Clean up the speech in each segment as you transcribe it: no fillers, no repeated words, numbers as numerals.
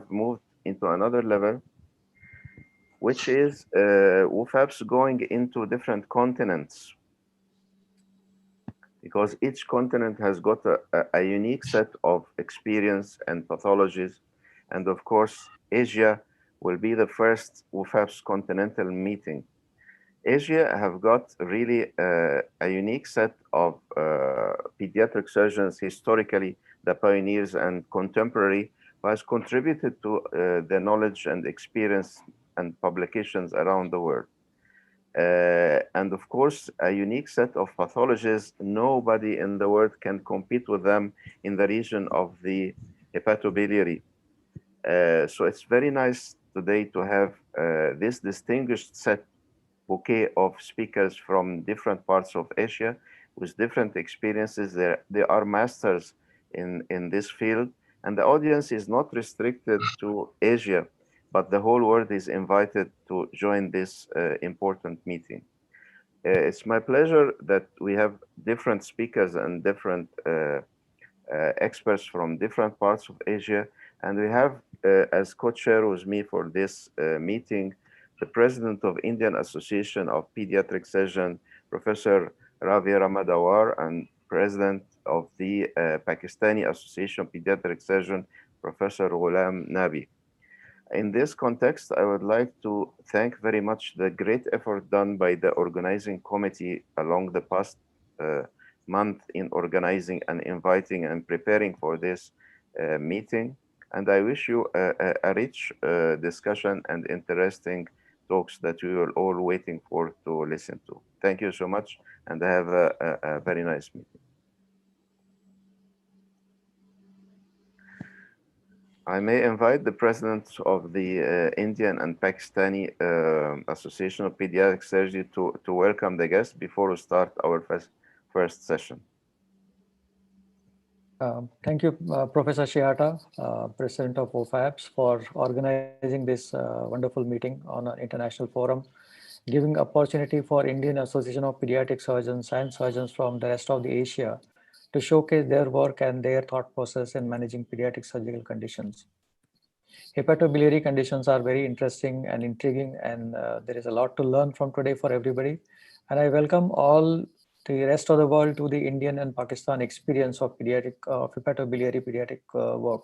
moved into another level, which is WOFAPS going into different continents, because each continent has got a unique set of experience and pathologies. And of course, Asia will be the first WOFAPS continental meeting. Asia have got really a unique set of pediatric surgeons, historically the pioneers and contemporary, who has contributed to the knowledge and experience and publications around the world. And of course, a unique set of pathologies. Nobody in the world can compete with them in the region of the hepatobiliary. So it's very nice today to have this distinguished set bouquet of speakers from different parts of Asia with different experiences. They are masters in this field, and the audience is not restricted to Asia, but the whole world is invited to join this important meeting. It's my pleasure that we have different speakers and different experts from different parts of Asia, and we have as co-chair with me for this meeting the president of Indian Association of Pediatric Surgeons, Professor Ravi Ramadawar, and president of the Pakistani Association of Pediatric Surgeons, Professor Ghulam Nabi. In this context, I would like to thank very much the great effort done by the organizing committee along the past month in organizing and inviting and preparing for this meeting. And I wish you a rich discussion and interesting talks that we are all waiting for to listen to. Thank you so much, and have a very nice meeting. I may invite the presidents of the Indian and Pakistani Association of Pediatric Surgery to welcome the guests before we start our first session. Thank you, Professor Shiata, President of WOFAPS, for organizing this wonderful meeting on an international forum, giving opportunity for Indian Association of Pediatric Surgeons and surgeons from the rest of the Asia to showcase their work and their thought process in managing pediatric surgical conditions. Hepatobiliary conditions are very interesting and intriguing, and there is a lot to learn from today for everybody. And I welcome all the rest of the world to the Indian and Pakistan experience of pediatric hepatobiliary pediatric work.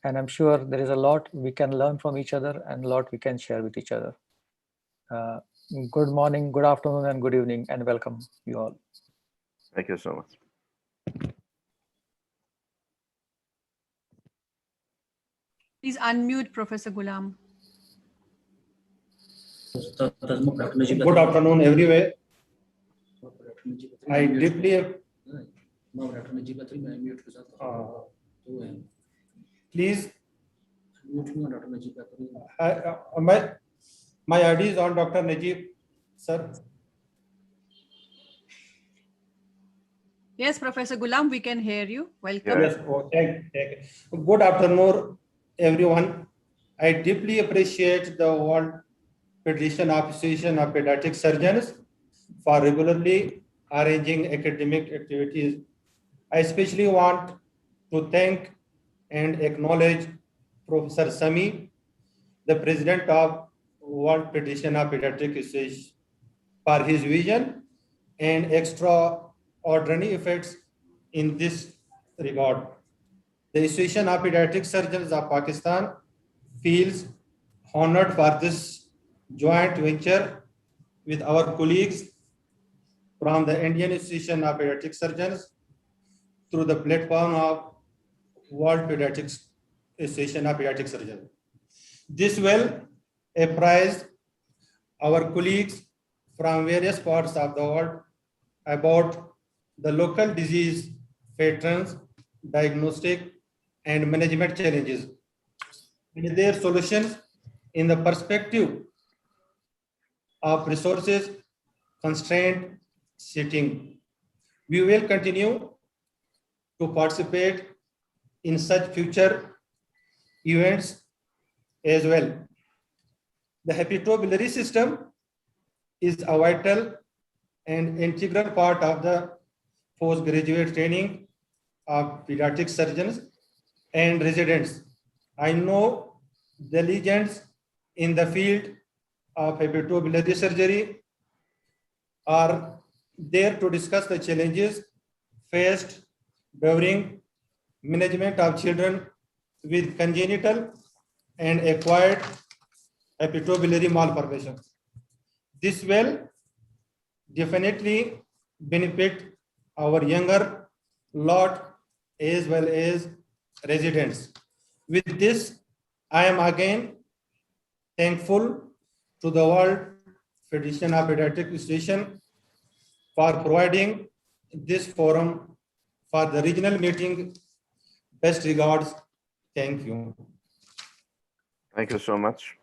And I'm sure there is a lot we can learn from each other and a lot we can share with each other. Good morning, good afternoon, and good evening, and welcome you all. Thank you so much. Please unmute Professor Ghulam. Good afternoon, everywhere. I deeply please. My ID is on Dr. Najib, sir. Yes, Professor Ghulam, we can hear you. Welcome. Yes, thank you. Good afternoon, everyone. I deeply appreciate the World Federation Association of Pediatric Surgeons for regularly arranging academic activities. I especially want to thank and acknowledge Professor Sami, the president of World Federation of Pediatric Association, for his vision and extraordinary efforts in this regard. The Association of Pediatric Surgeons of Pakistan feels honored for this joint venture with our colleagues from the Indian Association of Pediatric Surgeons through the platform of World Pediatric Association of Pediatric Surgeons. This will apprise our colleagues from various parts of the world about the local disease patterns, diagnostic and management challenges, and their solutions in the perspective of resources constraint setting. We will continue to participate in such future events as well. The hepatobiliary system is a vital and integral part of the postgraduate training of pediatric surgeons and residents. I know the legends in the field of hepatobiliary surgery are there to discuss the challenges faced during management of children with congenital and acquired hepatobiliary malformations. This will definitely benefit our younger lot as well as residents. With this, I am again thankful to the World Federation of Pediatric Station for providing this forum for the regional meeting. Best regards. Thank you. Thank you so much.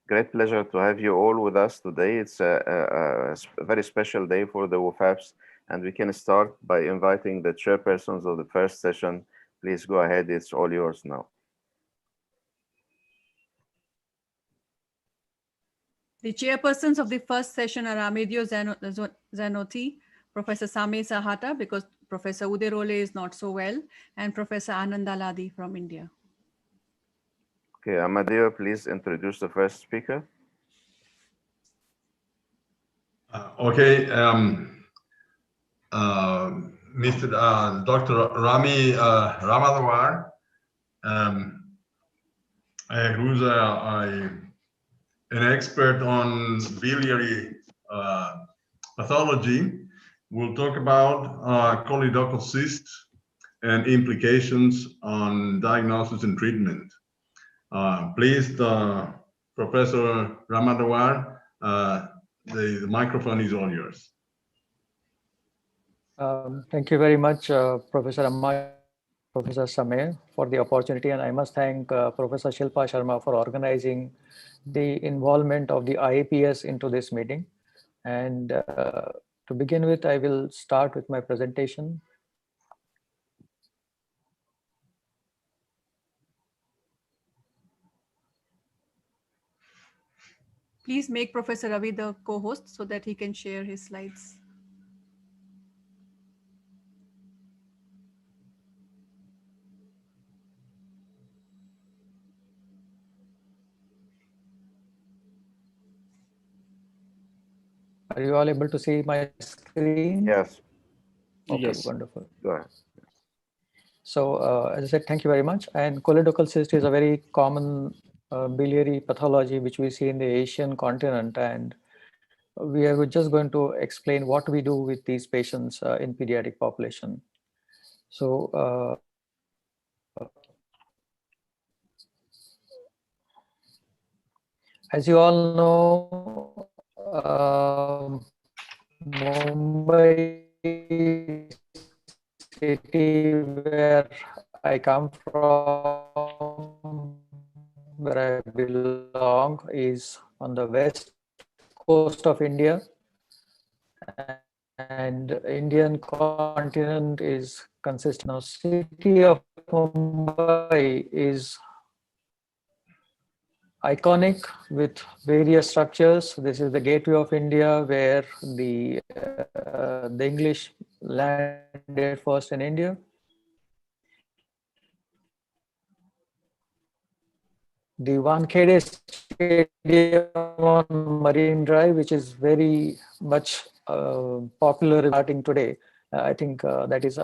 Great pleasure to have you all with us today. It's a very special day for the WOFAPS, and we can start by inviting the chairpersons of the first session. Please go ahead. It's all yours now. The chairpersons of the first session are Amedeo Zanotti, Professor Sameh Sahata, because Professor Uderole is not so well, and Professor Anand Aladi from India. Okay, Amadeo, please introduce the first speaker. Mr. Dr. Rami Ramadawar, who's an expert on biliary pathology, will talk about choledochal cysts and implications on diagnosis and treatment. Please, Professor Ramadawar, the microphone is all yours. Thank you very much, Professor Sameh, for the opportunity, and I must thank Professor Shilpa Sharma for organizing the involvement of the IAPS into this meeting. And to begin with, I will start with my presentation. Please make Professor Ravi the co-host so that he can share his slides. Are you all able to see my screen? Yes. Okay, Yes. wonderful. Go ahead. So as I said, thank you very much. And choledochal cyst is a very common biliary pathology which we see in the Asian continent, and we are just going to explain what we do with these patients in pediatric population. So as you all know, Mumbai city, where I come from, where I belong, is on the west coast of India, and Indian continent is consistent. Now, city of Mumbai is iconic with various structures. This is the gateway of India, where the English landed first in India. The Wankhede Stadium on Marine Drive, which is very much popular starting today. I think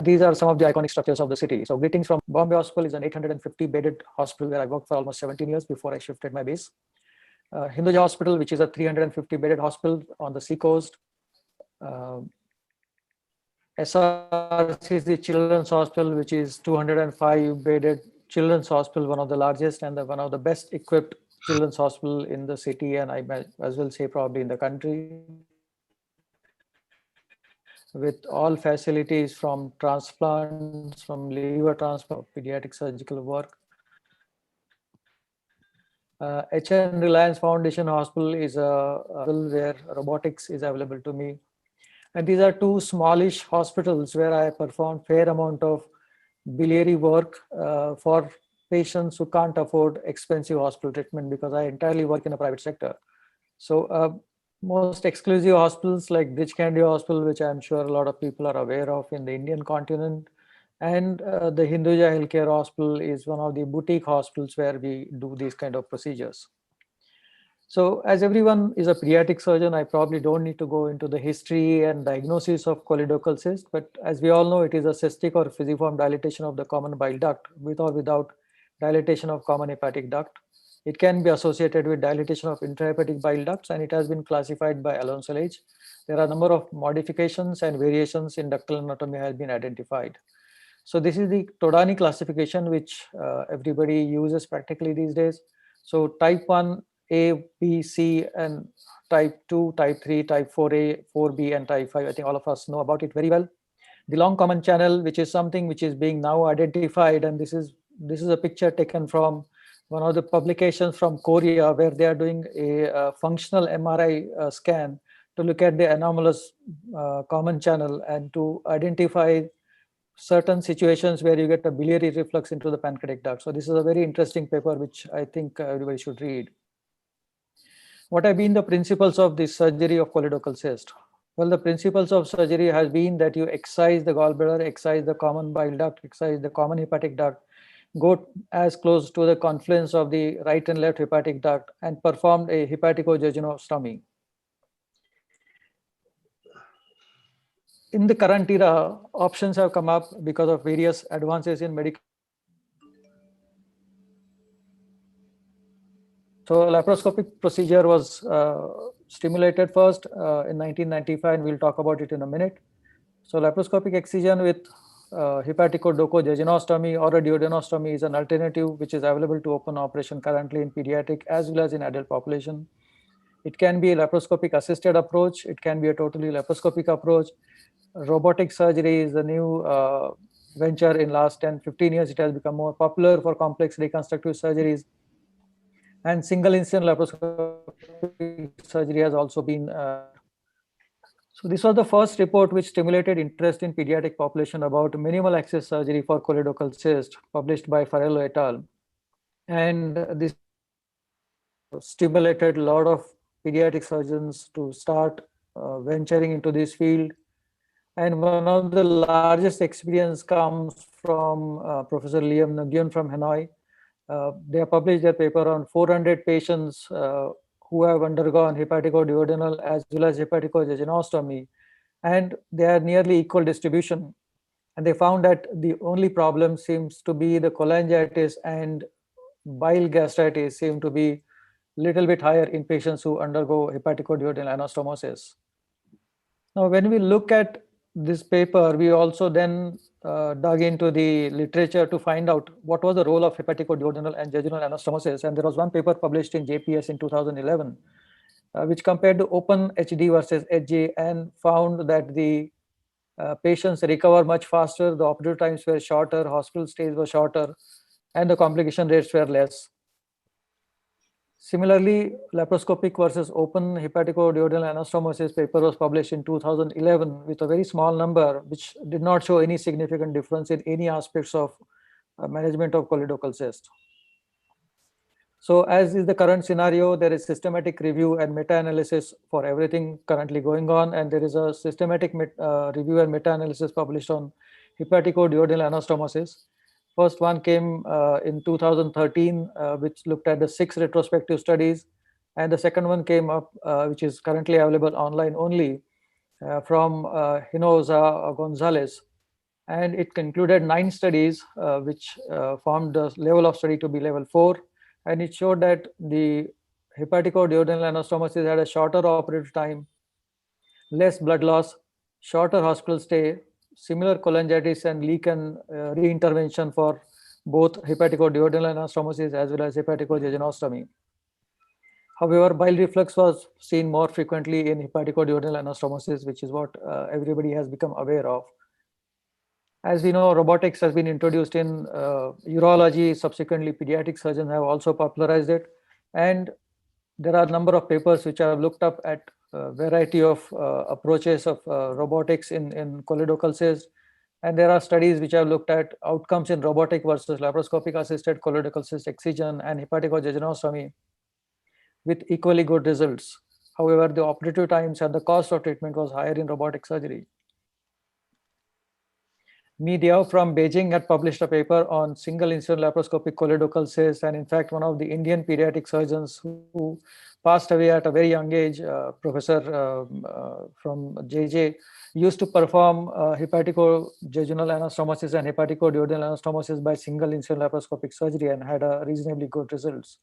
these are some of the iconic structures of the city. So greetings from Bombay Hospital is an 850 bedded hospital where I worked for almost 17 years before I shifted my base. Hinduja Hospital, which is a 350 bedded hospital on the sea coast. SRCC Children's Hospital, which is 205 bedded children's hospital, one of the largest and one of the best equipped children's hospital in the city, and I might as well say probably in the country, with all facilities from transplants, from liver transplant, pediatric surgical work. HN Reliance Foundation Hospital is a hospital where robotics is available to me. And these are two smallish hospitals where I perform fair amount of biliary work for patients who can't afford expensive hospital treatment, because I entirely work in the private sector. So most exclusive hospitals like Budd-Chiari Hospital, which I'm sure a lot of people are aware of in the Indian continent, And the Hinduja Healthcare Hospital is one of the boutique hospitals where we do these kind of procedures. So as everyone is a pediatric surgeon, I probably don't need to go into the history and diagnosis of choledochal cyst, but as we all know, it is a cystic or fusiform dilatation of the common bile duct with or without dilatation of common hepatic duct. It can be associated with dilatation of intrahepatic bile ducts, and it has been classified by Alonso H. There are a number of modifications and variations in ductal anatomy has been identified. So this is the Todani classification, which everybody uses practically these days. So type 1, A, B, C, and type 2, type 3, type 4A, 4B, and type 5. I think all of us know about it very well. The long common channel, which is something which is being now identified, and this is a picture taken from one of the publications from Korea, where they are doing a functional MRI scan to look at the anomalous common channel and to identify certain situations where you get a biliary reflux into the pancreatic duct. So this is a very interesting paper, which I think everybody should read. What have been the principles of this surgery of choledochal cyst? Well, the principles of surgery has been that you excise the gallbladder, excise the common bile duct, excise the common hepatic duct, go as close to the confluence of the right and left hepatic duct, and perform a hepaticojejunostomy. In the current era, options have come up because of various advances in medical. So laparoscopic procedure was stimulated first in 1995, and we'll talk about it in a minute. So laparoscopic excision with hepaticojejunostomy or a duodenostomy is an alternative which is available to open operation currently in pediatric as well as in adult population. It can be a laparoscopic assisted approach. It can be a totally laparoscopic approach. Robotic surgery is a new venture in last 10-15 years. It has become more popular for complex reconstructive surgeries. And single incision laparoscopic surgery has also been. So this was the first report which stimulated interest in pediatric population about minimal access surgery for choledochal cyst, published by Farello et al. And this stimulated a lot of pediatric surgeons to start venturing into this field. And one of the largest experience comes from Professor Liam Nguyen from Hanoi. They have published their paper on 400 patients who have undergone hepaticoduodenal as well as hepaticojejunostomy, and they are nearly equal distribution. And they found that the only problem seems to be the cholangitis and bile gastritis seem to be little bit higher in patients who undergo hepaticoduodenal anastomosis. Now, when we look at this paper, we also then dug into the literature to find out what was the role of hepaticoduodenal and jejunal anastomosis. And there was one paper published in JPS in 2011, which compared the open HD versus HJ and found that the patients recover much faster, the operative times were shorter, hospital stays were shorter, and the complication rates were less. Similarly, laparoscopic versus open hepaticoduodenal anastomosis paper was published in 2011 with a very small number, which did not show any significant difference in any aspects of management of choledochal cyst. So as is the current scenario, there is systematic review and meta-analysis for everything currently going on, and there is a systematic review and meta-analysis published on hepaticoduodenal anastomosis. First one came in 2013, which looked at the 6 retrospective studies. And the second one came up, which is currently available online only, from Hinojosa Gonzalez. And it concluded 9 studies, which formed the level of study to be level 4. And it showed that the hepaticoduodenal anastomosis had a shorter operative time, less blood loss, shorter hospital stay, similar cholangitis and leak and reintervention for both hepaticoduodenal anastomosis as well as hepaticojejunostomy. However, bile reflux was seen more frequently in hepaticoduodenal anastomosis, which is what everybody has become aware of. As we know, robotics has been introduced in urology. Subsequently, pediatric surgeons have also popularized it. And there are a number of papers which have looked up at a variety of approaches of robotics in choledochal cyst. And there are studies which have looked at outcomes in robotic versus laparoscopic assisted choledochal cyst excision and hepaticojejunostomy with equally good results. However, the operative times and the cost of treatment was higher in robotic surgery. Mi Diao from Beijing had published a paper on single incision laparoscopic choledochal cyst, and in fact, one of the Indian pediatric surgeons who passed away at a very young age, professor from JJ, used to perform hepaticojejunostomy anastomosis and hepaticoduodenal anastomosis by single incision laparoscopic surgery and had a reasonably good results.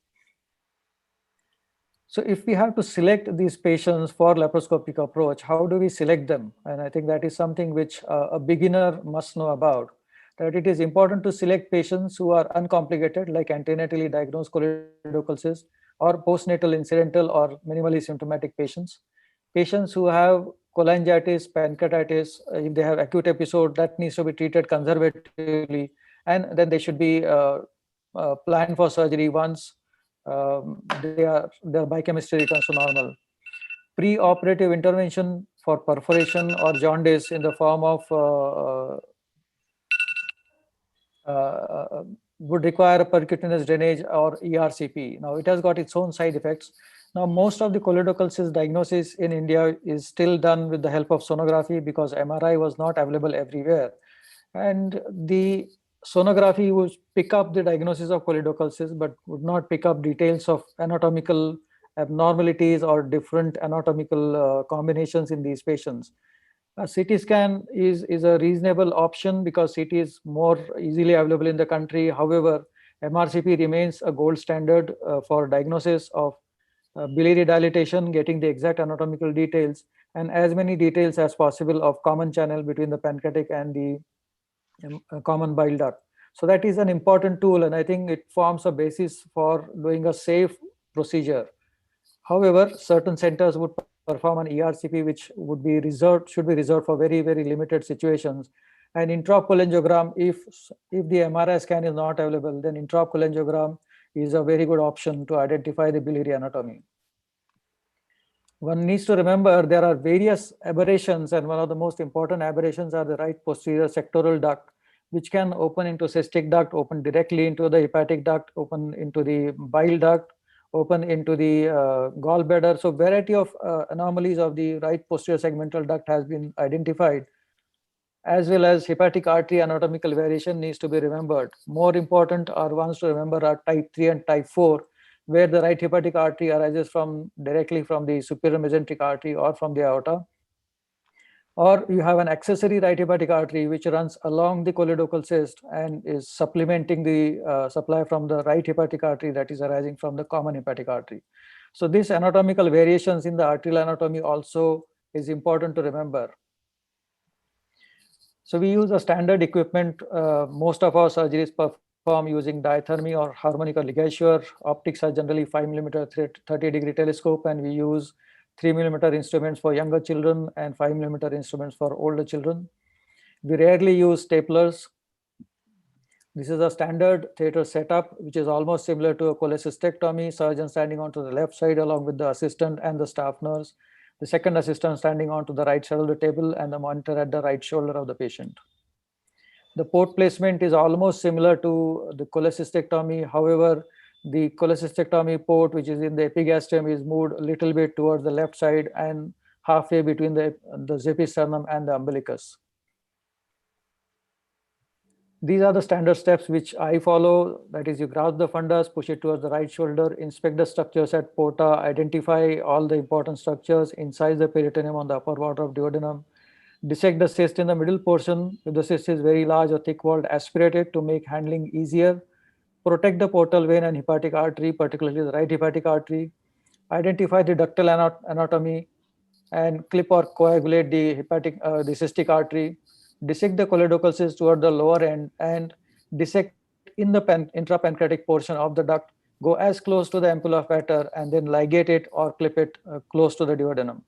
So if we have to select these patients for laparoscopic approach, how do we select them? And I think that is something which a beginner must know about, that it is important to select patients who are uncomplicated, like antenatally diagnosed choledochal cyst, or postnatal incidental or minimally symptomatic patients. Patients who have cholangitis, pancreatitis, if they have acute episode, that needs to be treated conservatively, and then they should be planned for surgery once their biochemistry returns to normal. Pre-operative intervention for perforation or jaundice in the form of would require a percutaneous drainage or ERCP. Now it has got its own side effects. Now most of the choledochal cyst diagnosis in India is still done with the help of sonography because MRI was not available everywhere. And the sonography would pick up the diagnosis of choledochal cyst but would not pick up details of anatomical abnormalities or different anatomical combinations in these patients. A CT scan is a reasonable option because CT is more easily available in the country. However, MRCP remains a gold standard for diagnosis of biliary dilatation, getting the exact anatomical details and as many details as possible of common channel between the pancreatic and the common bile duct. So that is an important tool, and I think it forms a basis for doing a safe procedure. However, certain centers would perform an ERCP, which should be reserved for very, very limited situations. And intraopcolangiogram, if the MRI scan is not available, then intraopcolangiogram is a very good option to identify the biliary anatomy. One needs to remember there are various aberrations, and one of the most important aberrations are the right posterior sectoral duct, which can open into cystic duct, open directly into the hepatic duct, open into the bile duct, open into the gallbladder. So variety of anomalies of the right posterior segmental duct has been identified, as well as hepatic artery anatomical variation needs to be remembered. More important are ones to remember are type 3 and type 4, where the right hepatic artery arises directly from the superior mesenteric artery or from the aorta. Or you have an accessory right hepatic artery which runs along the choledochal cyst and is supplementing the supply from the right hepatic artery that is arising from the common hepatic artery. So these anatomical variations in the arterial anatomy also is important to remember. So we use a standard equipment. Most of our surgeries perform using diathermy or harmonical ligature. Optics are generally 5mm 30-degree telescope, and we use 3mm instruments for younger children and 5mm instruments for older children. We rarely use staplers. This is a standard theater setup, which is almost similar to a cholecystectomy. Surgeon standing onto the left side along with the assistant and the staff nurse. The second assistant standing onto the right side of the table and the monitor at the right shoulder of the patient. The port placement is almost similar to the cholecystectomy. However, the cholecystectomy port, which is in the epigastrium, is moved a little bit towards the left side and halfway between the zepisternum and the umbilicus. These are the standard steps which I follow. That is, you grasp the fundus, push it towards the right shoulder, inspect the structures at porta, identify all the important structures, incise the peritoneum on the upper border of duodenum, dissect the cyst in the middle portion. If the cyst is very large or thick walled, aspirate it to make handling easier. Protect the portal vein and hepatic artery, particularly the right hepatic artery. Identify the ductal anatomy and clip or coagulate the cystic artery. Dissect the choledochal cyst toward the lower end and dissect in the intrapancreatic portion of the duct. Go as close to the ampulla pater and then ligate it or clip it close to the duodenum.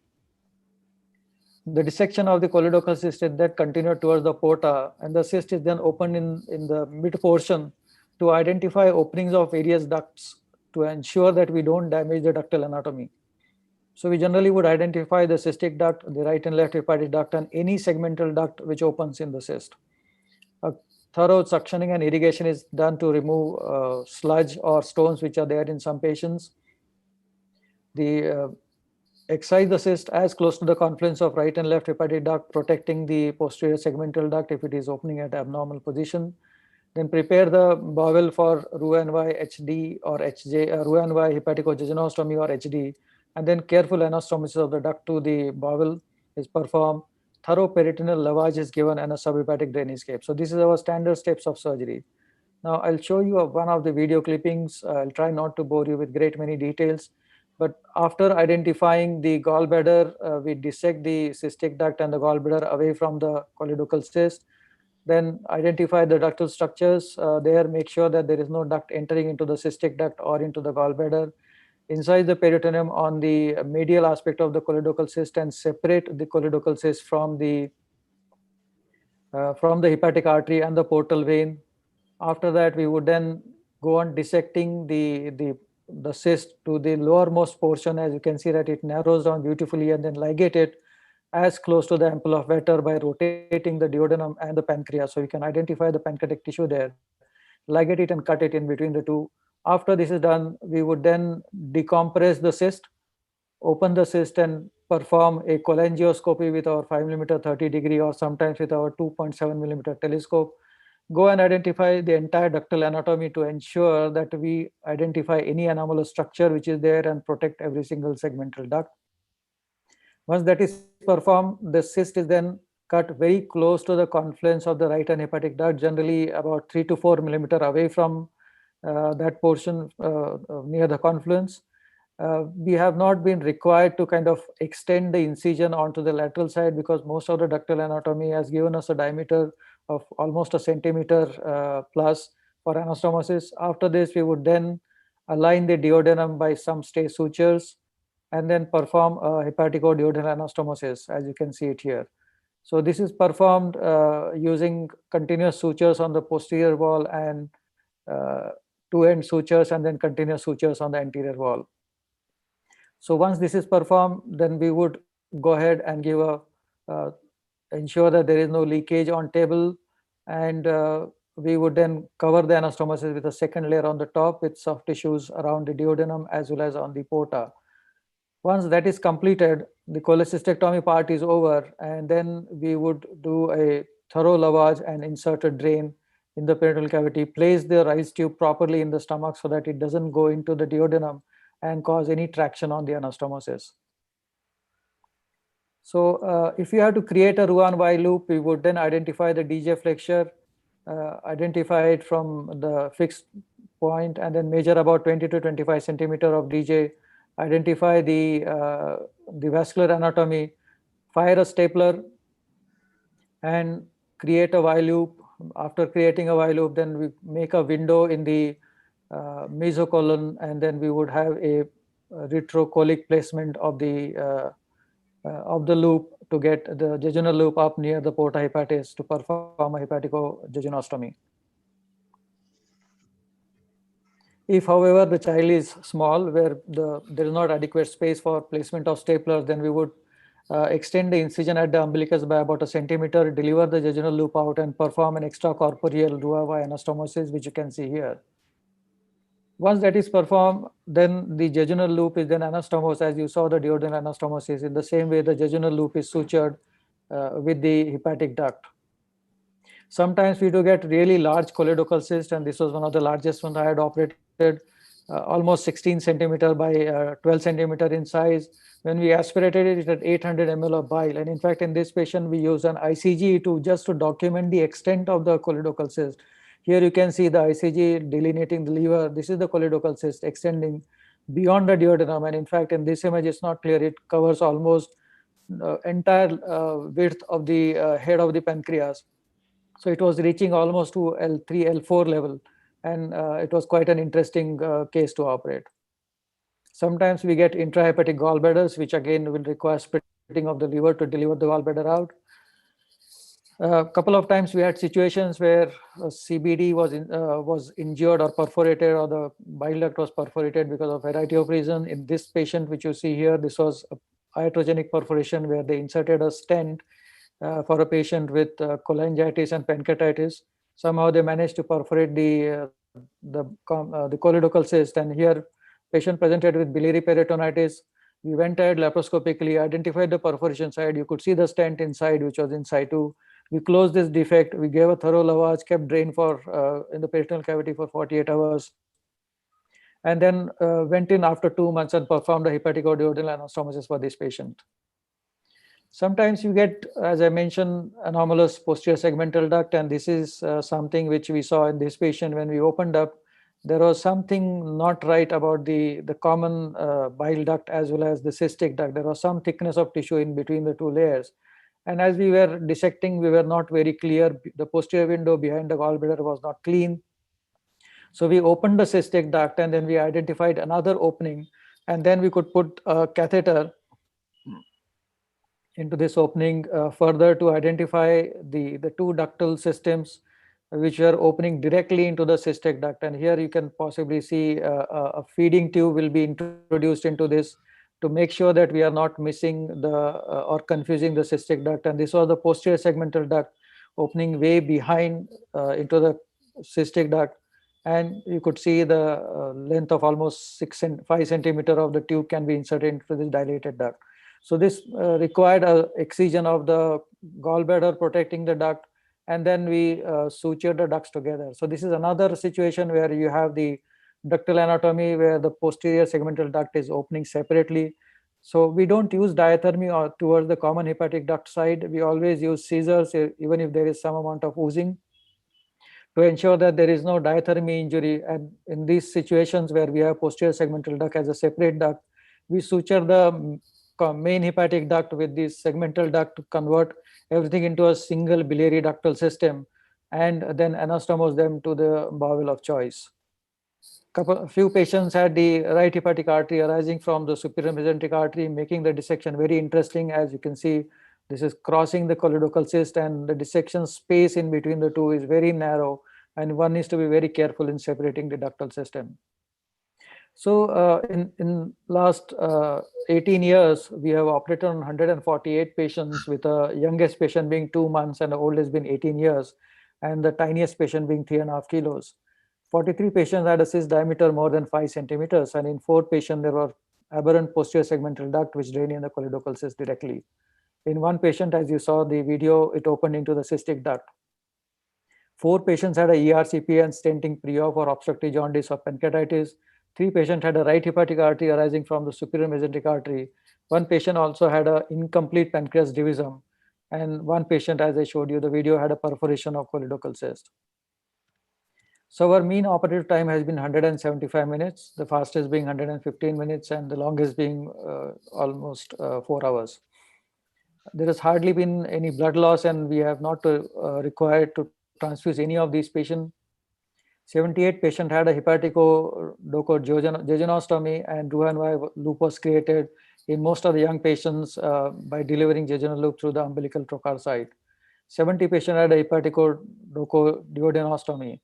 The dissection of the choledochal cyst is then continued towards the porta, and the cyst is then opened in the mid portion to identify openings of various ducts to ensure that we don't damage the ductal anatomy. So we generally would identify the cystic duct, the right and left hepatic duct, and any segmental duct which opens in the cyst. A thorough suctioning and irrigation is done to remove sludge or stones which are there in some patients. The excise the cyst as close to the confluence of right and left hepatic duct, protecting the posterior segmental duct if it is opening at abnormal position. Then prepare the bowel for Roux-en-Y HD or HJ, Roux-en-Y hepaticojejunostomy or HD, and then careful anastomosis of the duct to the bowel is performed. Thorough peritoneal lavage is given and a subhepatic drainage escape. So this is our standard steps of surgery. Now I'll show you one of the video clippings. I'll try not to bore you with great many details, but after identifying the gallbladder, we dissect the cystic duct and the gallbladder away from the choledochal cyst. Then identify the ductal structures there, make sure that there is no duct entering into the cystic duct or into the gallbladder. Incise the peritoneum on the medial aspect of the choledochal cyst and separate the choledochal cyst from the hepatic artery and the portal vein. After that, we would then go on dissecting the cyst to the lowermost portion. As you can see that it narrows down beautifully, and then ligate it as close to the ampulla of Vetter by rotating the duodenum and the pancreas. So you can identify the pancreatic tissue there, ligate it and cut it in between the two. After this is done, we would then decompress the cyst, open the cyst and perform a cholangioscopy with our 5mm 30° or sometimes with our 2.7mm telescope. Go and identify the entire ductal anatomy to ensure that we identify any anomalous structure which is there and protect every single segmental duct. Once that is performed, the cyst is then cut very close to the confluence of the right and hepatic duct, generally about 3 to 4mm away from that portion near the confluence. We have not been required to kind of extend the incision onto the lateral side because most of the ductal anatomy has given us a diameter of almost a centimeter plus for anastomosis. After this, we would then align the duodenum by some stay sutures and then perform a hepaticoduodenal anastomosis, as you can see it here. So this is performed using continuous sutures on the posterior wall and two-end sutures and then continuous sutures on the anterior wall. So once this is performed, then we would go ahead and give ensure that there is no leakage on table, and we would then cover the anastomosis with a second layer on the top with soft tissues around the duodenum as well as on the porta. Once that is completed, the cholecystectomy part is over, and then we would do a thorough lavage and insert a drain in the peritoneal cavity, place the rice tube properly in the stomach so that it doesn't go into the duodenum and cause any traction on the anastomosis. So if you have to create a Roux-en-Y loop, we would then identify the DJ flexure, identify it from the fixed point, and then measure about 20 to 25 centimeter of DJ, identify the vascular anatomy, fire a stapler, and create a Y loop. After creating a Y loop, then we make a window in the mesocolon, and then we would have a retrocolic placement of the loop to get the jejunal loop up near the porta hepatis to perform a hepaticojejunostomy. If, however, the child is small, where there is not adequate space for placement of staplers, then we would extend the incision at the umbilicus by about a centimeter, deliver the jejunal loop out, and perform an extracorporeal Roux-en-Y anastomosis, which you can see here. Once that is performed, then the jejunal loop is then anastomosed, as you saw the duodenal anastomosis. In the same way, the jejunal loop is sutured with the hepatic duct. Sometimes we do get really large choledochal cyst, and this was one of the largest ones I had operated, almost 16 centimeter by 12 centimeter in size. When we aspirated it, it had 800 ml of bile. And in fact, in this patient, we use an ICG to document the extent of the choledochal cyst. Here you can see the ICG delineating the liver. This is the choledochal cyst extending beyond the duodenum. And in fact, in this image, it's not clear. It covers almost entire width of the head of the pancreas. So it was reaching almost to L3, L4 level. And it was quite an interesting case to operate. Sometimes we get intrahepatic gallbladders, which again will require splitting of the liver to deliver the gallbladder out. A couple of times we had situations where CBD was injured or perforated, or the bile duct was perforated because of a variety of reasons. In this patient, which you see here, this was a iatrogenic perforation where they inserted a stent for a patient with cholangitis and pancreatitis. Somehow they managed to perforate the choledochal cyst, and here patient presented with biliary peritonitis. We went ahead laparoscopically, identified the perforation site. You could see the stent inside, which was in situ. We closed this defect. We gave a thorough lavage, kept drain for in the peritoneal cavity for 48 hours, and then went in after 2 months and performed a hepaticojejunostomy anastomosis for this patient. Sometimes you get, as I mentioned, anomalous posterior segmental duct, and this is something which we saw in this patient when we opened up. There was something not right about the common bile duct as well as the cystic duct. There was some thickness of tissue in between the two layers. And as we were dissecting, we were not very clear. The posterior window behind the gallbladder was not clean. So we opened the cystic duct and then we identified another opening. And then we could put a catheter into this opening further to identify the two ductal systems which are opening directly into the cystic duct. And here you can possibly see a feeding tube will be introduced into this to make sure that we are not missing or confusing the cystic duct. And this was the posterior segmental duct opening way behind into the cystic duct. And you could see the length of almost 5 centimeter of the tube can be inserted into this dilated duct. So this required an excision of the gallbladder protecting the duct, and then we sutured the ducts together. So this is another situation where you have the ductal anatomy where the posterior segmental duct is opening separately. So we don't use diathermy or towards the common hepatic duct side. We always use scissors even if there is some amount of oozing to ensure that there is no diathermy injury. And in these situations where we have posterior segmental duct as a separate duct, we suture the main hepatic duct with this segmental duct to convert everything into a single biliary ductal system and then anastomose them to the bowel of choice. A few patients had the right hepatic artery arising from the superior mesenteric artery, making the dissection very interesting. As you can see, this is crossing the choledochal cyst, and the dissection space in between the two is very narrow, and one needs to be very careful in separating the ductal system. So in last 18 years, we have operated on 148 patients, with the youngest patient being 2 months and the oldest being 18 years, and the tiniest patient being 3.5 kilos. 43 patients had a cyst diameter more than 5 centimeters, and in 4 patients, there were aberrant posterior segmental duct which drained in the choledochal cyst directly. In 1 patient, as you saw the video, it opened into the cystic duct. 4 patients had a ERCP and stenting pre-op or obstructive jaundice or pancreatitis. 3 patients had a right hepatic artery arising from the superior mesenteric artery. 1 patient also had an incomplete pancreas divisum. And 1 patient, as I showed you the video, had a perforation of choledochal cyst. So our mean operative time has been 175 minutes, the fastest being 115 minutes, and the longest being almost 4 hours. There has hardly been any blood loss, and we have not required to transfuse any of these patients. 78 patients had a hepaticojejunostomy, and Roux-en-Y loop was created in most of the young patients by delivering jejunal loop through the umbilical trocar site. 70 patients had a hepaticojejunostomy.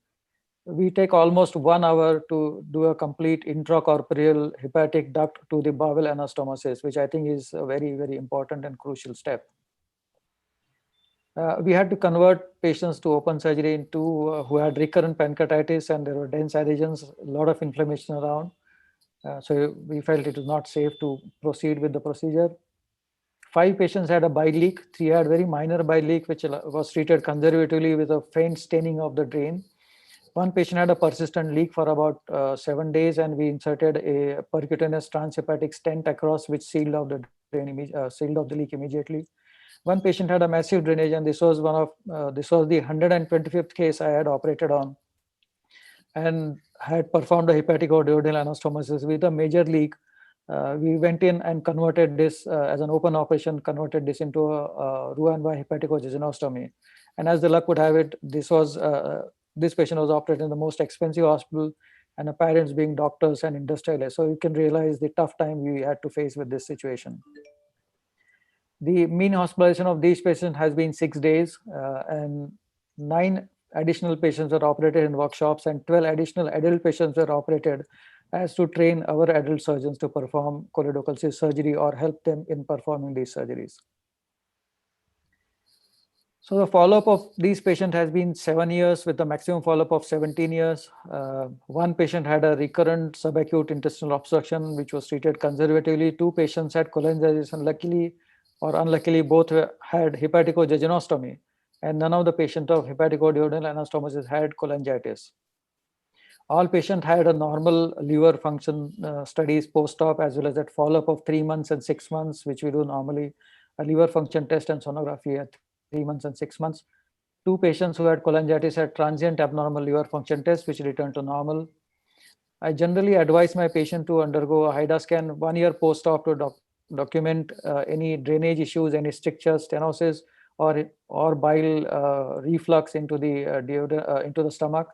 We take almost 1 hour to do a complete intracorporeal hepatic duct to the bowel anastomosis, which I think is a very, very important and crucial step. We had to convert patients to open surgery into who had recurrent pancreatitis, and there were dense adhesions, a lot of inflammation around. So we felt it was not safe to proceed with the procedure. 5 patients had a bile leak. 3 had very minor bile leak, which was treated conservatively with a faint staining of the drain. 1 patient had a persistent leak for about 7 days, and we inserted a percutaneous transhepatic stent across, which sealed off the drain, sealed off the leak immediately. 1 patient had a massive drainage, and this was the 125th case I had operated on, and had performed a hepaticojejunostomy anastomosis with a major leak. We went in and converted this as an open operation, converted this into a Roux-en-Y hepaticojejunostomy. And as the luck would have it, this patient was operated in the most expensive hospital, and the parents being doctors and industrialists. So you can realize the tough time we had to face with this situation. The mean hospitalization of these patients has been 6 days, and 9 additional patients were operated in workshops, and 12 additional adult patients were operated as to train our adult surgeons to perform choledochal cyst surgery or help them in performing these surgeries. So the follow-up of these patients has been 7 years with the maximum follow-up of 17 years. One patient had a recurrent subacute intestinal obstruction, which was treated conservatively. 2 patients had cholangitis, and luckily or unluckily, both had hepaticojejunostomy, and none of the patients of hepaticojejunostomy anastomosis had cholangitis. All patients had a normal liver function studies post-op, as well as that follow-up of 3 months and 6 months, which we do normally, a liver function test and sonography at 3 months and 6 months. 2 patients who had cholangitis had transient abnormal liver function test, which returned to normal. I generally advise my patient to undergo a HIDA scan 1 year post-op to document any drainage issues, any strictures, stenosis, or bile reflux into the stomach.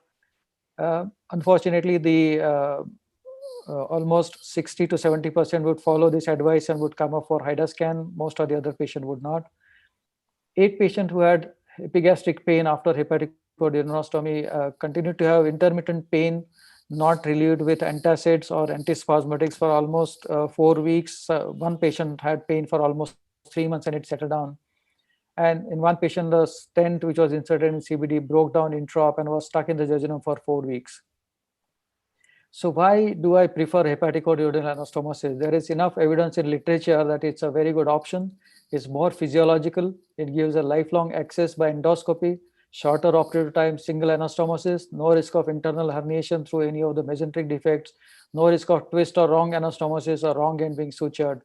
Unfortunately, the almost 60 to 70% would follow this advice and would come up for HIDA scan. Most of the other patient would not. 8 patients who had epigastric pain after hepaticojejunostomy continued to have intermittent pain, not relieved with antacids or antispasmodics for almost 4 weeks. One patient had pain for almost 3 months and it settled down. And in one patient, the stent which was inserted in CBD broke down intra-op and was stuck in the jejunum for 4 weeks. So why do I prefer hepaticojejunostomy anastomosis? There is enough evidence in literature that it's a very good option. It's more physiological. It gives a lifelong access by endoscopy, shorter operative time, single anastomosis, no risk of internal herniation through any of the mesenteric defects, no risk of twist or wrong anastomosis or wrong end being sutured.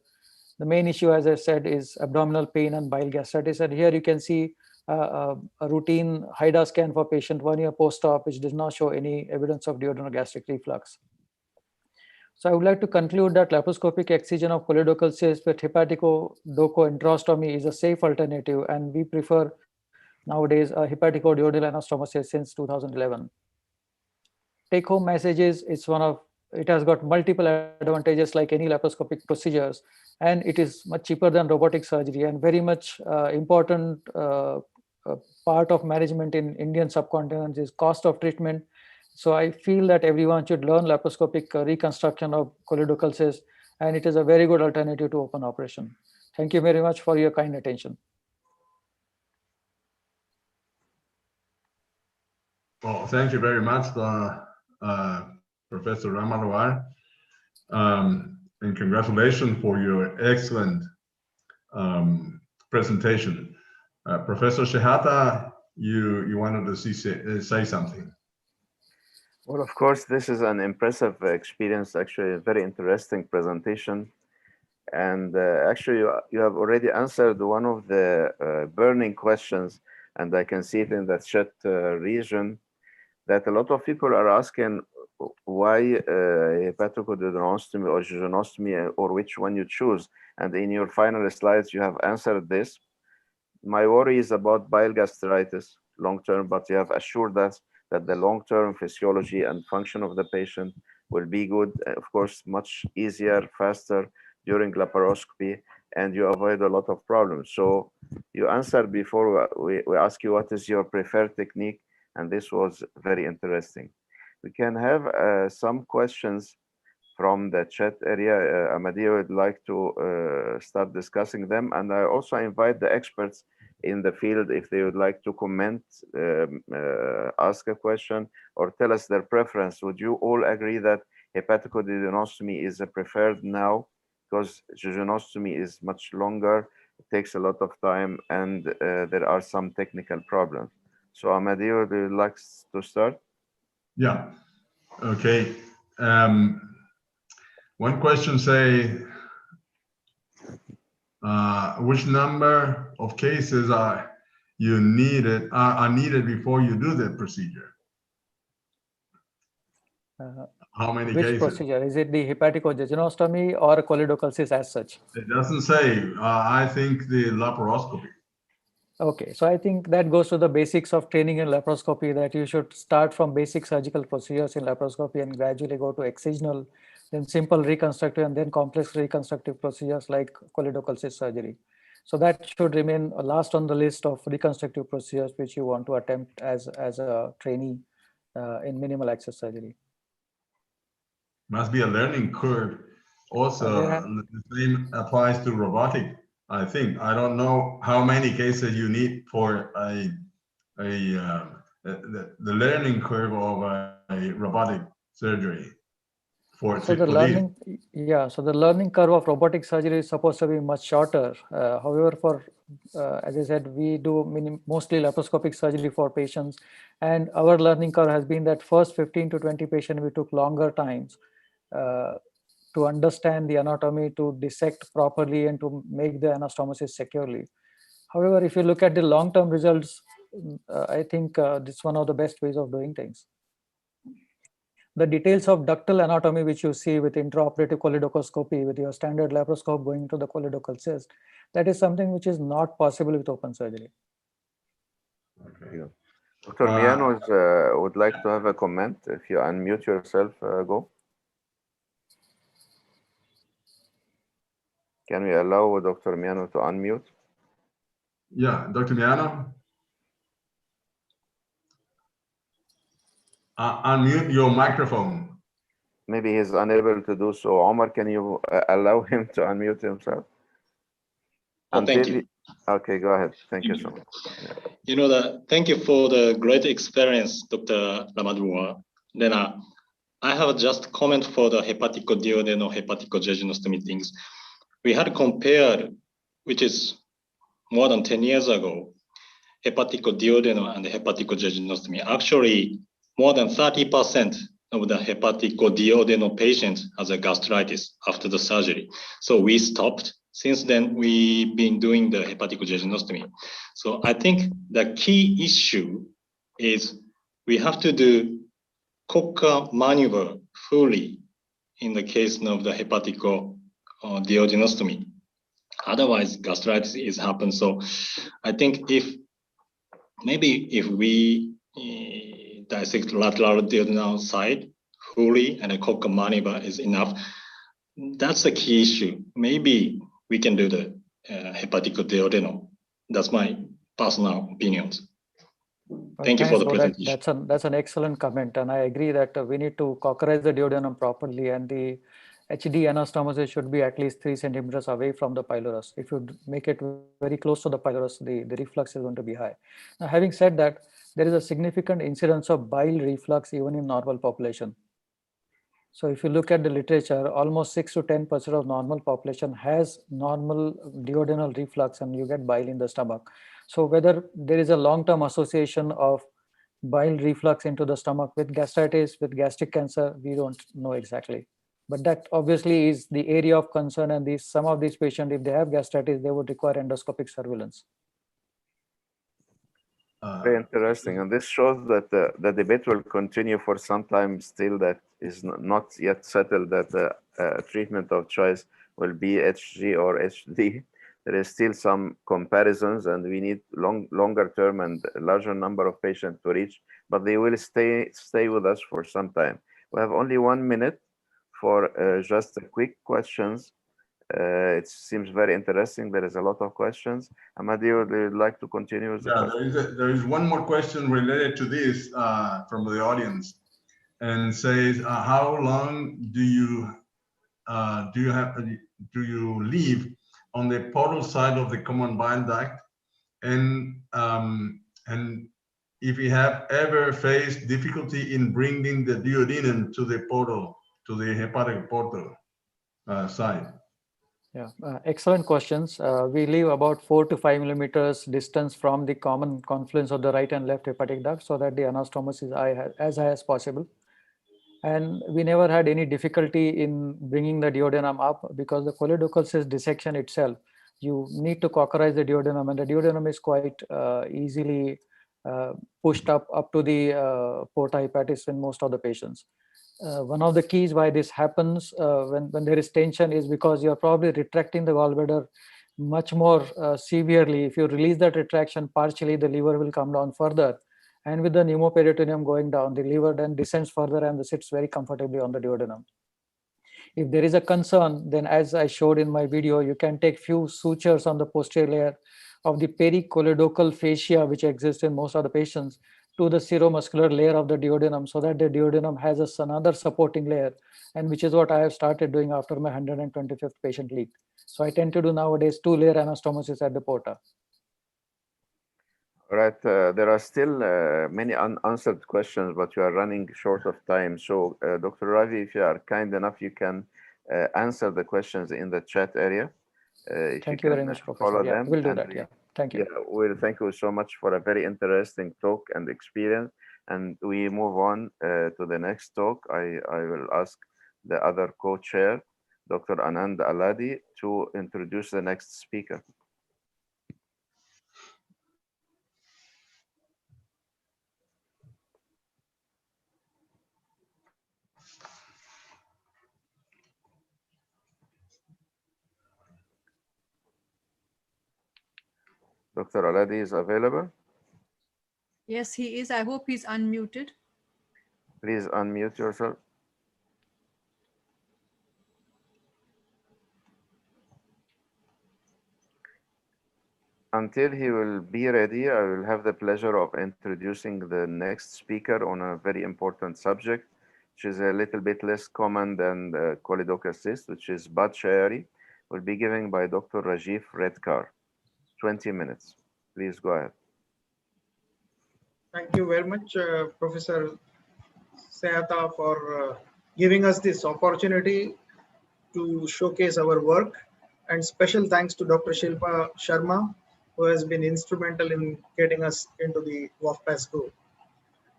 The main issue, as I said, is abdominal pain and bile gastritis. And here you can see a routine HIDA scan for patient 1 year post-op, which does not show any evidence of duodenal-gastric reflux. So I would like to conclude that laparoscopic excision of choledochal cyst with hepaticojejunostomy is a safe alternative, and we prefer nowadays a hepaticojejunostomy anastomosis since 2011. Take-home message is it has got multiple advantages like any laparoscopic procedures, and it is much cheaper than robotic surgery and very much important part of management in Indian subcontinent is cost of treatment. So I feel that everyone should learn laparoscopic reconstruction of choledochal cyst, and it is a very good alternative to open operation. Thank you very much for your kind attention. Well, thank you very much, Professor Ramalwar, and congratulations for your excellent presentation. Professor Shehata, you wanted to say something. Well, of course, this is an impressive experience, actually a very interesting presentation. And actually, you have already answered one of the burning questions, and I can see it in the chat region, that a lot of people are asking why hepaticojejunostomy or jejunostomy, or which one you choose. And in your final slides, you have answered this. My worry is about bile gastritis long-term, but you have assured us that the long-term physiology and function of the patient will be good, of course, much easier, faster during laparoscopy, and you avoid a lot of problems. So you answered before we ask you what is your preferred technique, and this was very interesting. We can have some questions from the chat area. Amadeo would like to start discussing them, and I also invite the experts in the field if they would like to comment, ask a question, or tell us their preference. Would you all agree that hepaticojejunostomy is preferred now because jejunostomy is much longer, it takes a lot of time, and there are some technical problems? So Amadeo, do you like to start? Yeah, okay. One question say, which number of cases are needed before you do the procedure? How many Which cases? procedure? Is it the hepaticojejunostomy or choledochal cyst as such? It doesn't say. I think the laparoscopy. Okay, so I think that goes to the basics of training in laparoscopy, that you should start from basic surgical procedures in laparoscopy and gradually go to excisional, then simple reconstructive, and then complex reconstructive procedures like choledochal cyst surgery. So that should remain last on the list of reconstructive procedures which you want to attempt as a trainee in minimal access surgery. Must be a learning curve. Also, the same applies to robotic I think. I don't know how many cases you need for the learning curve of a robotic surgery So the learning, so the learning curve of robotic surgery is supposed to be much shorter. However, for as I said, we do mostly laparoscopic surgery for patients, and our learning curve has been that first 15 to 20 patients we took longer times to understand the anatomy, to dissect properly, and to make the anastomosis securely. However, if you look at the long-term results, I think this is one of the best ways of doing things. The details of ductal anatomy, which you see with intraoperative choledocoscopy, with your standard laparoscope going to the choledochal cyst, that is something which is not possible with open surgery. Okay. Yeah. Dr. Miano would like to have a comment. If you unmute yourself, go. Can we allow Dr. Miano to unmute? Yeah, Dr. Miano. Unmute your microphone. Maybe he's unable to do so. Omar, can you allow him to unmute himself? Oh, thank you. Okay, go ahead. Thank you so much. You know, thank you for the great experience, Dr. Ramadua. Then I have just comment for the hepaticoduodenal hepaticojejunostomy things. We had compared, which is more than 10 years ago, hepaticoduodenal and hepaticojejunostomy. Actually, more than 30% of the hepaticoduodenal patients has a gastritis after the surgery. So we stopped. Since then, we've been doing the hepaticojejunostomy. So I think the key issue is we have to do Cocker maneuver fully in the case of the hepaticojejunostomy. Otherwise, gastritis is happen. So I think if we dissect lateral duodenal side fully and a Cocker maneuver is enough, that's the key issue. Maybe we can do the hepaticoduodenal. That's my personal opinions. Thank you for the presentation. That's an excellent comment, and I agree that we need to cockerize the duodenum properly, and the HD anastomosis should be at least 3 centimeters away from the pylorus. If you make it very close to the pylorus, the reflux is going to be high. Now, having said that, there is a significant incidence of bile reflux even in normal population. So if you look at the literature, almost 6 to 10% of normal population has normal duodenal reflux, and you get bile in the stomach. So whether there is a long-term association of bile reflux into the stomach with gastritis, with gastric cancer, we don't know exactly. But that obviously is the area of concern, and some of these patients, if they have gastritis, they would require endoscopic surveillance. Very interesting, and this shows that the debate will continue for some time still. That is not yet settled, that the treatment of choice will be HG or HD. There is still some comparisons, and we need longer term and a larger number of patients to reach, but they will stay with us for some time. We have only 1 minute for just quick questions. It seems very interesting. There is a lot of questions. Amadi, would you like to continue with the question? There is one more question related to this from the audience, and says, how long do you leave on the portal side of the common bile duct, and if you have ever faced difficulty in bringing the duodenum to the portal, to the hepatic portal side? Yeah, excellent questions. We leave about 4 to 5 millimeters distance from the common confluence of the right and left hepatic duct, so that the anastomosis is as high as possible. And we never had any difficulty in bringing the duodenum up, because the choledochal cyst dissection itself, you need to cockerize the duodenum, and the duodenum is quite easily pushed up to the porta hepatis in most of the patients. One of the keys why this happens when there is tension is because you're probably retracting the gallbladder much more severely. If you release that retraction partially, the liver will come down further. And with the pneumoperitoneum going down, the liver then descends further and sits very comfortably on the duodenum. If there is a concern, then as I showed in my video, you can take few sutures on the posterior layer of the pericholedochal fascia, which exists in most of the patients. to the seromuscular layer of the duodenum, so that the duodenum has another supporting layer, and which is what I have started doing after my 125th patient leak. So I tend to do nowadays 2-layer anastomosis at the porta. All right, there are still many unanswered questions, but you are running short of time. So, Dr. Ravi, if you are kind enough, you can answer the questions in the chat area. Thank you very much, Professor. Follow Yeah, them, we'll do and that. Yeah, thank you. Yeah, well, thank you so much for a very interesting talk and experience. And we move on to the next talk. I will ask the other co-chair, Dr. Anand Aladi, to introduce the next speaker. Dr. Aladi is available. Yes, he is. I hope he's unmuted. Please unmute yourself. Until he will be ready, I will have the pleasure of introducing the next speaker on a very important subject, which is a little bit less common than the choledochal cyst, which is Budd-Chiari, will be given by Dr. Rajiv Redkar. 20 minutes. Please go ahead. Thank you very much, Professor Sayata, for giving us this opportunity to showcase our work. And special thanks to Dr. Shilpa Sharma, who has been instrumental in getting us into the WOFAPS group.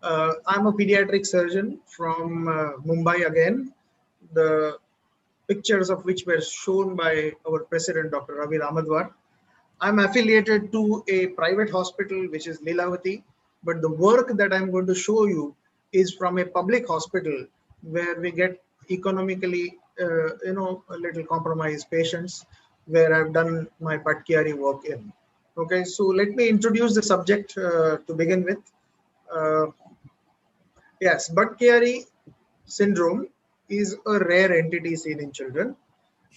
I'm a pediatric surgeon from Mumbai again, the pictures of which were shown by our president, Dr. Ravi Ramadwar. I'm affiliated to a private hospital, which is Lilavati, but the work that I'm going to show you is from a public hospital where we get economically, a little compromised patients, where I've done my Budd-Chiari work in. Okay, so let me introduce the subject to begin with. Yes, Budd-Chiari syndrome is a rare entity seen in children.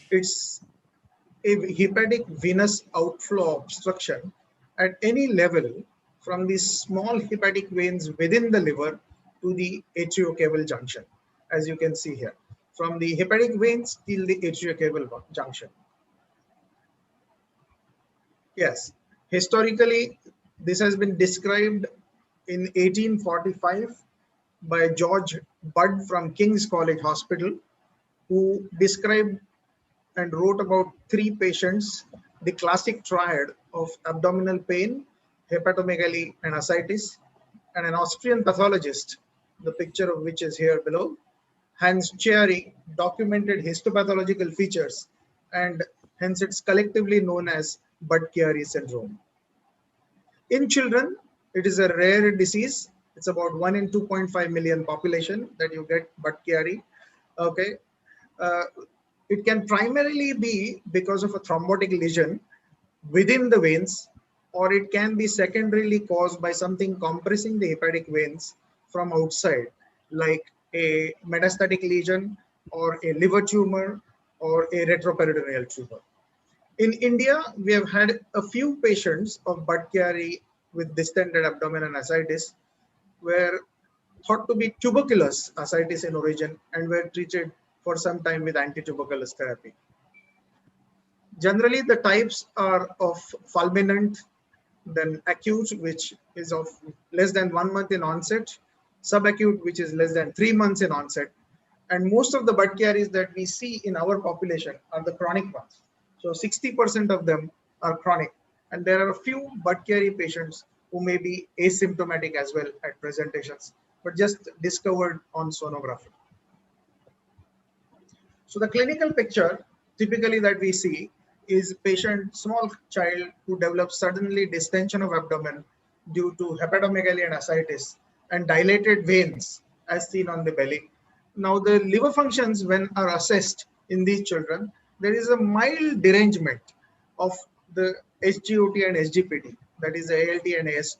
It's a hepatic venous outflow obstruction at any level from the small hepatic veins within the liver to the atriocaval junction, as you can see here, from the hepatic veins till the atriocaval junction. Yes, historically, this has been described in 1845 by George Budd from King's College Hospital, who described and wrote about 3 patients, the classic triad of abdominal pain, hepatomegaly, and ascites, and an Austrian pathologist, the picture of which is here below. Hans Chiari documented histopathological features, and hence it's collectively known as Budd-Chiari syndrome. In children, it is a rare disease. It's about 1 in 2.5 million population that you get Budd-Chiari. Okay. It can primarily be because of a thrombotic lesion within the veins, or it can be secondarily caused by something compressing the hepatic veins from outside, like a metastatic lesion or a liver tumor or a retroperitoneal tumor. In India, we have had a few patients of Budd-Chiari with distended abdomen and ascites were thought to be tuberculous ascites in origin and were treated for some time with anti-tuberculous therapy. Generally, the types are of fulminant, then acute, which is of less than 1 month in onset, subacute, which is less than 3 months in onset. And most of the Budd-Chiaris that we see in our population are the chronic ones. So 60% of them are chronic. And there are a few Budd-Chiari patients who may be asymptomatic as well at presentations, but just discovered on sonography. So the clinical picture typically that we see is patient, small child who develops suddenly distension of abdomen due to hepatomegaly and ascites and dilated veins as seen on the belly. Now the liver functions when are assessed in these children, there is a mild derangement of the SGOT and SGPT, that is the ALT and AST,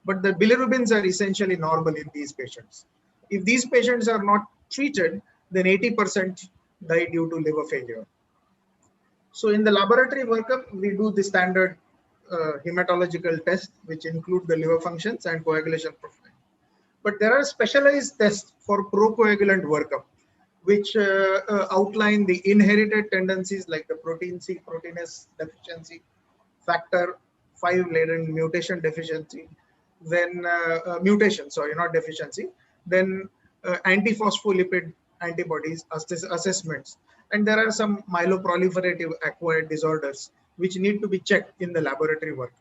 but the bilirubins are essentially normal in these patients. If these patients are not treated, then 80% die due to liver failure. So in the laboratory workup, we do the standard hematological tests, which include the liver functions and coagulation profile. But there are specialized tests for procoagulant workup, which outline the inherited tendencies like the protein C, protein S deficiency, factor 5 laden mutation deficiency, then mutation, sorry, not deficiency, then antiphospholipid antibodies assessments. And there are some myeloproliferative acquired disorders which need to be checked in the laboratory work.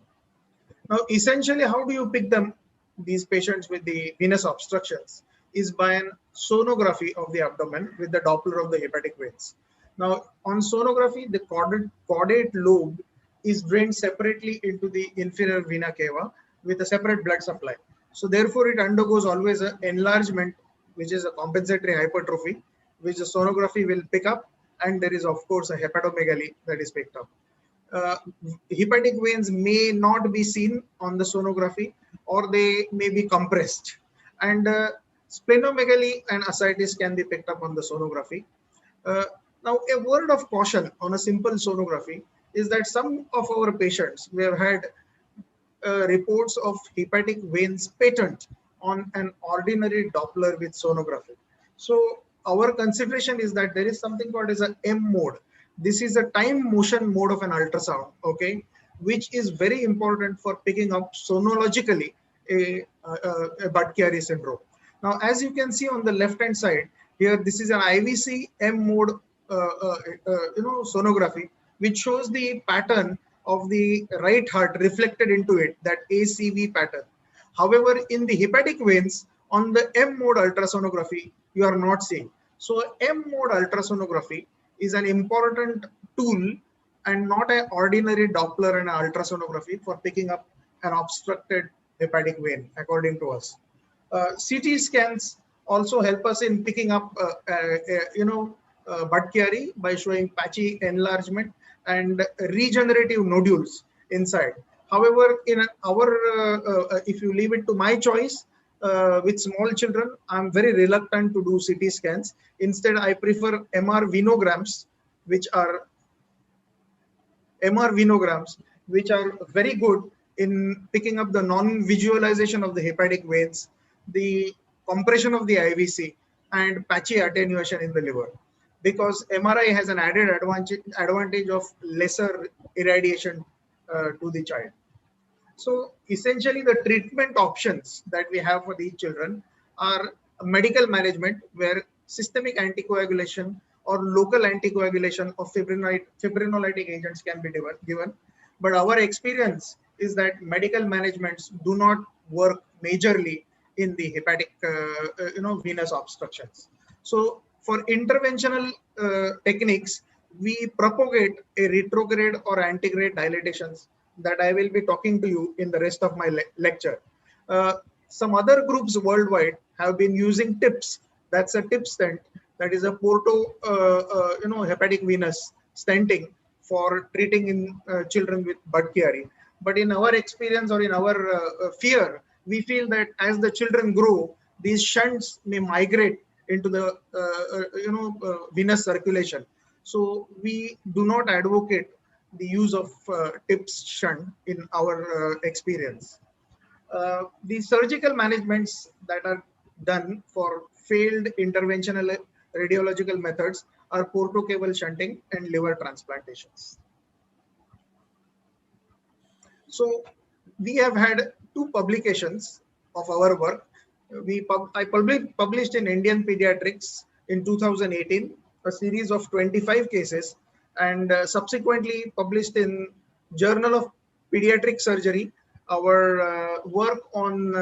Now, essentially, how do you pick them, these patients with the venous obstructions, is by an sonography of the abdomen with the Doppler of the hepatic veins. Now, on sonography, the caudate lobe is drained separately into the inferior vena cava with a separate blood supply. So therefore, it undergoes always an enlargement, which is a compensatory hypertrophy, which the sonography will pick up, and there is of course a hepatomegaly that is picked up. Hepatic veins may not be seen on the sonography, or they may be compressed, and splenomegaly and ascites can be picked up on the sonography. Now, a word of caution on a simple sonography is that some of our patients, we have had reports of hepatic veins patent on an ordinary Doppler with sonography. So our consideration is that there is something called as a M mode. This is a time motion mode of an ultrasound, okay, which is very important for picking up sonologically a Budd-Chiari syndrome. Now, as you can see on the left hand side here, this is an IVC M mode sonography, which shows the pattern of the right heart reflected into it, that ACV pattern. However, in the hepatic veins on the M mode ultrasonography, you are not seeing. So M mode ultrasonography is an important tool and not an ordinary Doppler and ultrasonography for picking up an obstructed hepatic vein, according to us. CT scans also help us in picking up, Budd-Chiari by showing patchy enlargement and regenerative nodules inside. However, in our, if you leave it to my choice, with small children, I'm very reluctant to do CT scans. Instead, I prefer MR venograms, which are very good in picking up the non-visualization of the hepatic veins, the compression of the IVC, and patchy attenuation in the liver. Because MRI has an added advantage of lesser irradiation to the child. So essentially, the treatment options that we have for these children are medical management, where systemic anticoagulation or local anticoagulation of fibrinolytic agents can be given. But our experience is that medical managements do not work majorly in the hepatic, venous obstructions. So for interventional techniques, we propagate a retrograde or antegrade dilatations that I will be talking to you in the rest of my lecture. Some other groups worldwide have been using TIPS. That's a TIP stent. That is a porto, hepatic venous stenting for treating in children with Budd-Chiari. But in our experience or in our fear, we feel that as the children grow, these shunts may migrate into the venous circulation. So we do not advocate the use of TIPS shunt in our experience. The surgical managements that are done for failed interventional radiological methods are portocaval shunting and liver transplantations. So we have had 2 publications of our work. I published in Indian Pediatrics in 2018 a series of 25 cases, and subsequently published in Journal of Pediatric Surgery our work on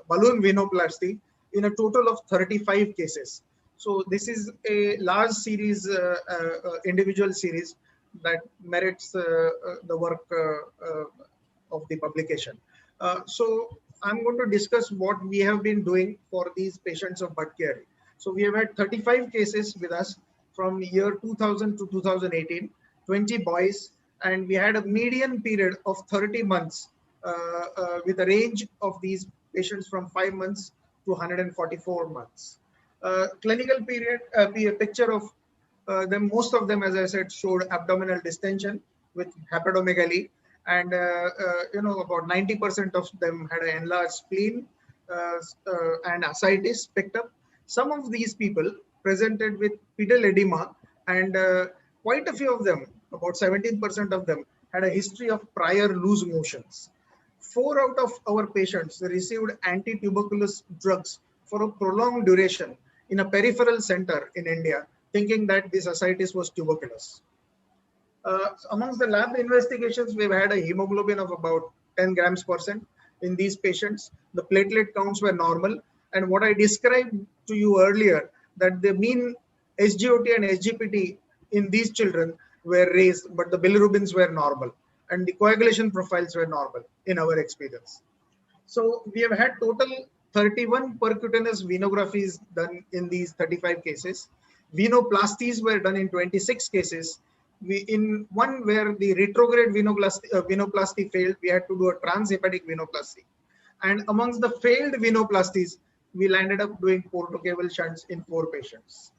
balloon venoplasty in a total of 35 cases. So this is a large series, individual series that merits the work of the publication. So I'm going to discuss what we have been doing for these patients of Budd-Chiari. So we have had 35 cases with us from year 2000 to 2018, 20 boys, and we had a median period of 30 months with a range of these patients from 5 months to 144 months. Clinical period, a picture of them, most of them, as I said, showed abdominal distension with hepatomegaly, and about 90% of them had an enlarged spleen. and ascites picked up. Some of these people presented with pedal edema, and quite a few of them, about 17% of them, had a history of prior loose motions. 4 out of our patients received anti-tuberculous drugs for a prolonged duration in a peripheral center in India, thinking that this ascites was tuberculous. Amongst the lab investigations, we've had a hemoglobin of about 10 grams percent in these patients. The platelet counts were normal. And what I described to you earlier, that the mean SGOT and SGPT in these children were raised, but the bilirubins were normal. And the coagulation profiles were normal in our experience. So we have had total 31 percutaneous venographies done in these 35 cases. Venoplasties were done in 26 cases. In one where the retrograde venoplasty failed, we had to do a transhepatic venoplasty. And amongst the failed venoplasties, we landed up doing portocaval shunts in 4 patients.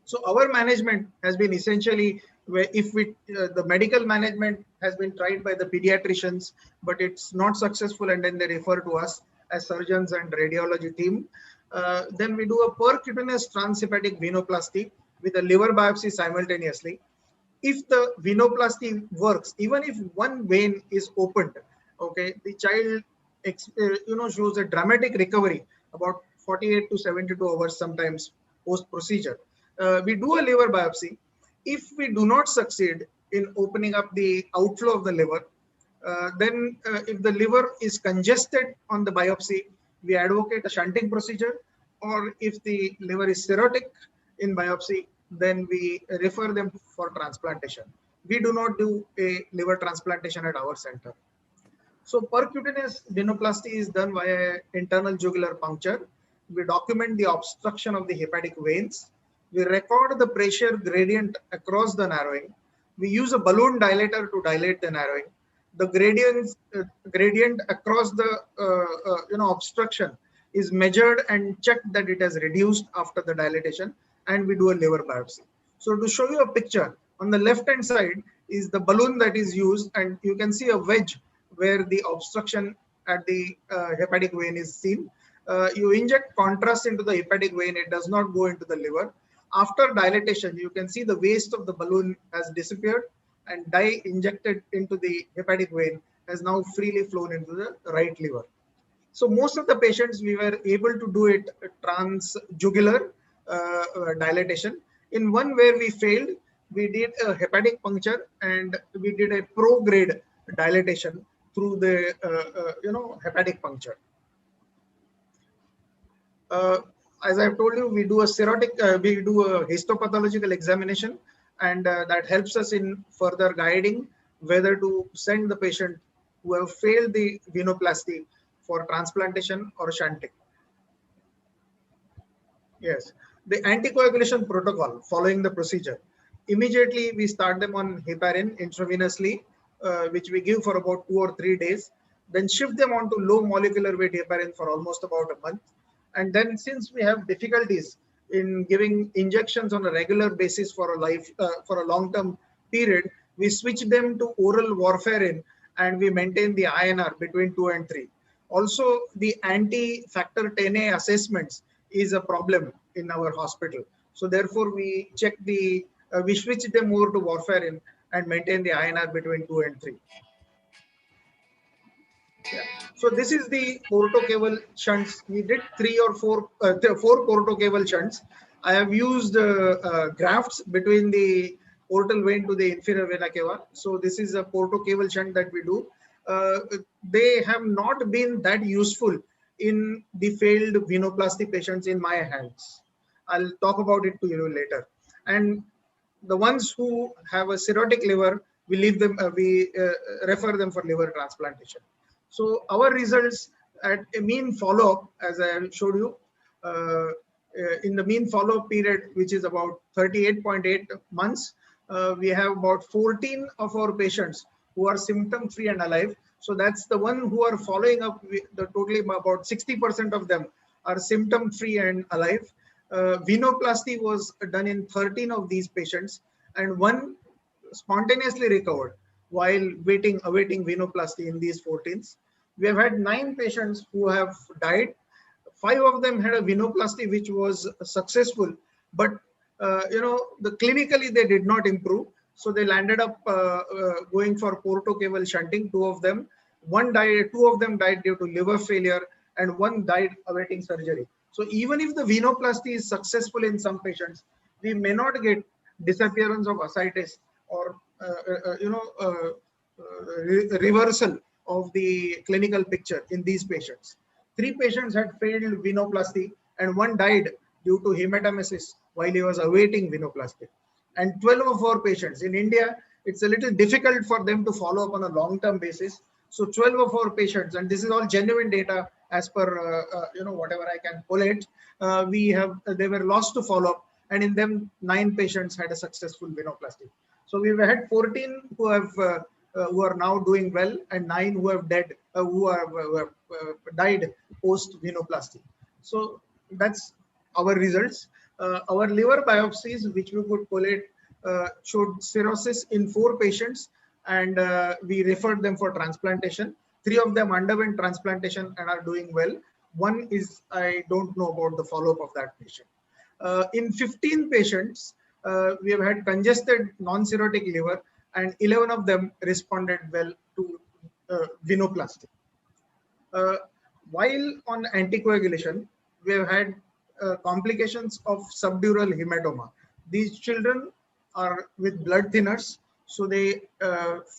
So our management has been essentially, where if we the medical management has been tried by the pediatricians, but it's not successful, and then they refer to us as surgeons and radiology team. Then we do a percutaneous transhepatic venoplasty with a liver biopsy simultaneously. If the venoplasty works, even if one vein is opened, okay, the child shows a dramatic recovery about 48 to 72 hours sometimes post procedure. We do a liver biopsy. If we do not succeed in opening up the outflow of the liver, then if the liver is congested on the biopsy, we advocate a shunting procedure, or if the liver is cirrhotic in biopsy, then we refer them for transplantation. We do not do a liver transplantation at our center. So percutaneous venoplasty is done via internal jugular puncture. We document the obstruction of the hepatic veins. We record the pressure gradient across the narrowing. We use a balloon dilator to dilate the narrowing. The gradient across the obstruction is measured and checked that it has reduced after the dilatation, and we do a liver biopsy. So to show you a picture, on the left hand side is the balloon that is used, and you can see a wedge where the obstruction at the hepatic vein is seen. You inject contrast into the hepatic vein, it does not go into the liver. After dilatation, you can see the waist of the balloon has disappeared, and dye injected into the hepatic vein has now freely flown into the right liver. So most of the patients, we were able to do it transjugular dilatation. In one where we failed, we did a hepatic puncture, and we did a pro-grade dilatation through the hepatic puncture. As I've told you, we do a histopathological examination, and that helps us in further guiding whether to send the patient who have failed the venoplasty for transplantation or shunting. Yes, the anticoagulation protocol following the procedure. Immediately we start them on heparin intravenously, which we give for about 2 or 3 days, then shift them onto low molecular weight heparin for almost about a month. And then, since we have difficulties in giving injections on a regular basis for a long-term period, we switch them to oral warfarin, and we maintain the INR between 2 and 3. Also, the anti-factor 10A assessments is a problem in our hospital. So therefore, we check we switch them over to warfarin and maintain the INR between 2 and 3. Yeah. So this is the portocaval shunts. We did 3 or 4 portocaval shunts. I have used grafts between the portal vein to the inferior vena cava. So this is a portocaval shunt that we do. They have not been that useful in the failed venoplasty patients in my hands. I'll talk about it to you later. And the ones who have a cirrhotic liver, we leave them. We refer them for liver transplantation. So our results at a mean follow-up, as I showed you, in the mean follow-up period, which is about 38.8 months, we have about 14 of our patients who are symptom-free and alive. So that's the one who are following up. The totally about 60% of them are symptom-free and alive. Venoplasty was done in 13 of these patients, and one spontaneously recovered while awaiting venoplasty in these 14s. We have had 9 patients who have died. 5 of them had a venoplasty which was successful, but clinically they did not improve. So they landed up going for portocaval shunting. 2 of them. 2 of them died due to liver failure, and 1 died awaiting surgery. So even if the venoplasty is successful in some patients, we may not get disappearance of ascites or reversal of the clinical picture in these patients. 3 patients had failed venoplasty and 1 died due to hematemesis while he was awaiting venoplasty. And 12 of our patients in India, it's a little difficult for them to follow up on a long-term basis. So 12 of our patients, and this is all genuine data as per whatever I can collate, they were lost to follow-up, and in them 9 patients had a successful venoplasty. So we've had 14 who are now doing well, and 9 who have died post venoplasty. So that's our results. Our liver biopsies, which we could collate, showed cirrhosis in 4 patients, and we referred them for transplantation. 3 of them underwent transplantation and are doing well. 1 is, I don't know about the follow-up of that patient. In 15 patients, we have had congested non-cirrhotic liver, and 11 of them responded well to venoplasty. While on anticoagulation, we have had complications of subdural hematoma. These children are with blood thinners, so they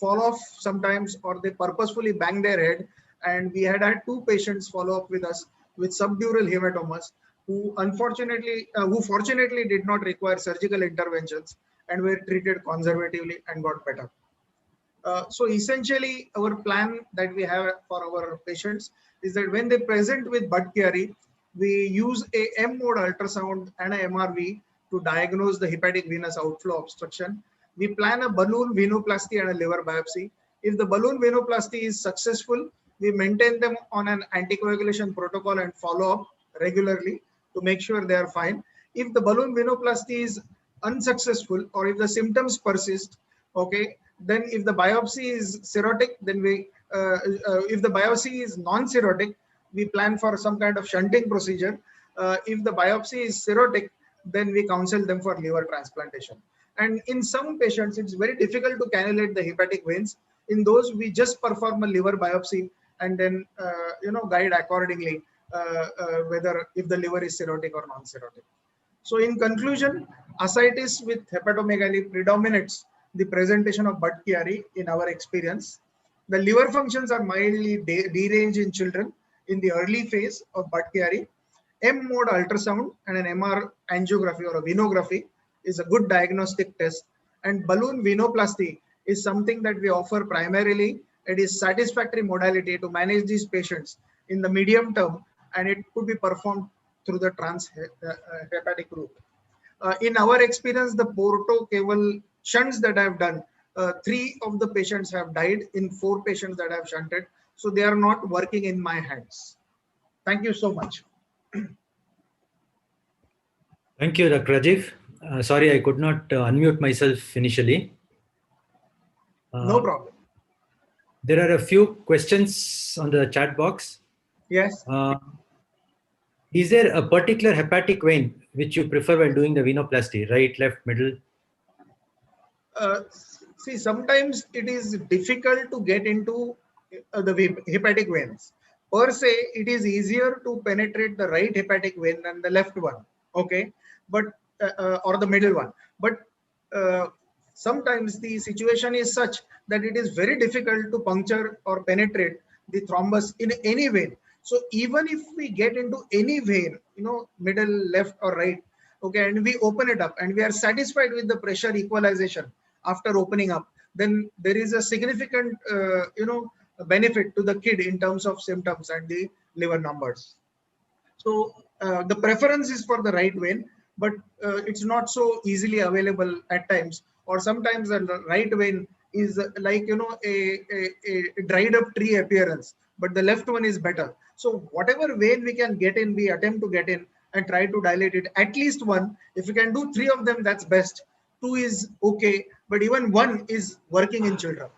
fall off sometimes, or they purposefully bang their head. And we had 2 patients follow up with us with subdural hematomas who fortunately did not require surgical interventions and were treated conservatively and got better. So essentially, our plan that we have for our patients is that when they present with Budd-Chiari, we use a M-mode ultrasound and a MRV to diagnose the hepatic venous outflow obstruction. We plan a balloon venoplasty and a liver biopsy. If the balloon venoplasty is successful, we maintain them on an anticoagulation protocol and follow up regularly to make sure they are fine. If the balloon venoplasty is unsuccessful, or if the symptoms persist, okay, then if the biopsy is cirrhotic, then if the biopsy is non-cirrhotic, we plan for some kind of shunting procedure. If the biopsy is cirrhotic, then we counsel them for liver transplantation. And in some patients, it's very difficult to cannulate the hepatic veins. In those, we just perform a liver biopsy and then guide accordingly whether if the liver is cirrhotic or non-cirrhotic. So in conclusion, ascites with hepatomegaly predominates the presentation of Budd-Chiari in our experience. The liver functions are mildly deranged in children in the early phase of Budd-Chiari. M-mode ultrasound and an MR angiography or a venography is a good diagnostic test, and balloon venoplasty is something that we offer primarily. It is satisfactory modality to manage these patients in the medium term, and it could be performed through the transhepatic route. In our experience, the portocaval shunts that I have done, 3 of the patients have died in 4 patients that I have shunted, so they are not working in my hands. Thank you so much. Thank you, Dr. Rajiv. Sorry, I could not unmute myself initially. No problem. There are a few questions on the chat box. Yes. Is there a particular hepatic vein which you prefer while doing the venoplasty, right, left, middle? See, sometimes it is difficult to get into the hepatic veins. Per se, it is easier to penetrate the right hepatic vein than the left one, okay, but or the middle one. But sometimes the situation is such that it is very difficult to puncture or penetrate the thrombus in any vein. So even if we get into any vein, middle, left or right, okay, and we open it up and we are satisfied with the pressure equalization after opening up, then there is a significant, benefit to the kid in terms of symptoms and the liver numbers. So the preference is for the right vein, but it's not so easily available at times, or sometimes the right vein is like, a dried up tree appearance, but the left one is better. So whatever vein we can get in, we attempt to get in and try to dilate it. At least 1. If you can do 3 of them, that's best. 2 is okay, but even 1 is working in children.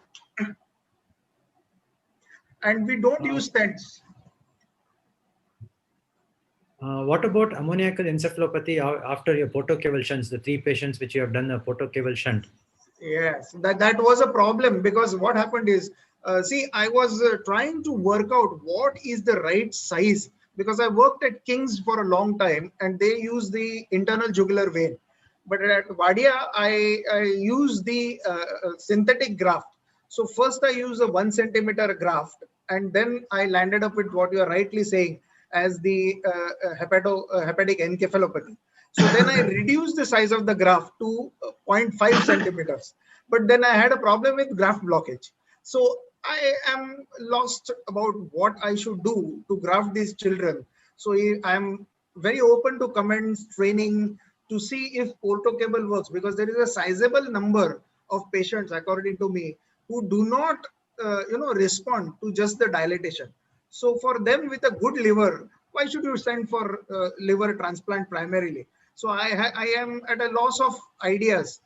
and we don't use stents. What about ammoniacal encephalopathy after your portocaval shunts, the 3 patients which you have done a portocaval shunt? Yes, that was a problem, because what happened is, see, I was trying to work out what is the right size, because I worked at King's for a long time and they use the internal jugular vein. But at Wadia, I use the synthetic graft. So first I use a 1 centimeter graft, and then I landed up with what you are rightly saying as the hepatic encephalopathy. So then I reduced the size of the graft to 0.5 centimeters. But then I had a problem with graft blockage. So I am lost about what I should do to graft these children. So I am very open to comments, training, to see if portocable works, because there is a sizable number of patients, according to me, who do not respond to just the dilatation. So for them with a good liver, why should you send for liver transplant primarily? So I am at a loss of ideas,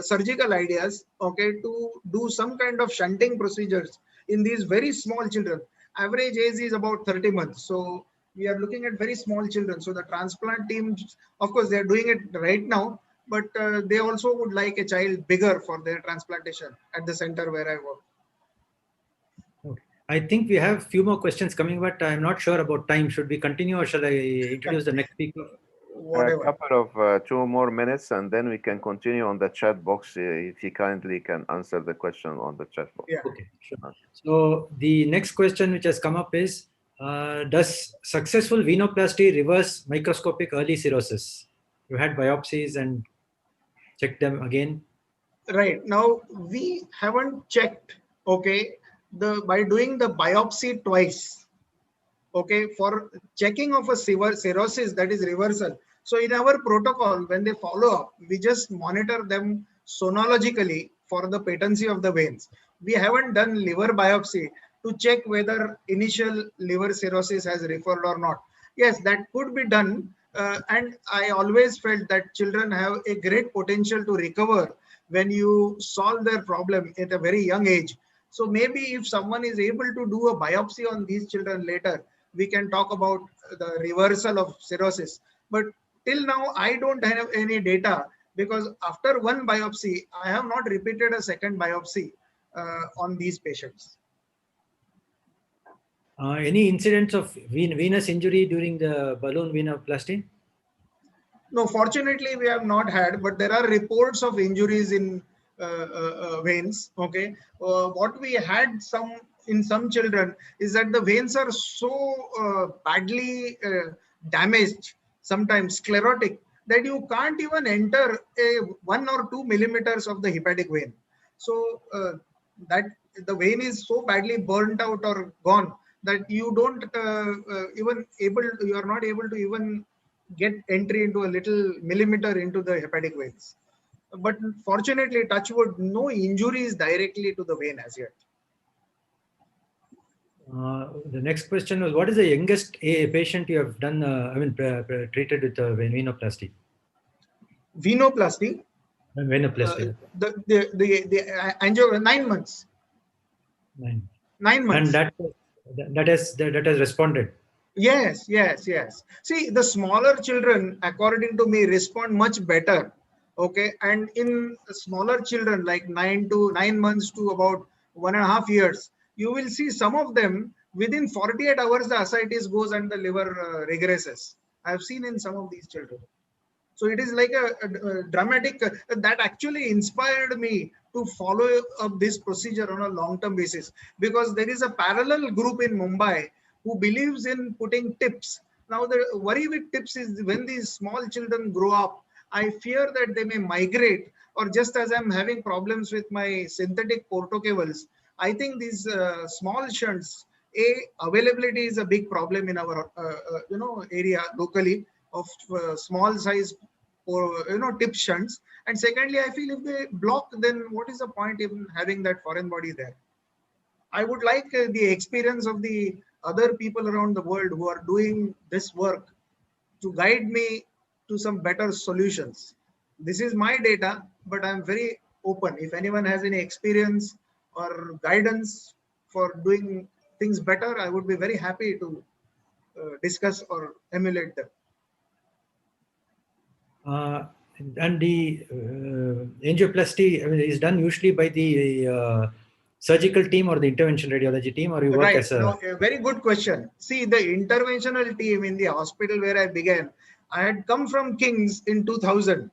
surgical ideas, okay, to do some kind of shunting procedures in these very small children. Average age is about 30 months. So we are looking at very small children. So the transplant teams, of course, they are doing it right now, but they also would like a child bigger for their transplantation at the center where I work. Okay. I think we have a few more questions coming, but I'm not sure about time. Should we continue or shall I introduce the next speaker? Whatever. A couple of 2 more minutes, and then we can continue on the chat box if you kindly can answer the question on the chat box. Yeah. Okay, sure. So the next question which has come up is, does successful venoplasty reverse microscopic early cirrhosis? You had biopsies and checked them again. Right. Now we haven't checked, okay, by doing the biopsy twice, okay, for checking of a cirrhosis, that is reversal. So in our protocol, when they follow up, we just monitor them sonologically for the patency of the veins. We haven't done liver biopsy to check whether initial liver cirrhosis has referred or not. Yes, that could be done. And I always felt that children have a great potential to recover when you solve their problem at a very young age. So maybe if someone is able to do a biopsy on these children later, we can talk about the reversal of cirrhosis. But till now, I don't have any data, because after 1 biopsy, I have not repeated a second biopsy on these patients. Any incidents of venous injury during the balloon venoplasty? No, fortunately, we have not had, but there are reports of injuries in veins. Okay, what we had in some children is that the veins are so badly damaged, sometimes sclerotic, that you can't even enter a 1 or 2 millimeters of the hepatic vein. So that the vein is so badly burnt out or gone that you don't you are not able to even get entry into a little millimeter into the hepatic veins. But fortunately, touch wood, no injuries directly to the vein as yet. The next question was, what is the youngest patient you have done, treated with venoplasty? Venoplasty? Venoplasty. The angio, 9 months. 9 months. And that has responded. Yes. See, the smaller children, according to me, respond much better. Okay, and in smaller children, like 9 months to about 1.5 years, you will see some of them within 48 hours the ascites goes and the liver regresses. I have seen in some of these children. So it is like a dramatic, that actually inspired me to follow up this procedure on a long-term basis, because there is a parallel group in Mumbai who believes in putting tips. Now the worry with tips is when these small children grow up, I fear that they may migrate, or just as I'm having problems with my synthetic portocables, I think these small shunts, availability is a big problem in our area locally of small size tip shunts. And secondly, I feel if they block, then what is the point in having that foreign body there? I would like the experience of the other people around the world who are doing this work to guide me to some better solutions. This is my data, but I'm very open. If anyone has any experience or guidance for doing things better, I would be very happy to discuss or emulate them. And the angioplasty is done usually by the surgical team or the intervention radiology team, or you work Right. as a... No, a very good question. See, the interventional team in the hospital where I began, I had come from King's in 2000.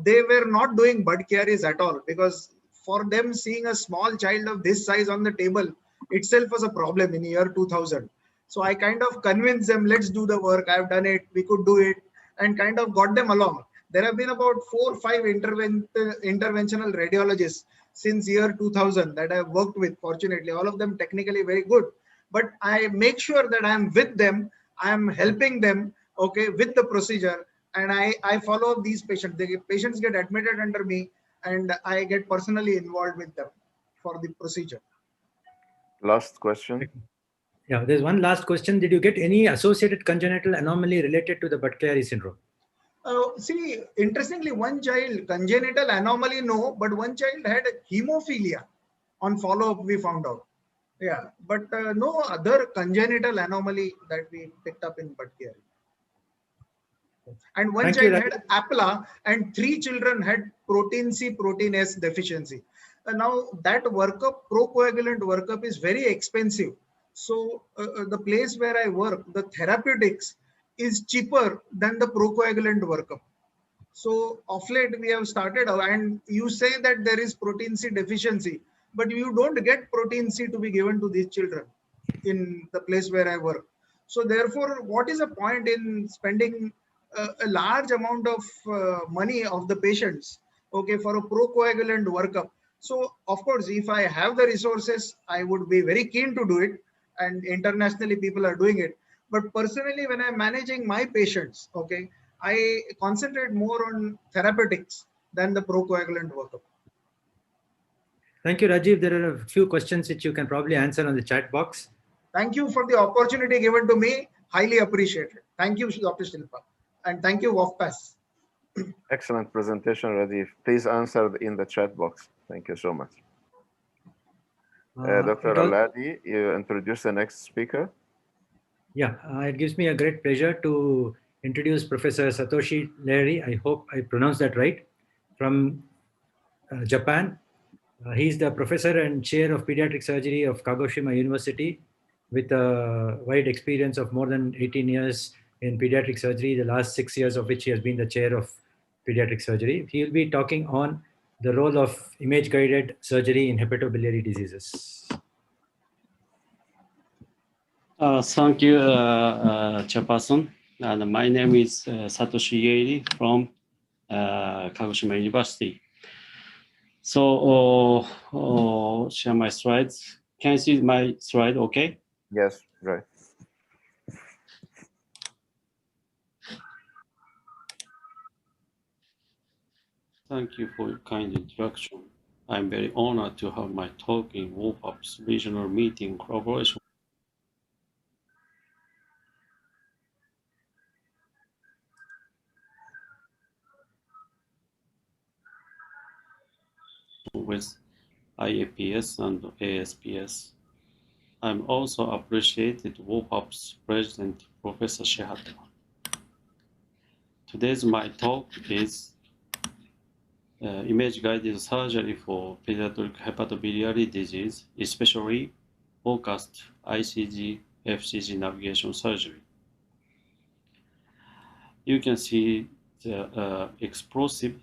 They were not doing Budd-Chiaris at all, because for them, seeing a small child of this size on the table itself was a problem in year 2000. So I kind of convinced them, let's do the work. I've done it. We could do it, and kind of got them along. There have been about 4 or 5 interventional radiologists since year 2000 that I've worked with. Fortunately, all of them technically very good, but I make sure that I'm with them, I'm helping them, okay, with the procedure, and I follow up these patients. The patients get admitted under me, and I get personally involved with them for the procedure. Last question. Yeah, there's one last question. Did you get any associated congenital anomaly related to the Budd-Chiari syndrome? See, interestingly, one child, congenital anomaly, no, but one child had hemophilia. On follow-up, we found out. Yeah, but no other congenital anomaly that we picked up in Budd-Chiari. And one child had APLA, and 3 children had protein C, protein S deficiency. Now that workup, procoagulant workup, is very expensive. So the place where I work, the therapeutics is cheaper than the procoagulant workup. So of late we have started, and you say that there is protein C deficiency, but you don't get protein C to be given to these children in the place where I work. So therefore, what is the point in spending a large amount of money of the patients, okay, for a procoagulant workup? So of course, if I have the resources, I would be very keen to do it, and internationally people are doing it. But personally, when I'm managing my patients, okay, I concentrate more on therapeutics than the procoagulant workup. Thank you, Rajiv. There are a few questions which you can probably answer on the chat box. Thank you for the opportunity given to me. Highly appreciated. Thank you, Dr. Shilpa. And thank you, WOFAPS. Excellent presentation, Rajiv. Please answer in the chat box. Thank you so much. Dr. Aladi, you introduce the next speaker. Yeah, it gives me a great pleasure to introduce Professor Satoshi Ieiri. I hope I pronounced that right, from Japan. He's the professor and chair of pediatric surgery of Kagoshima University, with a wide experience of more than 18 years in pediatric surgery, the last 6 years of which he has been the chair of pediatric surgery. He will be talking on the role of image-guided surgery in hepatobiliary diseases. Thank you, Chairperson. And my name is Satoshi Ieiri from Kagoshima University. So, share my slides. Can you see my slide okay? Yes, right. Thank you for your kind introduction. I'm very honored to have my talk in WOFAPS regional meeting collaboration with IAPS and ASPS. I'm also appreciated WOFAPS President Professor Shihata. Today's my talk is image-guided surgery for pediatric hepatobiliary disease, especially focused ICG, FCG navigation surgery. You can see the explosive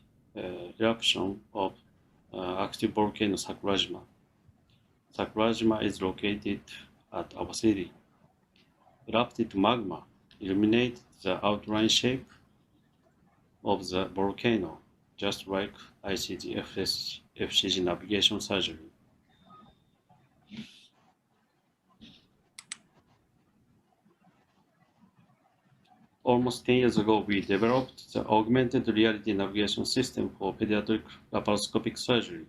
eruption of active volcano Sakurajima. Sakurajima is located at our city. Erupted magma illuminated the outline shape of the volcano, just like ICG, FCG navigation surgery. Almost 10 years ago, we developed the augmented reality navigation system for pediatric laparoscopic surgery.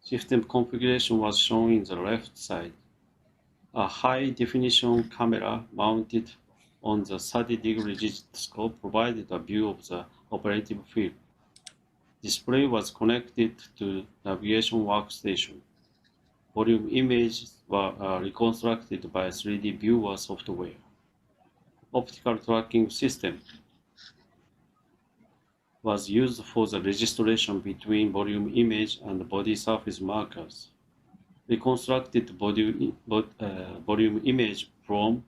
System configuration was shown in the left side. A high-definition camera mounted on the 30-degree gyroscope provided a view of the operative field. Display was connected to navigation workstation. volume images were reconstructed by 3D viewer software. Optical tracking system was used for the registration between volume image and body surface markers. Reconstructed volume image from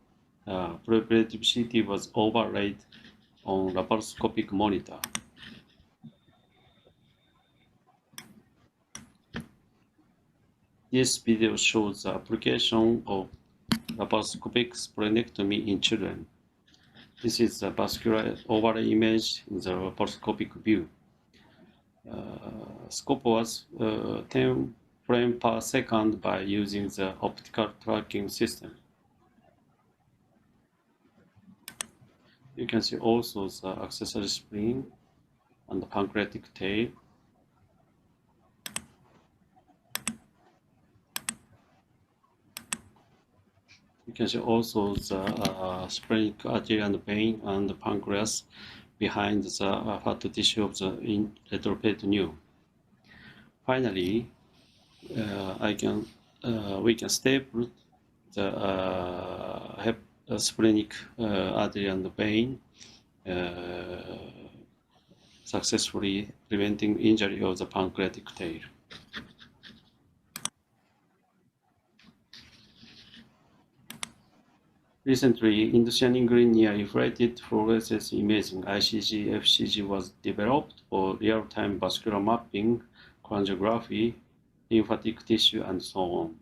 preoperative CT was overlaid on laparoscopic monitor. This video shows the application of laparoscopic splenectomy in children. This is the vascular overlay image in the laparoscopic view. Scope was 10 frames per second by using the optical tracking system. You can see also the accessory spleen and the pancreatic tail. You can see also the splenic artery and vein and the pancreas behind the fat tissue of the retroperitoneum. Finally, we can staple the splenic artery and vein, successfully preventing injury of the pancreatic tail. Recently, indocyanine green near inflated fluorescence imaging ICG FCG was developed for real-time vascular mapping, cholangiography, lymphatic tissue, and so on.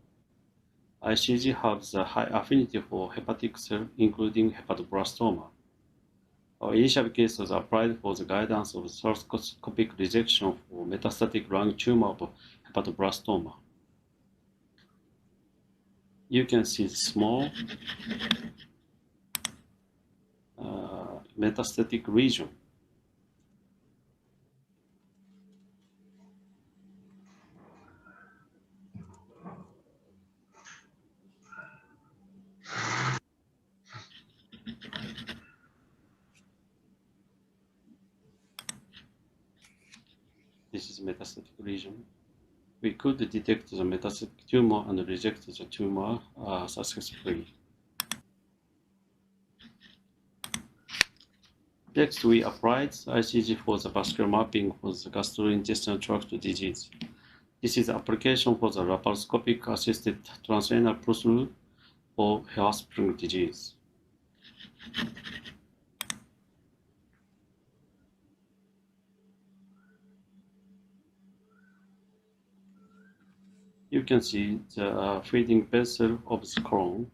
ICG has a high affinity for hepatic cell, including hepatoblastoma. Our initial case was applied for the guidance of thoracoscopic resection for metastatic lung tumor of hepatoblastoma. You can see small metastatic region. This is metastatic region. We could detect the metastatic tumor and reject the tumor successfully. Next, we applied ICG for the vascular mapping for the gastrointestinal tract disease. This is the application for the laparoscopic assisted transrenal push-through for hair spring disease. You can see the feeding vessel of the colon.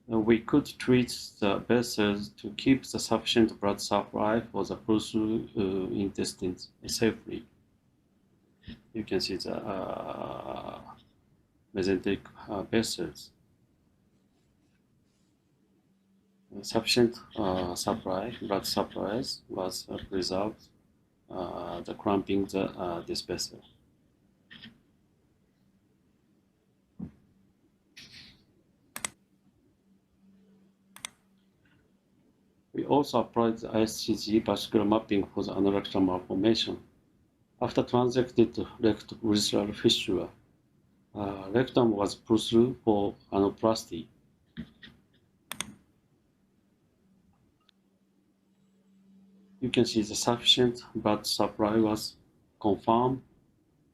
We could treat the vessels to keep the sufficient blood supply for the push-through intestines safely. You can see the mesenteric vessels. Sufficient blood supplies was preserved, the clamping this vessel. We also applied the ICG vascular mapping for the anorectal malformation. After transected rectal fistula, rectum was pushed through for anoplasty. You can see the sufficient blood supply was confirmed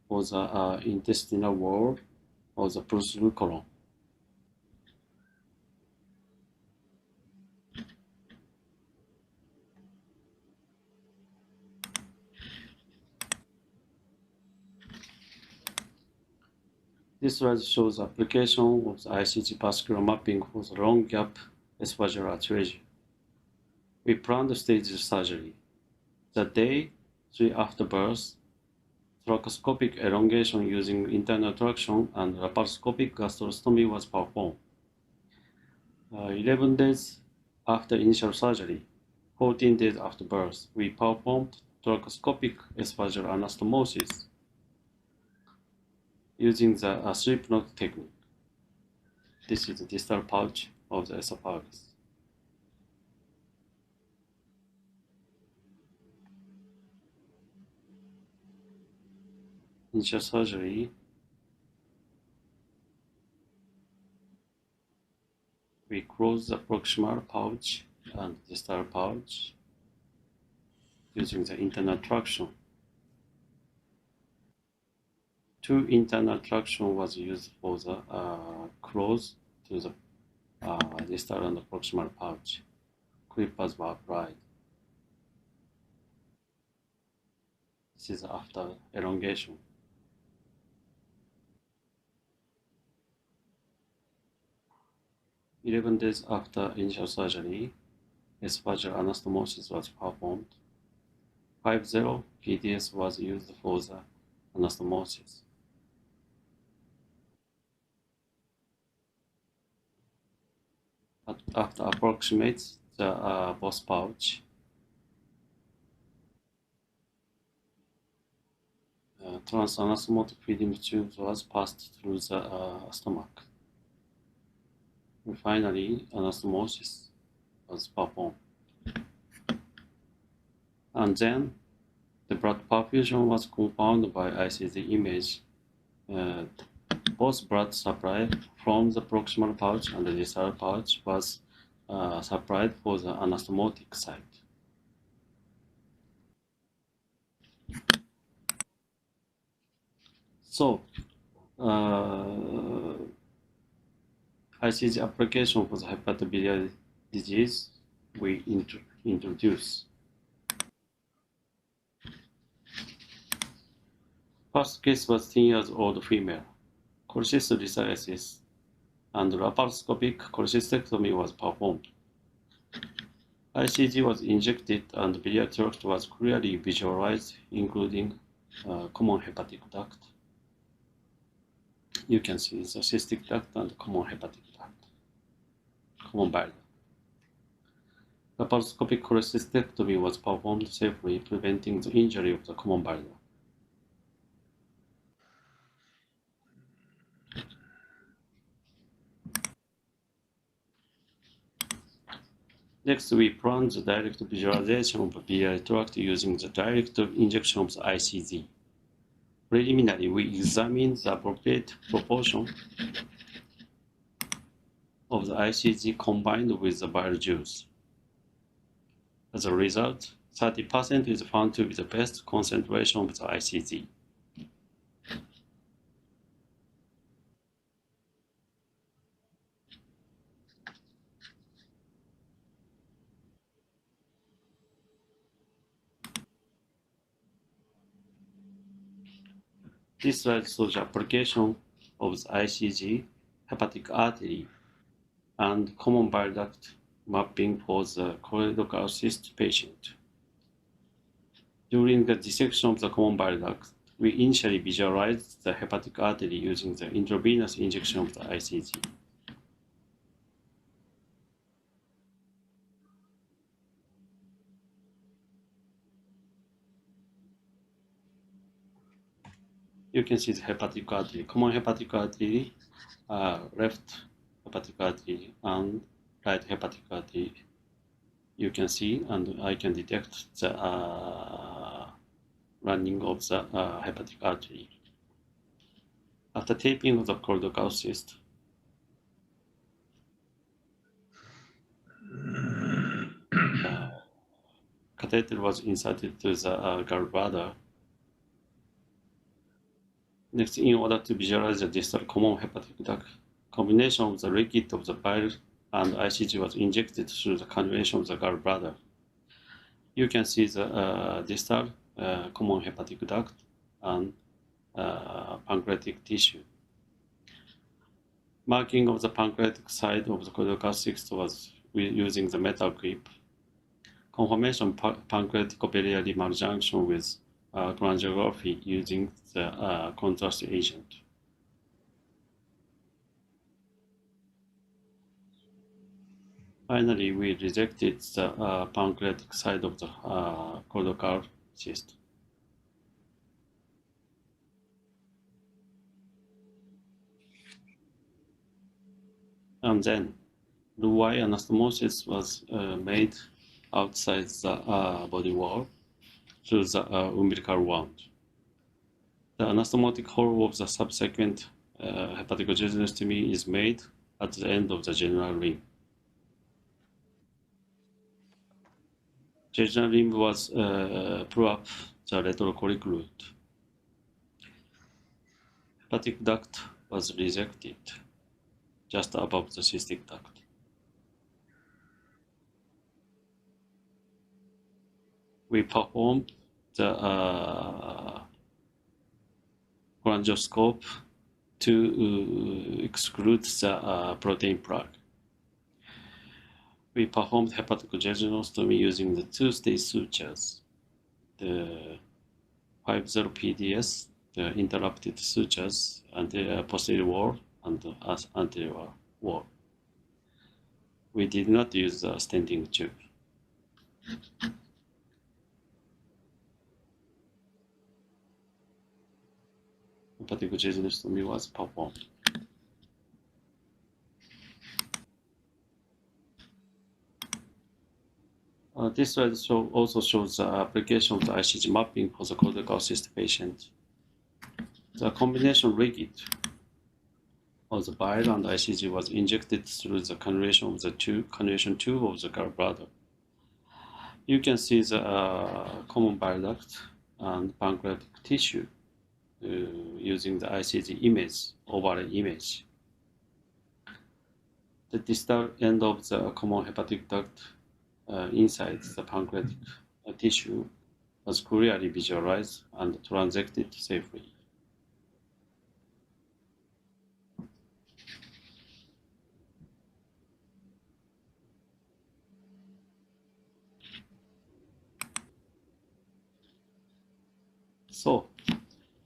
for the intestinal wall of the pushed through colon. This slide shows the application of the ICG vascular mapping for the long gap esophageal atresia. We planned stage surgery. The day 3 after birth, thoracoscopic elongation using internal traction and laparoscopic gastrostomy was performed. 11 days after initial surgery, 14 days after birth, we performed thoracoscopic esophageal anastomosis using the sleep knot technique. This is the distal pouch of the esophagus. Initial surgery we close the proximal pouch and distal pouch using the internal traction. 2 internal traction was used for the close to the distal and proximal pouch. Clippers were applied. This is after elongation. "11 days after initial surgery, esophageal anastomosis was performed. 5-0 PDS was used for the anastomosis. After approximates the both pouch, transanastomotic feeding tube was passed through the stomach. And finally, anastomosis was performed. And then the blood perfusion was confirmed by ICG image. Both blood supply from the proximal pouch and the distal pouch was supplied for the anastomotic site. So, ICG application for the hepatobiliary disease we introduce. First case was 10 years old female. Cholecystitis and laparoscopic cholecystectomy was performed. ICG was injected and biliary tract was clearly visualized, including common hepatic duct. You can see the cystic duct and common hepatic duct, common bile duct. Laparoscopic cholecystectomy was performed safely, preventing the injury of the common bile duct. Next, we plan the direct visualization of the biliary tract using the direct injection of the ICG. Preliminarily, we examine the appropriate proportion of the ICG combined with the bile juice. As a result, 30% is found to be the best concentration of the ICG. This slide shows the application of the ICG, hepatic artery, and common bile duct mapping for the choledochal cyst patient. During the dissection of the common bile duct, we initially visualized the hepatic artery using the intravenous injection of the ICG. You can see the hepatic artery, common hepatic artery, left hepatic artery, and right hepatic artery. You can see, and I can detect the running of the hepatic artery. After taping of the choledochal cyst, catheter was inserted to the gallbladder. Next, in order to visualize the distal common hepatic duct, combination of the liquid of the bile and ICG was injected through the cannulation of the gallbladder. You can see the distal common hepatic duct and pancreatic tissue. Marking of the pancreatic side of the choledochal cyst was using the metal clip. Confirmation pancreatico-biliary maljunction with cholangiography using the contrast agent. Finally, we rejected the pancreatic side of the choledochal cyst. And then, Roux-en-Y anastomosis was made outside the body wall through the umbilical wound. The anastomotic hole of the subsequent hepaticojejunostomy is made at the end of the general limb. Jejunal limb was pulled up the retrocolic route. Hepatic duct was rejected just above the cystic duct. We performed the cholangioscope to exclude the protein plug. We performed hepaticojejunostomy using the two-stage sutures, the 50 PDS, the interrupted sutures, and the posterior wall and the anterior wall. We did not use the stenting tube. Hepaticojejunostomy was performed. This slide also shows the application of the ICG mapping for the choledochal cyst patient. The combination ligand of the bile and ICG was injected through the cannulation tube of the gallbladder. You can see the common bile duct and pancreatic tissue using the ICG image, overlay image. The distal end of the common hepatic duct inside the pancreatic tissue was clearly visualized and transected safely. So,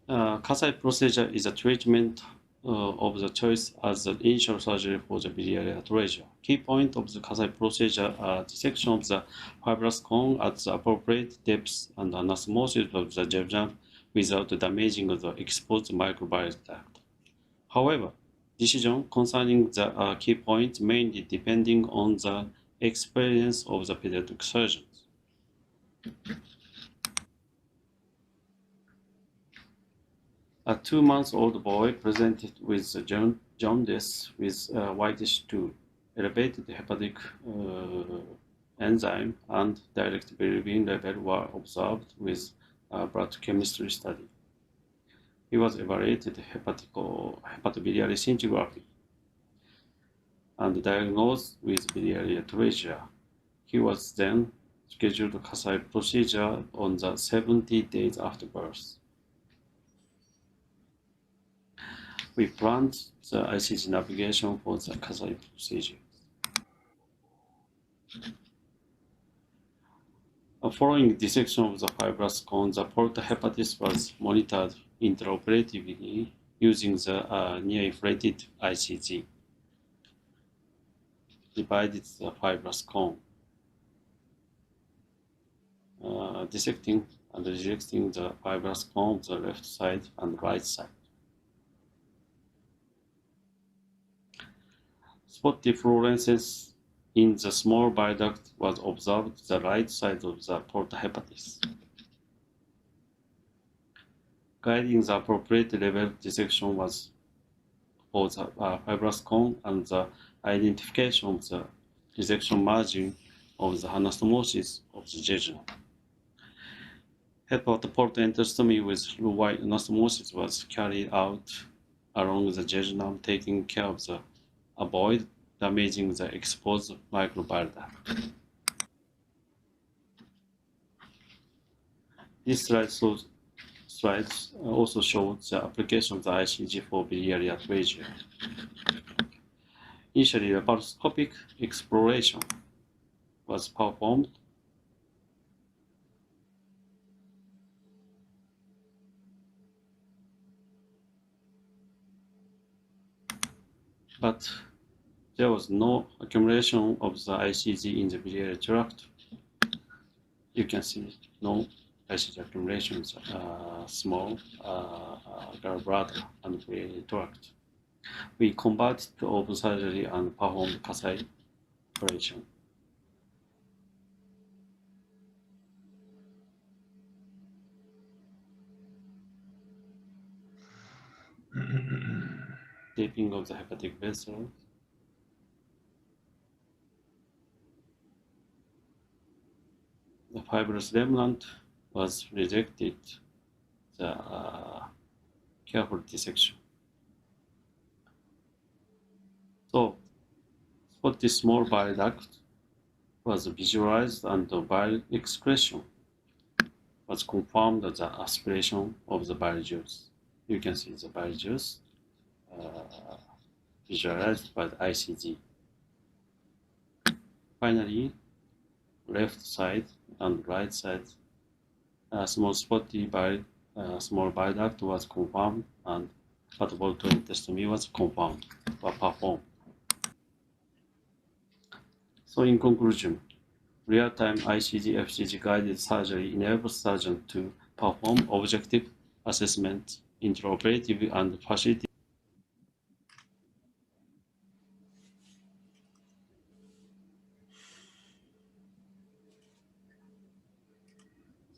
Kasai procedure is a treatment of the choice as the initial surgery for the biliary atresia. Key point of the Kasai procedure are dissection of the fibrous cone at the appropriate depth and anastomosis of the jejunum without damaging the exposed microbial duct. However, decision concerning the key points mainly depending on the experience of the pediatric surgeons. A 2-month-old boy presented with jaundice with whitish stool, elevated hepatic enzyme, and direct bilirubin level were observed with blood chemistry study. He was evaluated hepatobiliary scintigraphy and diagnosed with biliary atresia. He was then scheduled Kasai procedure on the 70 days after birth. We planned the ICG navigation for the Kasai procedure. Following dissection of the fibrous cone, the portal hepatis was monitored intraoperatively using the near-inflated ICG. Divided the fibrous cone, dissecting and rejecting the fibrous cone on the left side and right side. Spot deflorescence in the small bile duct was observed the right side of the porta hepatis. Guiding the appropriate level dissection was for the fibrous cone and the identification of the dissection margin of the anastomosis of the jejunum. Hepatoportal enterostomy with blue-white anastomosis was carried out along the jejunum, taking care of the avoid damaging the exposed microbial duct. This slide also shows the application of the ICG for biliary atresia. Initially, laparoscopic exploration was performed. But there was no accumulation of the ICG in the biliary tract. You can see no ICG accumulation, small gallbladder and biliary tract. We converted to open surgery and performed Kasai operation. Taping of the hepatic vessel. The fibrous remnant was rejected the careful dissection. So spotty small bile duct was visualized and the bile excretion was confirmed as the aspiration of the bile juice. You can see the bile juice visualized by the ICG. Finally, left side and right side, small spotty bile, small bile duct was confirmed, and hepatotostomy was confirmed or performed. So in conclusion, real-time ICG, FCG guided surgery enables surgeons to perform objective assessment, intraoperative and facility.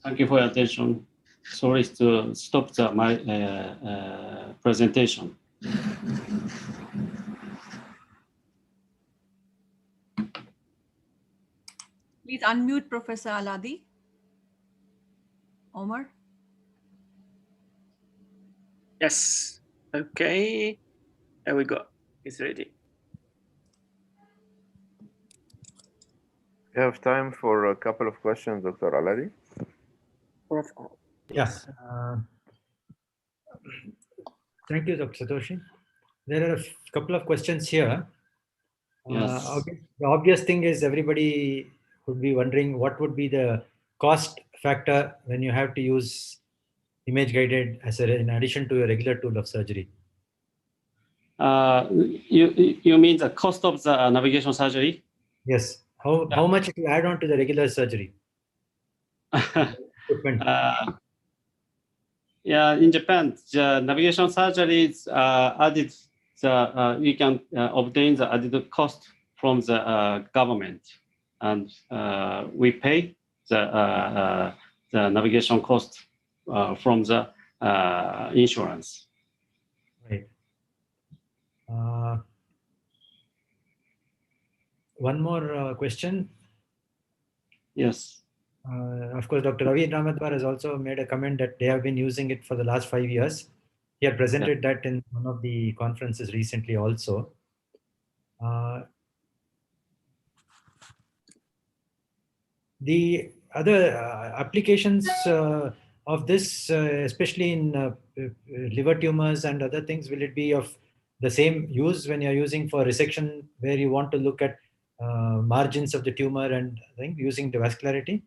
Thank you for your attention. Sorry to stop my presentation. Please unmute Professor Aladi. Omar? Yes. Okay. There we go. It's ready. We have time for a couple of questions, Dr. Aladi. Yes. Thank you, Dr. Satoshi. There are a couple of questions here. Yes. The obvious thing is everybody would be wondering what would be the cost factor when you have to use image guided as in addition to a regular tool of surgery. You mean the cost of the navigation surgery? Yes. How much it will add on to the regular surgery? Yeah, in Japan, the navigation surgery is added. We can obtain the added cost from the government, and we pay the navigation cost from the insurance. Right. One more question. Yes. Of course, Dr. Ravi Ramadwar has also made a comment that they have been using it for the last 5 years. He had presented that in one of the conferences recently also. The other applications of this, especially in liver tumors and other things, will it be of the same use when you're using for resection, where you want to look at margins of the tumor and using the vascularity?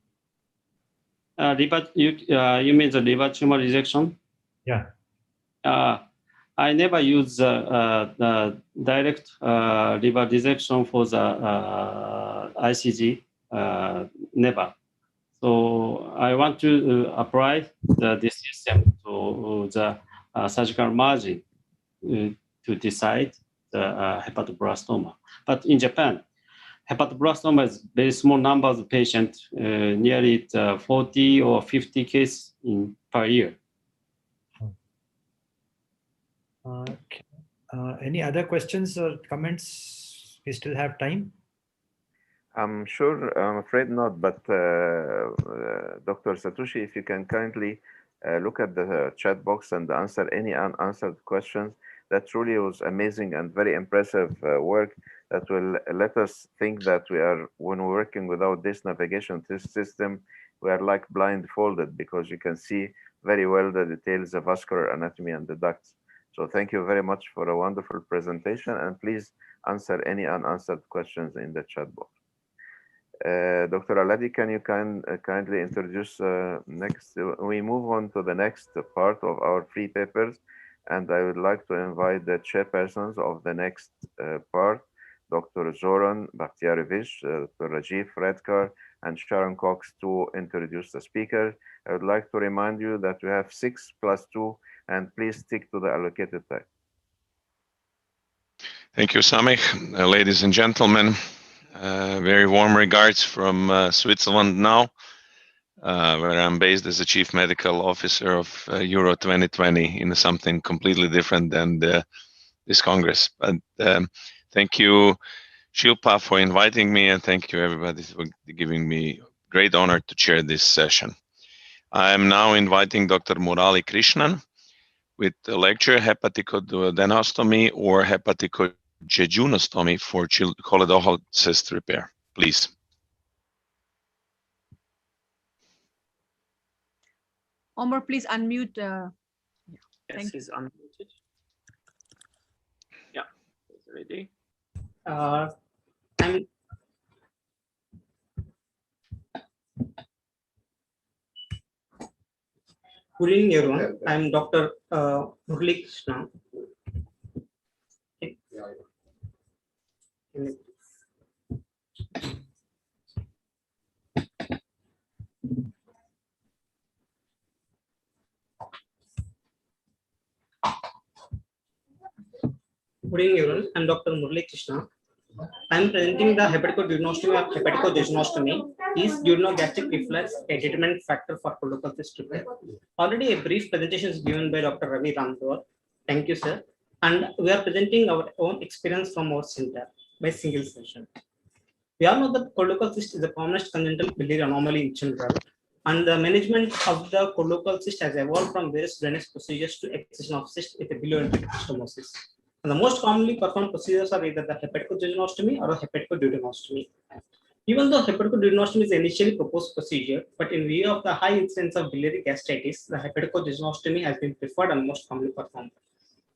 You mean the liver tumor resection? Yeah. I never use the direct liver dissection for the ICG. Never. So I want to apply this system to the surgical margin to decide the hepatoblastoma. But in Japan, hepatoblastoma is very small number of patients, nearly 40 or 50 cases per year. Okay. Any other questions or comments? We still have time. I'm afraid not, but Dr. Satoshi, if you can kindly look at the chat box and answer any unanswered questions. That truly was amazing and very impressive work that will let us think that when we're working without this navigation system, we are like blindfolded, because you can see very well the details of vascular anatomy and the ducts. So thank you very much for a wonderful presentation, and please answer any unanswered questions in the chat box. Dr. Aladi, can you kindly introduce next? We move on to the next part of our free papers, and I would like to invite the chairpersons of the next part, Dr. Zoran Bakhtiarevich, Dr. Rajiv Redkar, and Sharon Cox, to introduce the speaker. I would like to remind you that we have 6+2, and please stick to the allocated time. Thank you, Samich. Ladies and gentlemen, very warm regards from Switzerland now, where I'm based as a Chief Medical Officer of Euro 2020 in something completely different than this Congress. But thank you, Shilpa, for inviting me, and thank you everybody for giving me great honor to chair this session. I am now inviting Dr. Murali Krishnan with the lecture Hepaticojejunostomy or Hepaticojejunostomy for Choledochal cyst repair. Please. Omar, please unmute. Yes, he's unmuted. Yeah, he's ready. Good evening, everyone. I'm Dr. Murali Krishnan. Good evening, everyone. I'm Dr. Murali Krishna. I'm presenting the hepaticojejunostomy or hepaticojejunostomy. Is duodenogastric reflux a determinant factor for choledochal cyst repair? Already a brief presentation is given by Dr. Ravi Ramdor. Thank you, sir. And we are presenting our own experience from our center by single session. We all know that choledochal cyst is the commonest congenital biliary anomaly in children, and the management of the choledochal cyst has evolved from various drainage procedures to excision of cyst with a biliary anastomosis. And the most commonly performed procedures are either the hepaticojejunostomy or a hepaticoduodenostomy. Even though hepaticoduodenostomy is initially proposed procedure, but in view of the high incidence of biliary gastritis, the hepaticojejunostomy has been preferred and most commonly performed.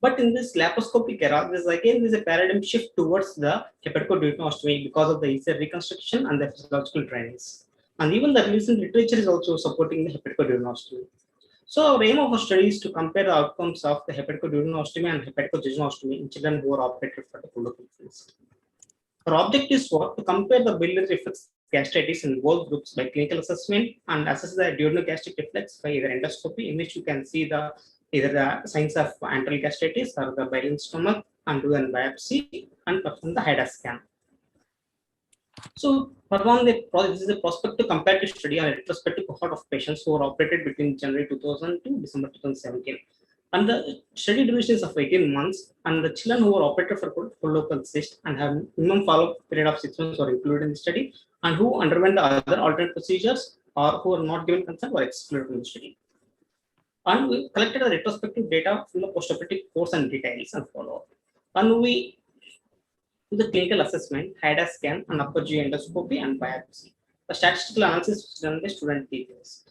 But in this laparoscopic era, there's a paradigm shift towards the hepaticojejunostomy because of the easier reconstruction and the physiological drainage. And even the recent literature is also supporting the hepaticojejunostomy. So our aim of our study is to compare the outcomes of the hepaticojejunostomy and hepaticojejunostomy in children who are operated for the choledochal cyst. Our objectives were to compare the biliary reflex gastritis in both groups by clinical assessment and assess the duodenogastric reflex by either endoscopy, in which you can see either the signs of antral gastritis or the biliary stomach, and do an biopsy and perform the HIDA scan. So this is a prospective comparative study on a retrospective cohort of patients who were operated between January 2000 to December 2017. And the study duration is of 18 months, and the children who were operated for choledochal cyst and have minimum follow-up period of 6 months were included in the study, and who underwent the other alternate procedures or who were not given consent were excluded from the study. And we collected the retrospective data from the postoperative course and details and follow-up. And we do the clinical assessment, HIDA scan, and upper GI endoscopy and biopsy. The statistical analysis was done by student details.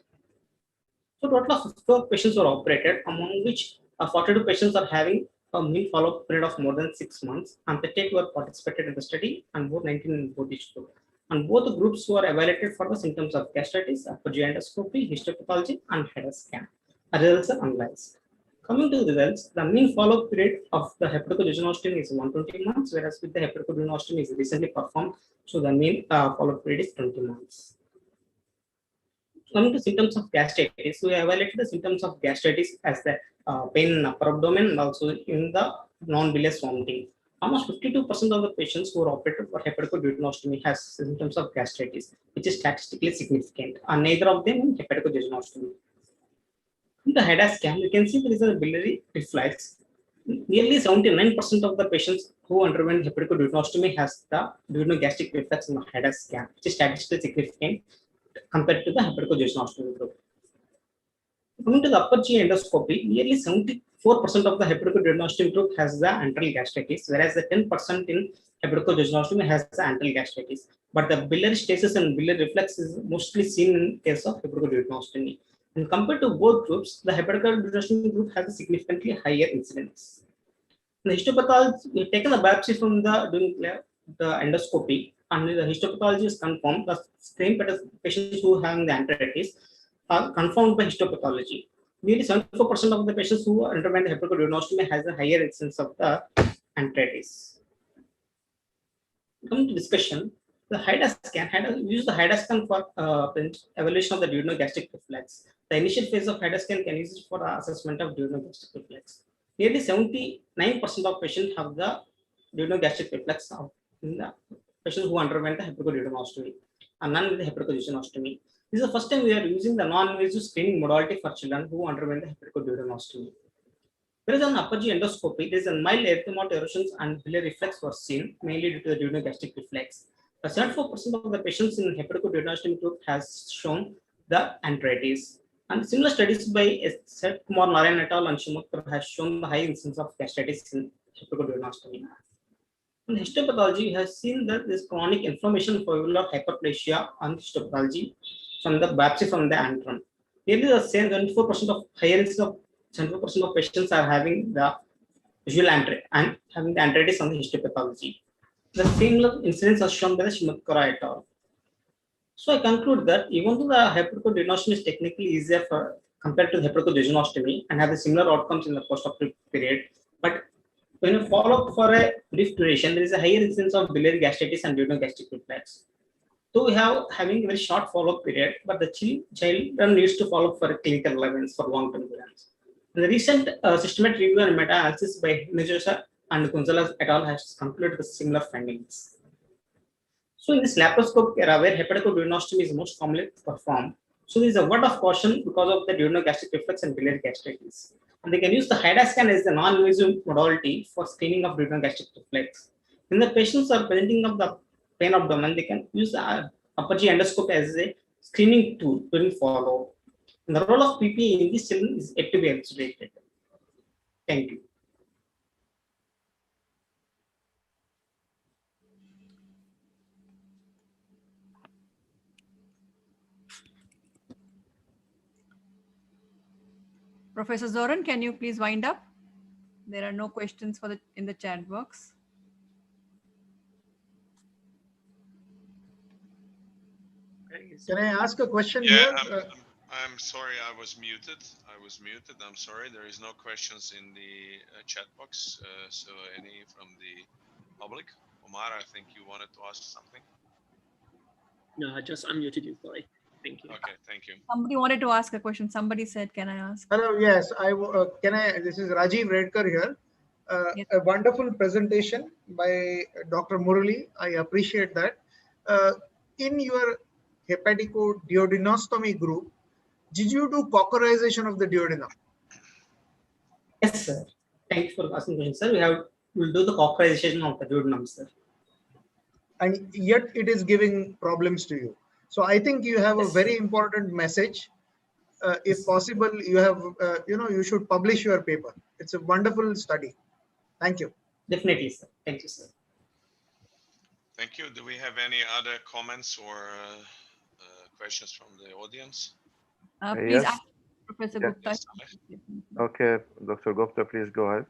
So total of 54 patients were operated, among which 42 patients are having a mean follow-up period of more than 6 months, and 38 were participated in the study, and both 19 in both each group. And both the groups were evaluated for the symptoms of gastritis, upper GI endoscopy, histopathology, and HIDA scan. The results are analyzed. Coming to the results, the mean follow-up period of the hepaticojejunostomy is 120 months, whereas with the hepaticojejunostomy is recently performed, so the mean follow-up period is 20 months. Coming to symptoms of gastritis, we evaluated the symptoms of gastritis as the pain in upper abdomen and also in the non-bilious vomiting. Almost 52% of the patients who were operated for hepaticojejunostomy has symptoms of gastritis, which is statistically significant, and neither of them in hepaticojejunostomy. In the HIDA scan, you can see there is a biliary reflex. Nearly 79% of the patients who underwent hepaticojejunostomy has the duodenogastric reflex in the HIDA scan, which is statistically significant compared to the hepaticojejunostomy group. Coming to the upper GI endoscopy, nearly 74% of the hepaticojejunostomy group has the antral gastritis, whereas the 10% in hepaticojejunostomy has the antral gastritis. But the biliary stasis and biliary reflex is mostly seen in case of hepaticojejunostomy. And compared to both groups, the hepaticojejunostomy group has a significantly higher incidence. In the histopathology, we've taken the biopsy from during the endoscopy, and the histopathology is confirmed. The same patients who have the enteritis are confirmed by histopathology. Nearly 74% of the patients who underwent hepaticojejunostomy has a higher incidence of the enteritis. Coming to discussion, the HIDA scan, we use the HIDA scan for evaluation of the duodenogastric reflex. The initial phase of HIDA scan can use it for assessment of duodenogastric reflex. Nearly 79% of patients have the duodenogastric reflex in the patients who underwent the hepaticojejunostomy and none with the hepaticojejunostomy. This is the first time we are using the non-invasive screening modality for children who underwent the hepaticojejunostomy. Whereas on upper GI endoscopy, there is a mild erythema erosions and biliary reflex was seen, mainly due to the duodenogastric reflex. 74% of the patients in hepaticojejunostomy group has shown the enteritis. And similar studies by Seth Kumar Narayan et al. And Shumatkar has shown the high incidence of gastritis in hepaticojejunostomy. In histopathology, we have seen that this chronic inflammation foveolar hyperplasia on histopathology from the biopsy from the antrum. Nearly the same 24% of higher incidence of 74% of patients are having the visual enteritis and having the enteritis on the histopathology. The similar incidence are shown by the Shumatkar et al. So I conclude that even though the hepaticojejunostomy is technically easier for compared to hepaticojejunostomy and have the similar outcomes in the post-operative period, but when you follow up for a brief duration, there is a higher incidence of biliary gastritis and duodenogastric reflux. So we have having a very short follow-up period, but the children needs to follow up for a clinical relevance for long-term relevance. The recent systematic review and meta-analysis by Nejosa and Gonzalez et al. Has concluded the similar findings. So in this laparoscopic era where hepaticojejunostomy is most commonly performed, so there is a word of caution because of the duodenogastric reflux and biliary gastritis. And they can use the HIDA scan as the non-invasive modality for screening of duodenogastric reflux. When the patients are presenting of the pain abdomen, they can use the upper GI endoscope as a screening tool during follow-up. The role of PPA in these children is yet to be elucidated. Thank you. Professor Zoran, can you please wind up? There are no questions for in the chat box. Can I ask a question Yeah, here? I'm sorry, I was muted. I'm sorry. There is no questions in the chat box. So any from the public? Omar, I think you wanted to ask something. No, I just unmuted you, sorry. Thank you. Okay, thank you. Somebody wanted to ask a question. Somebody said, can I ask? Hello, yes, this is Rajiv Redkar here. Yes. A wonderful presentation by Dr. Murali. I appreciate that. In your hepaticojejunostomy group, did you do cauterization of the duodenum? Yes, sir. Thank you for asking question, sir. We'll do the cauterization of the duodenum, sir. And yet it is giving problems to you. So I think you have a very important message. If possible, you have, you should publish your paper. It's a wonderful study. Thank you. Definitely, sir. Thank you, sir. Thank you. Do we have any other comments or questions from the audience? Please Yes. ask Professor Gupta. Yes, Okay, Dr. Gupta, please go ahead.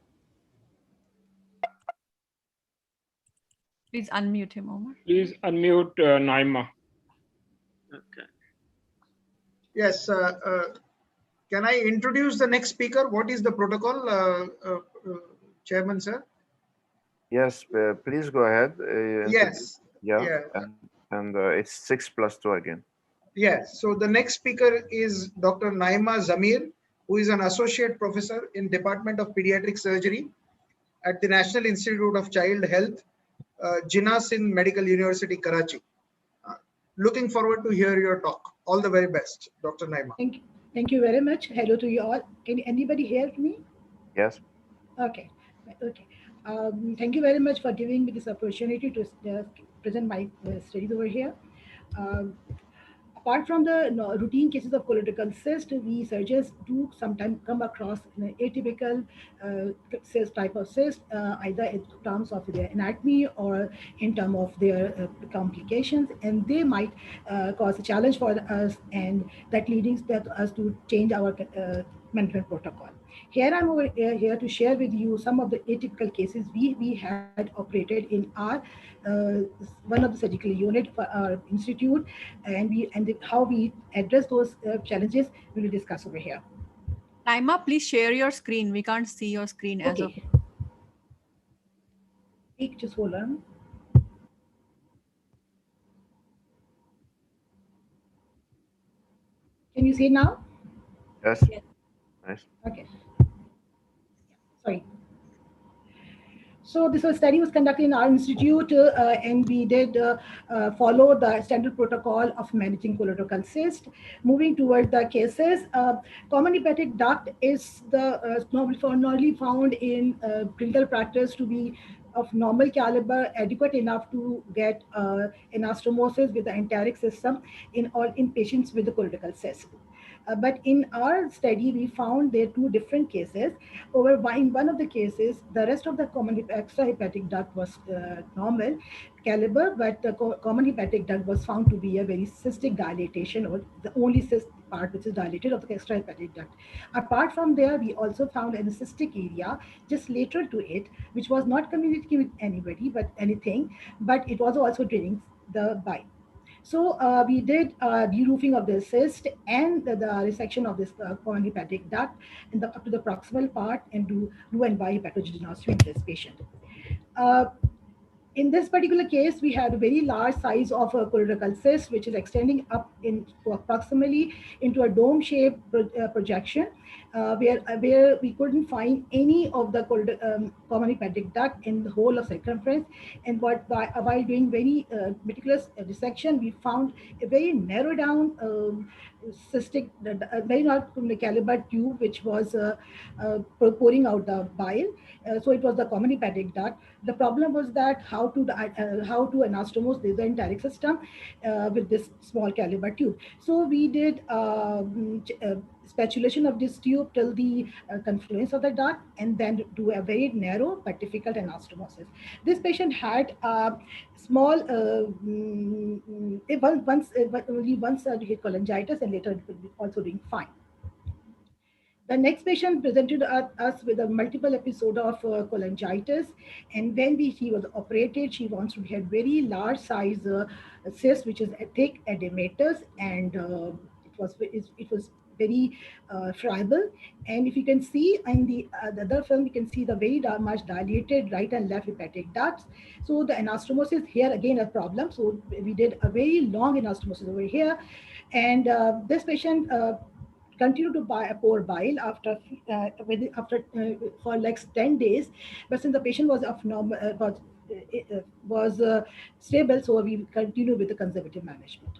Please unmute him, Omar. Please unmute Naima. Okay. Yes. Can I introduce the next speaker? What is the protocol, Chairman, sir? Yes, please go ahead. Yes. Yeah. Yeah. And it's 6+2 again. Yes. So the next speaker is Dr. Naima Zamir, who is an associate professor in Department of Pediatric Surgery at the National Institute of Child Health, Jinnah Sindh Medical University, Karachi. Looking forward to hear your talk. All the very best, Dr. Naima. Thank you very much. Hello to you all. Can anybody hear me? Yes. Okay. Okay. Thank you very much for giving me this opportunity to present my studies over here. Apart from the routine cases of choledochal cyst, we surgeons do sometimes come across an atypical cyst type of cyst, either in terms of their anatomy or in terms of their complications, and they might cause a challenge for us, and that leads us to change our management protocol. Here I'm over here to share with you some of the atypical cases we had operated in our one of the surgical unit for our institute, and how we address those challenges we will discuss over here. Naima, please share your screen. We can't see your screen as of. Just hold on. Can you see now? Yes. Yes. Nice. Okay. Sorry. So this study was conducted in our institute, and we did follow the standard protocol of managing colorectal cyst. Moving toward the cases, common hepatic duct is the normally found in clinical practice to be of normal caliber, adequate enough to get anastomosis with the enteric system in patients with the colorectal cyst. But in our study, we found there are two different cases. In one of the cases, the rest of the common extrahepatic duct was normal caliber, but the common hepatic duct was found to be a very cystic dilatation, or the only cyst part which is dilated of the extrahepatic duct. Apart from there, we also found a cystic area just lateral to it, which was not communicating with anybody but anything, but it was also draining the bile. So we did de-roofing of the cyst and the resection of this common hepatic duct up to the proximal part, and do and by hepatogenesis in this patient. In this particular case, we had a very large size of a colorectal cyst, which is extending up approximately into a dome-shaped projection, where we couldn't find any of the common hepatic duct in the whole of circumference. And while doing very meticulous dissection, we found a very narrow down cystic, very not caliber tube, which was pouring out the bile. So it was the common hepatic duct. The problem was that how to anastomose the enteric system with this small caliber tube. So we did spatulation of this tube till the confluence of the duct, and then do a very narrow but difficult anastomosis. This patient had small, only one surgery cholangitis, and later it will be also doing fine. The next patient presented us with a multiple episode of cholangitis, and when she was operated, she wants to had very large size cyst, which is thick edematous, and it was very friable. And if you can see in the other film, you can see the very much dilated right and left hepatic ducts. So the anastomosis here again a problem. So we did a very long anastomosis over here, and this patient continue to pour bile after for like 10 days, but since the patient was of normal was stable, so we continue with the conservative management.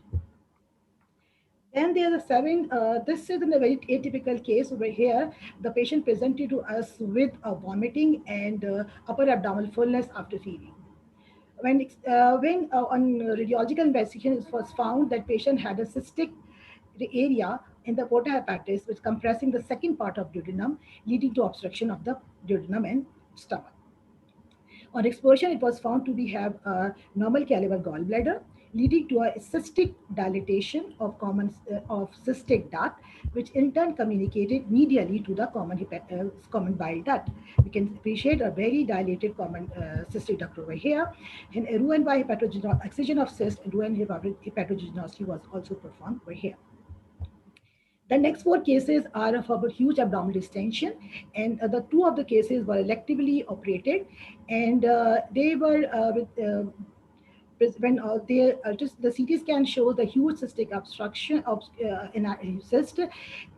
Then there are 7. This is in a very atypical case over here. The patient presented to us with vomiting and upper abdominal fullness after feeding. When on radiological investigation, it was found that patient had a cystic area in the porta hepatis, which compressing the second part of duodenum, leading to obstruction of the duodenum and stomach. On explosion, it was found to have a normal caliber gallbladder, leading to a cystic dilatation of cystic duct, which in turn communicated medially to the common bile duct. We can appreciate a very dilated common cystic duct over here. And a Roux-en-Y excision of cyst and Roux-en hepatogenestomy was also performed over here. The next 4 cases are of a huge abdominal distension, and the 2 of the cases were electively operated, and they were when the CT scan showed the huge cystic obstruction of cyst,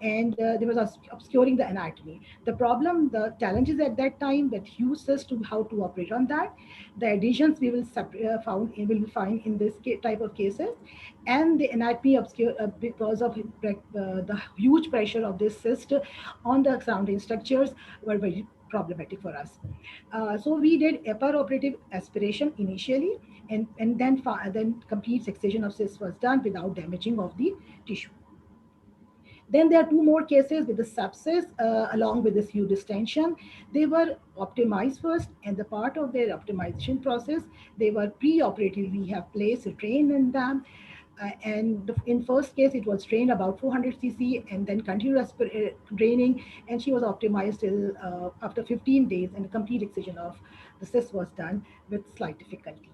and there was obscuring the anatomy. The problem, the challenges at that time, that huge cyst, to how to operate on that. The adhesions we will find in this type of cases, and the anatomy obscure because of the huge pressure of this cyst on the surrounding structures were very problematic for us. So we did operative aspiration initially, and then complete excision of cyst was done without damaging of the tissue. Then there are 2 more cases with the sepsis along with this huge distension. They were optimized first, and the part of their optimization process, they were pre-operative. We have placed a drain in them. And in first case, it was drained about 400 cc, and then continuous draining, and she was optimized till after 15 days, and a complete excision of the cyst was done with slight difficulty.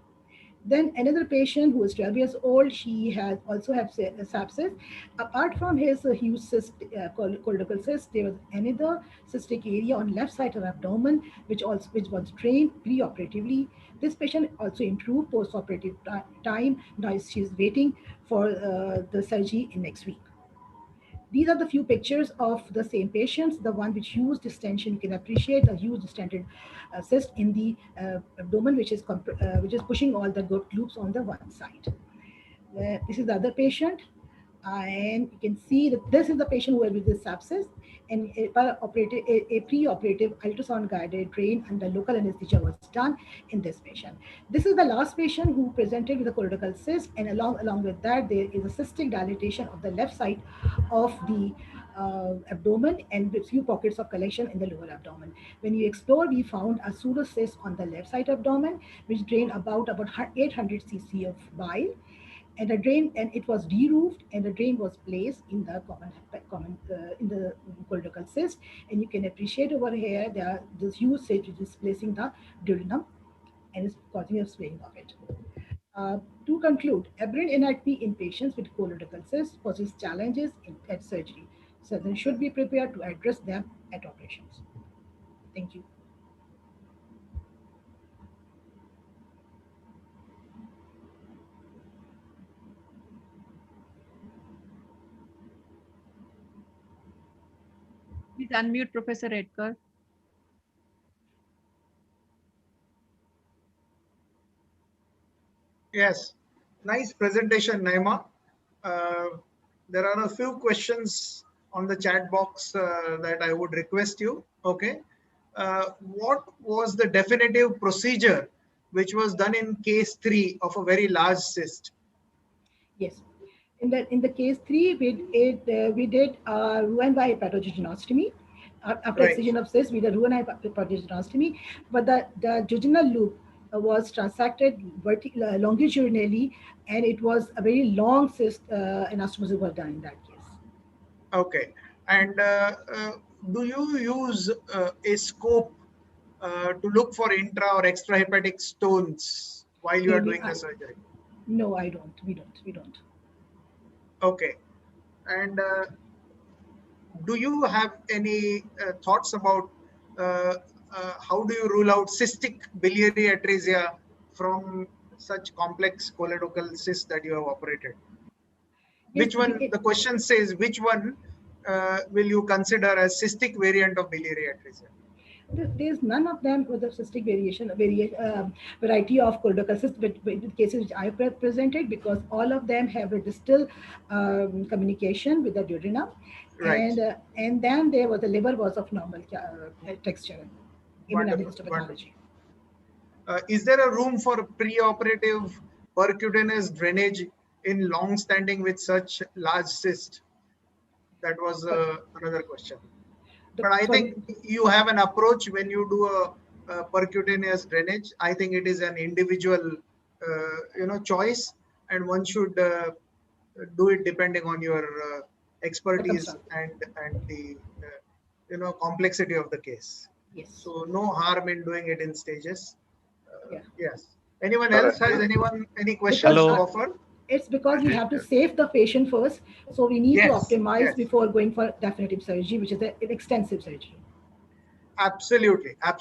Then another patient who was 12 years old, she had also had sepsis. Apart from his huge cyst, colorectal cyst, there was another cystic area on left side of abdomen, which was drained pre-operatively. This patient also improved post-operative time. Now she's waiting for the surgery in next week. These are the few pictures of the same patients. The one which used distension, you can appreciate a huge distended cyst in the abdomen, which is pushing all the good loops on the one side. This is the other patient, and you can see that this is the patient who had with this sepsis, and a pre-operative ultrasound guided drain under local anesthesia was done in this patient. This is the last patient who presented with a choledochal cyst, and along with that, there is a cystic dilatation of the left side of the abdomen and with few pockets of collection in the lower abdomen. When you explore, we found a pseudocyst on the left side abdomen, which drained about 800 cc of bile, and a drain, and it was de-roofed, and a drain was placed in the in the choledochal cyst. And you can appreciate over here there this huge cyst which is displacing the duodenum and is causing a swelling of it. To conclude, aberrant anatomy in patients with choledochal cysts poses challenges at surgery. Surgeons should be prepared to address them at operations. Thank you. Please unmute Professor Edgar. Yes, nice presentation, Naima. There are a few questions on the chat box that I would request you. Okay. What was the definitive procedure which was done in case 3 of a very large cyst? Yes. In the case 3, we did Roux-en-Y hepaticojejunostomy. After excision of cyst, we did Roux-en-Y hepaticojejunostomy, but the jejunal loop was transected longitudinally, and it was a very long cyst, anastomosis was done in that case. Okay. And do you use a scope to look for intra or extrahepatic stones while you are doing the surgery? No, I don't. We don't. Okay. And do you have any thoughts about how do you rule out cystic biliary atresia from such complex choledochal cysts that you have operated? Yes, which one, the question says, which one will you consider as cystic variant of biliary atresia? There's none of them with a cystic variety of choledochal cysts, but with cases which I presented, because all of them have a distal communication with the duodenum, and then there was the liver was of normal texture, even under histopathology. Is there a room for pre-operative percutaneous drainage in long standing with such large cyst? That was another question. But I think you have an approach when you do a percutaneous drainage. I think it is an individual, choice, and one should do it depending on your expertise and the complexity of the case. Yes. So no harm in doing it in stages. Yes. Anyone else has any questions to offer? It's because we have to save the patient first, so we need to optimize before going for definitive surgery, which is an extensive surgery. Absolutely. I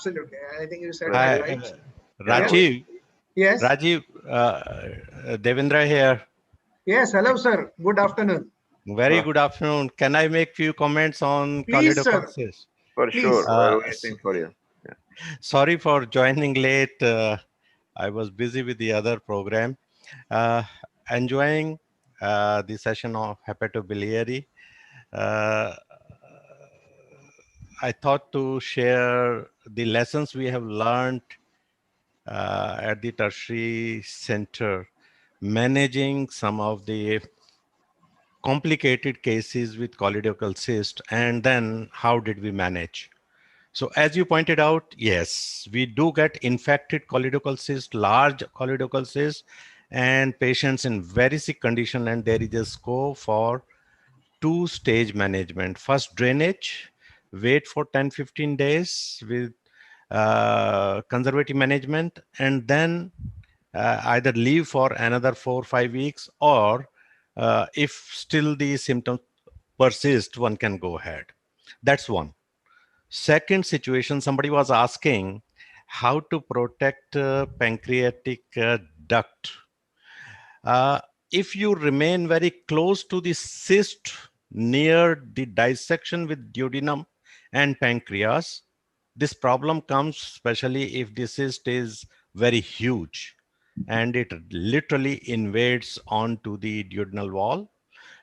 think you said that right. Rajiv. Yes. Rajiv, Devendra here. Yes. Hello, sir. Good afternoon. Very good afternoon. Can I make few comments on choledochal cyst? For sure. We're waiting for you. Yeah. Sorry for joining late. I was busy with the other program. Enjoying the session of hepatobiliary. I thought to share the lessons we have learned at the tertiary center, managing some of the complicated cases with choledochal cyst, and then how did we manage. So as you pointed out, yes, we do get infected choledochal cyst, large choledochal cyst, and patients in very sick condition, and there is a scope for two-stage management. First, drainage, wait for 10-15 days with conservative management, and then either leave for another 4 or 5 weeks, or if still the symptoms persist, one can go ahead. That's one. Second situation, somebody was asking how to protect pancreatic duct. If you remain very close to the cyst, near the dissection with duodenum and pancreas. This problem comes especially if the cyst is very huge and it literally invades onto the duodenal wall.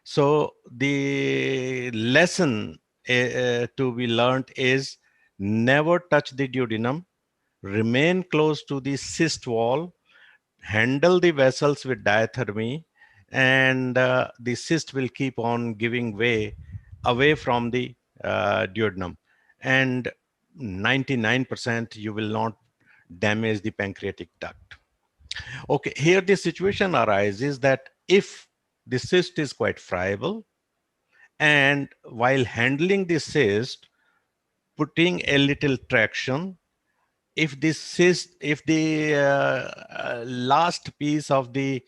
So the lesson to be learned is never touch the duodenum, remain close to the cyst wall, handle the vessels with diathermy, and the cyst will keep on giving way away from the duodenum. And 99% you will not damage the pancreatic duct. Okay, here the situation arises that if the cyst is quite friable, and while handling the cyst, putting a little traction, if this cyst, if the last piece of the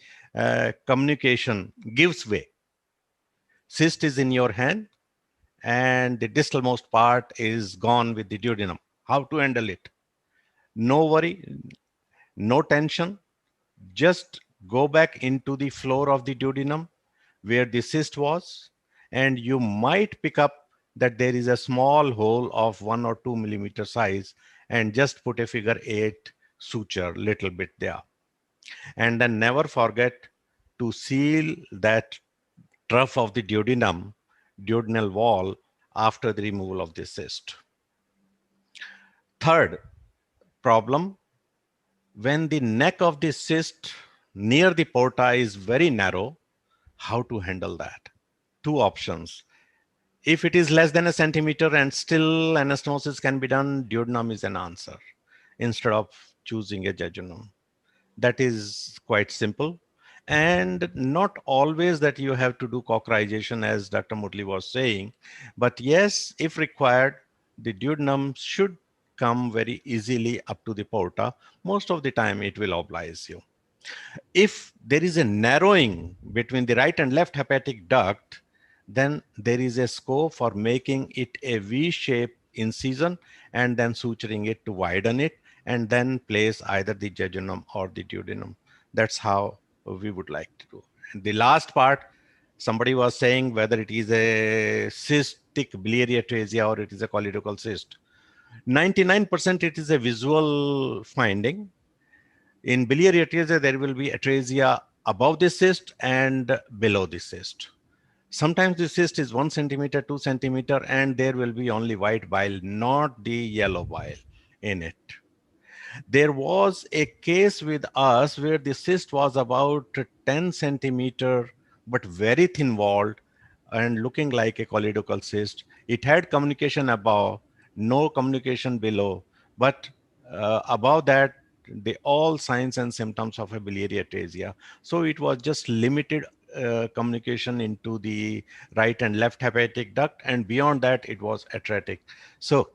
communication gives way, cyst is in your hand and the distalmost part is gone with the duodenum. How to handle it? No worry, no tension. Just go back into the floor of the duodenum where the cyst was, and you might pick up that there is a small hole of 1 or 2 millimeter size, and just put a figure 8 suture little bit there. And then never forget to seal that trough of the duodenal wall after the removal of the cyst. Third problem, when the neck of the cyst near the porta is very narrow, how to handle that? Two options. If it is less than a centimeter and still anastomosis can be done, duodenum is an answer instead of choosing a jejunum. That is quite simple. And not always that you have to do cauterization, as Dr. Murli was saying. But yes, if required, the duodenum should come very easily up to the porta. Most of the time it will oblige you. If there is a narrowing between the right and left hepatic duct, then there is a scope for making it a V-shaped incision and then suturing it to widen it, and then place either the jejunum or the duodenum. That's how we would like to do. And the last part, somebody was saying whether it is a cystic biliary atresia or it is a choledochal cyst. 99% it is a visual finding. In biliary atresia, there will be atresia above the cyst and below the cyst. Sometimes the cyst is 1 centimeter, 2 centimeter, and there will be only white bile, not the yellow bile in it. There was a case with us where the cyst was about 10 centimeter, but very thin walled and looking like a choledochal cyst. It had communication above, no communication below, but above that, all signs and symptoms of a biliary atresia. So it was just limited communication into the right and left hepatic duct, and beyond that, it was atretic. So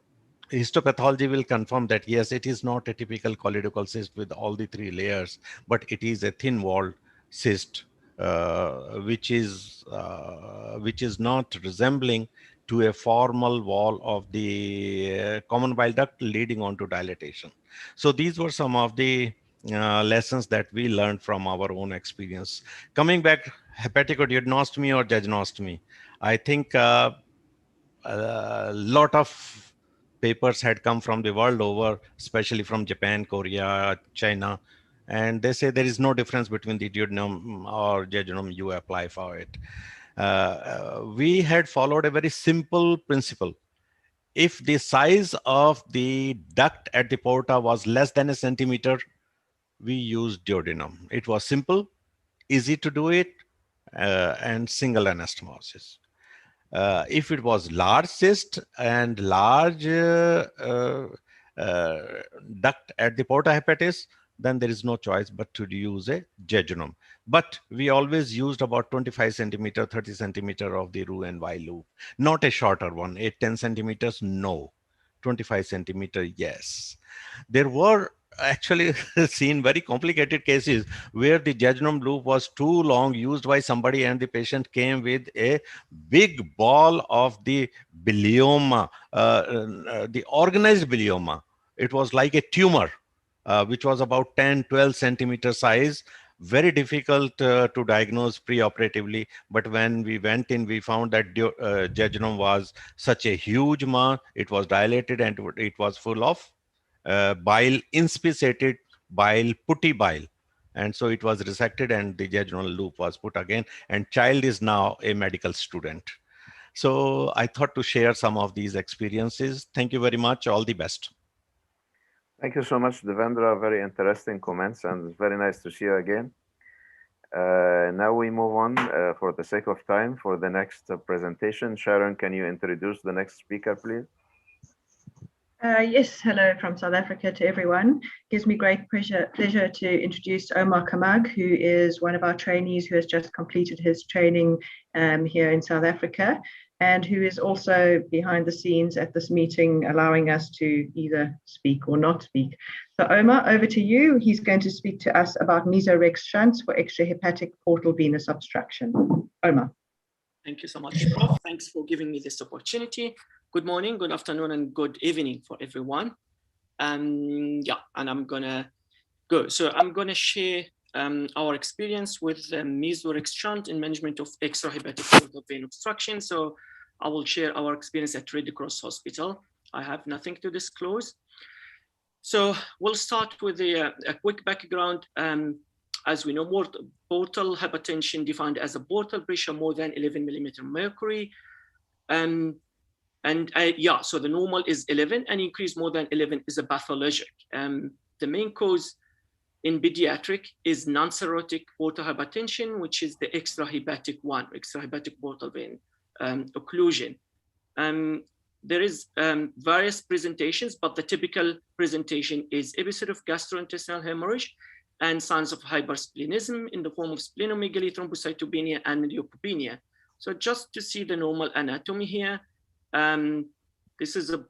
histopathology will confirm that yes, it is not a typical choledochal cyst with all the 3 layers, but it is a thin walled cyst, which is not resembling to a formal wall of the common bile duct leading on to dilatation. So these were some of the lessons that we learned from our own experience. Coming back, hepaticojejunostomy or jejunostomy, I think a lot of papers had come from the world over, especially from Japan, Korea, China, and they say there is no difference between the duodenum or jejunum you apply for it. We had followed a very simple principle. If the size of the duct at the porta was less than a centimeter, we used duodenum. It was simple, easy to do it, and single anastomosis. If it was large cyst and large duct at the porta hepatis, then there is no choice but to use a jejunum. But we always used about 25 centimeter, 30 centimeter of the Roux and Y loop, not a shorter one, 8-10 centimeters, no. 25 centimeter, yes. There were actually seen very complicated cases where the jejunum loop was too long used by somebody and the patient came with a big ball of the bilioma, the organized bilioma. It was like a tumor, which was about 10-12 centimeter size, very difficult to diagnose preoperatively. But when we went in, we found that jejunum was such a huge mass. It was dilated and it was full of bile, inspissated bile, putty bile. And so it was resected and the jejunal loop was put again. And child is now a medical student. So I thought to share some of these experiences. Thank you very much. All the best. Thank you so much, Devendra. Very interesting comments, and it's very nice to see you again. Now we move on for the sake of time for the next presentation. Sharon, can you introduce the next speaker, please? Yes, hello from South Africa to everyone. Gives me great pleasure to introduce Omar Kamag, who is one of our trainees who has just completed his training here in South Africa, and who is also behind the scenes at this meeting, allowing us to either speak or not speak. So Omar, over to you. He's going to speak to us about mesorex shunts for extrahepatic portal venous obstruction. Omar. Thank you so much, Prof. Thanks for giving me this opportunity. Good morning, good afternoon, and good evening for everyone. Yeah, and I'm gonna go. So I'm gonna share our experience with mesorex shunt in management of extrahepatic portal vein obstruction. So I will share our experience at Red Cross Hospital. I have nothing to disclose. So we'll start with a quick background. As we know, portal hypertension defined as a portal pressure more than 11 millimeter mercury. Yeah, so the normal is 11, and increase more than 11 is a pathologic. The main cause in pediatric is non-cirrhotic portal hypertension, which is the extrahepatic one, extrahepatic portal vein occlusion. There is various presentations, but the typical presentation is episode of gastrointestinal hemorrhage and signs of hypersplenism in the form of splenomegaly, thrombocytopenia, and leukopenia. So just to see the normal anatomy here, this is a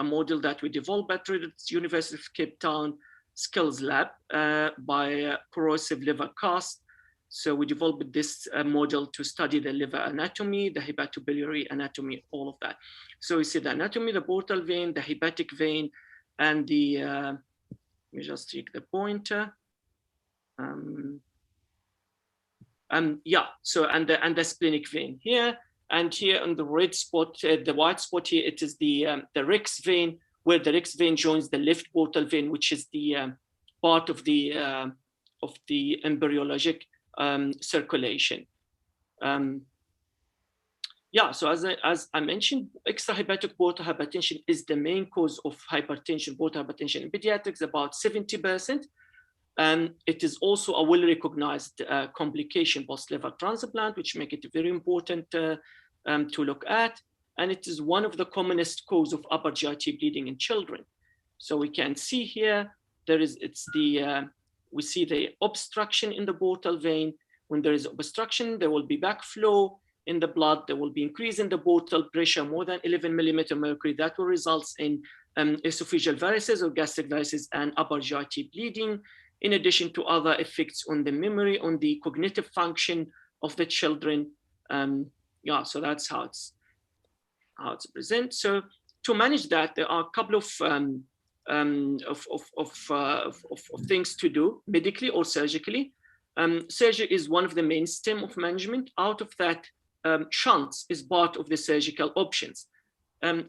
model that we developed at University of Cape Town Skills Lab by corrosive liver cast. So we developed this model to study the liver anatomy, the hepatobiliary anatomy, all of that. So we see the anatomy, the portal vein, the hepatic vein, and the, let me just take the pointer. Yeah, so and the splenic vein here, and here on the red spot, the white spot here, it is the rex vein, where the rex vein joins the left portal vein, which is the part of the embryologic circulation. Yeah, so as I mentioned, extrahepatic portal hypertension is the main cause of hypertension, portal hypertension in pediatrics, about 70%. It is also a well-recognized complication post-liver transplant, which make it very important to look at. And it is one of the commonest cause of upper GIT bleeding in children. So we can see here, we see the obstruction in the portal vein. When there is obstruction, there will be backflow in the blood. There will be increase in the portal pressure, more than 11 millimeter mercury. That will result in esophageal varices or gastric varices and upper GIT bleeding, in addition to other effects on the memory, on the cognitive function of the children. Yeah, so that's how it's present. So to manage that, there are a couple of things to do medically or surgically. Surgery is one of the main stem of management. Out of that, shunts is part of the surgical options.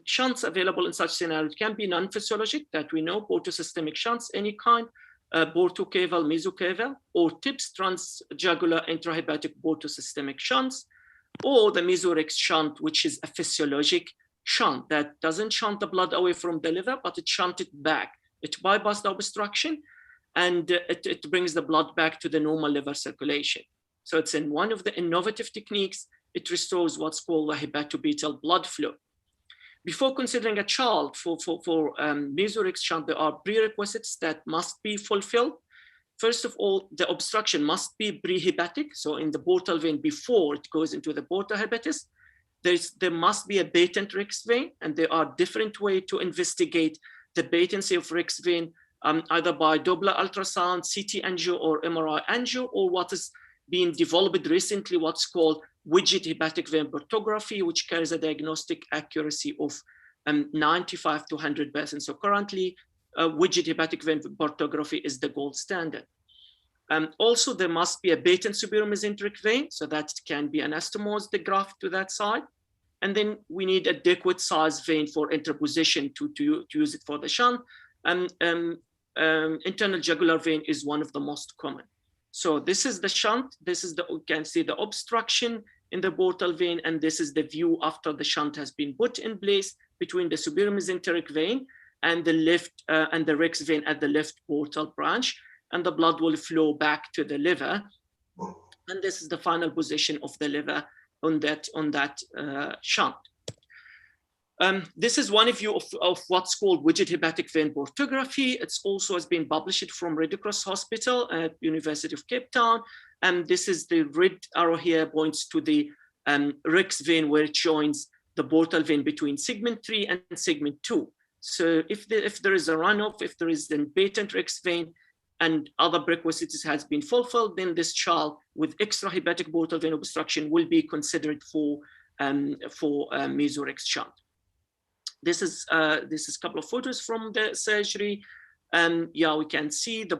Shunts available in such scenarios can be non-physiologic, that we know, portosystemic shunts, any kind, portocaval, mesocaval, or TIPS, transjugular intrahepatic portosystemic shunts, or the mesorex shunt, which is a physiologic shunt that doesn't shunt the blood away from the liver, but it shunts it back. It bypasses the obstruction, and it brings the blood back to the normal liver circulation. So it's in one of the innovative techniques. It restores what's called the hepatobetal blood flow. Before considering a child for mesorex shunt, there are prerequisites that must be fulfilled. First of all, the obstruction must be prehepatic. So in the portal vein, before it goes into the portal hepatis, there must be a patent rex vein, and there are different ways to investigate the patency of rex vein, either by Doppler ultrasound, CT angio, or MRI angio, or what is being developed recently, what's called widget hepatic vein portography, which carries a diagnostic accuracy of 95 to 100%. So currently, widget hepatic vein portography is the gold standard. Also, there must be a patent superior mesenteric vein, so that it can be anastomosed, the graft to that side. And then we need adequate size vein for interposition to use it for the shunt. Internal jugular vein is one of the most common. So this is the shunt. This is you can see the obstruction in the portal vein, and this is the view after the shunt has been put in place between the superior mesenteric vein and the left and the rex vein at the left portal branch, and the blood will flow back to the liver. And this is the final position of the liver on that shunt. This is one view of what's called widget hepatic vein portography. It's also has been published from Red Cross Hospital at University of Cape Town. And this is the red arrow here points to the rex vein where it joins the portal vein between segment 3 and segment 2. So if there is a runoff, if there is a patent rex vein and other prerequisites has been fulfilled, then this child with extrahepatic portal vein obstruction will be considered for mesorex shunt. This is a couple of photos from the surgery. Yeah, we can see the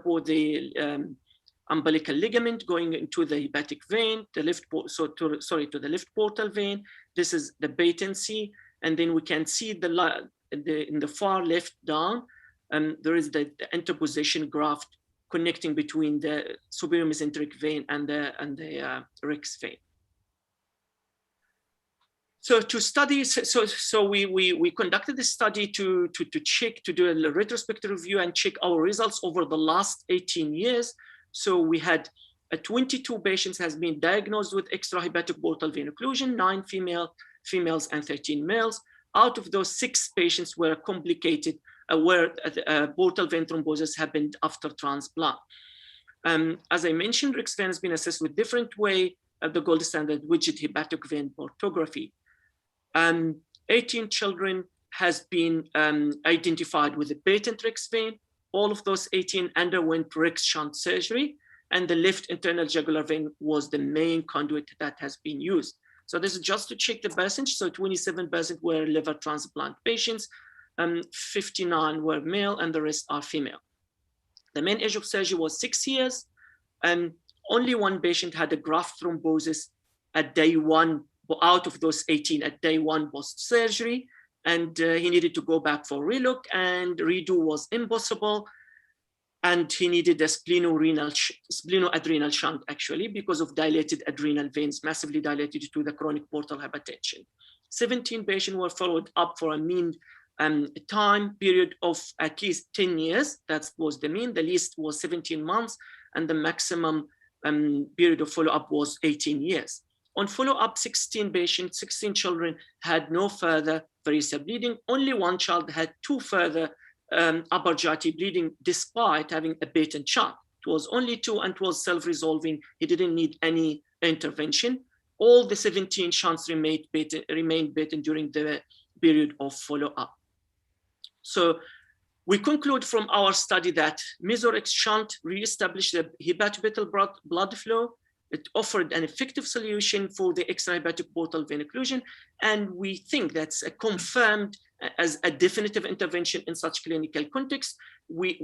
umbilical ligament going into the hepatic vein, to the left portal vein. This is the patency, and then we can see in the far left down, there is the interposition graft connecting between the superior mesenteric vein and the rex vein. So to study, we conducted this study to do a retrospective review and check our results over the last 18 years. So we had 22 patients has been diagnosed with extrahepatic portal vein occlusion, 9 females and 13 males. Out of those, 6 patients were complicated, where portal vein thrombosis happened after transplant. As I mentioned, rex vein has been assessed with different way of the gold standard widget hepatic vein portography. 18 children has been identified with a patent rex vein. All of those 18 underwent rex shunt surgery, and the left internal jugular vein was the main conduit that has been used. So this is just to check the percentage. So 27% were liver transplant patients, 59 were male, and the rest are female. The mean age of surgery was 6 years, and only 1 patient had a graft thrombosis at day 1, out of those 18 at day 1 post-surgery, and he needed to go back for relook, and redo was impossible, and he needed a splenoadrenal shunt actually because of dilated adrenal veins, massively dilated to the chronic portal hypertension. 17 patients were followed up for a mean time period of at least 10 years. That was the mean. The least was 17 months, and the maximum period of follow-up was 18 years. On follow-up, 16 children had no further variceal bleeding. Only 1 child had 2 further upper GIT bleeding despite having a patent shunt. It was only 2 and it was self-resolving. He didn't need any intervention. All the 17 shunts remained patent during the period of follow-up. So we conclude from our study that mesorex shunt reestablished the hepatovital blood flow. It offered an effective solution for the extrahepatic portal vein occlusion, and we think that's confirmed as a definitive intervention in such clinical context. We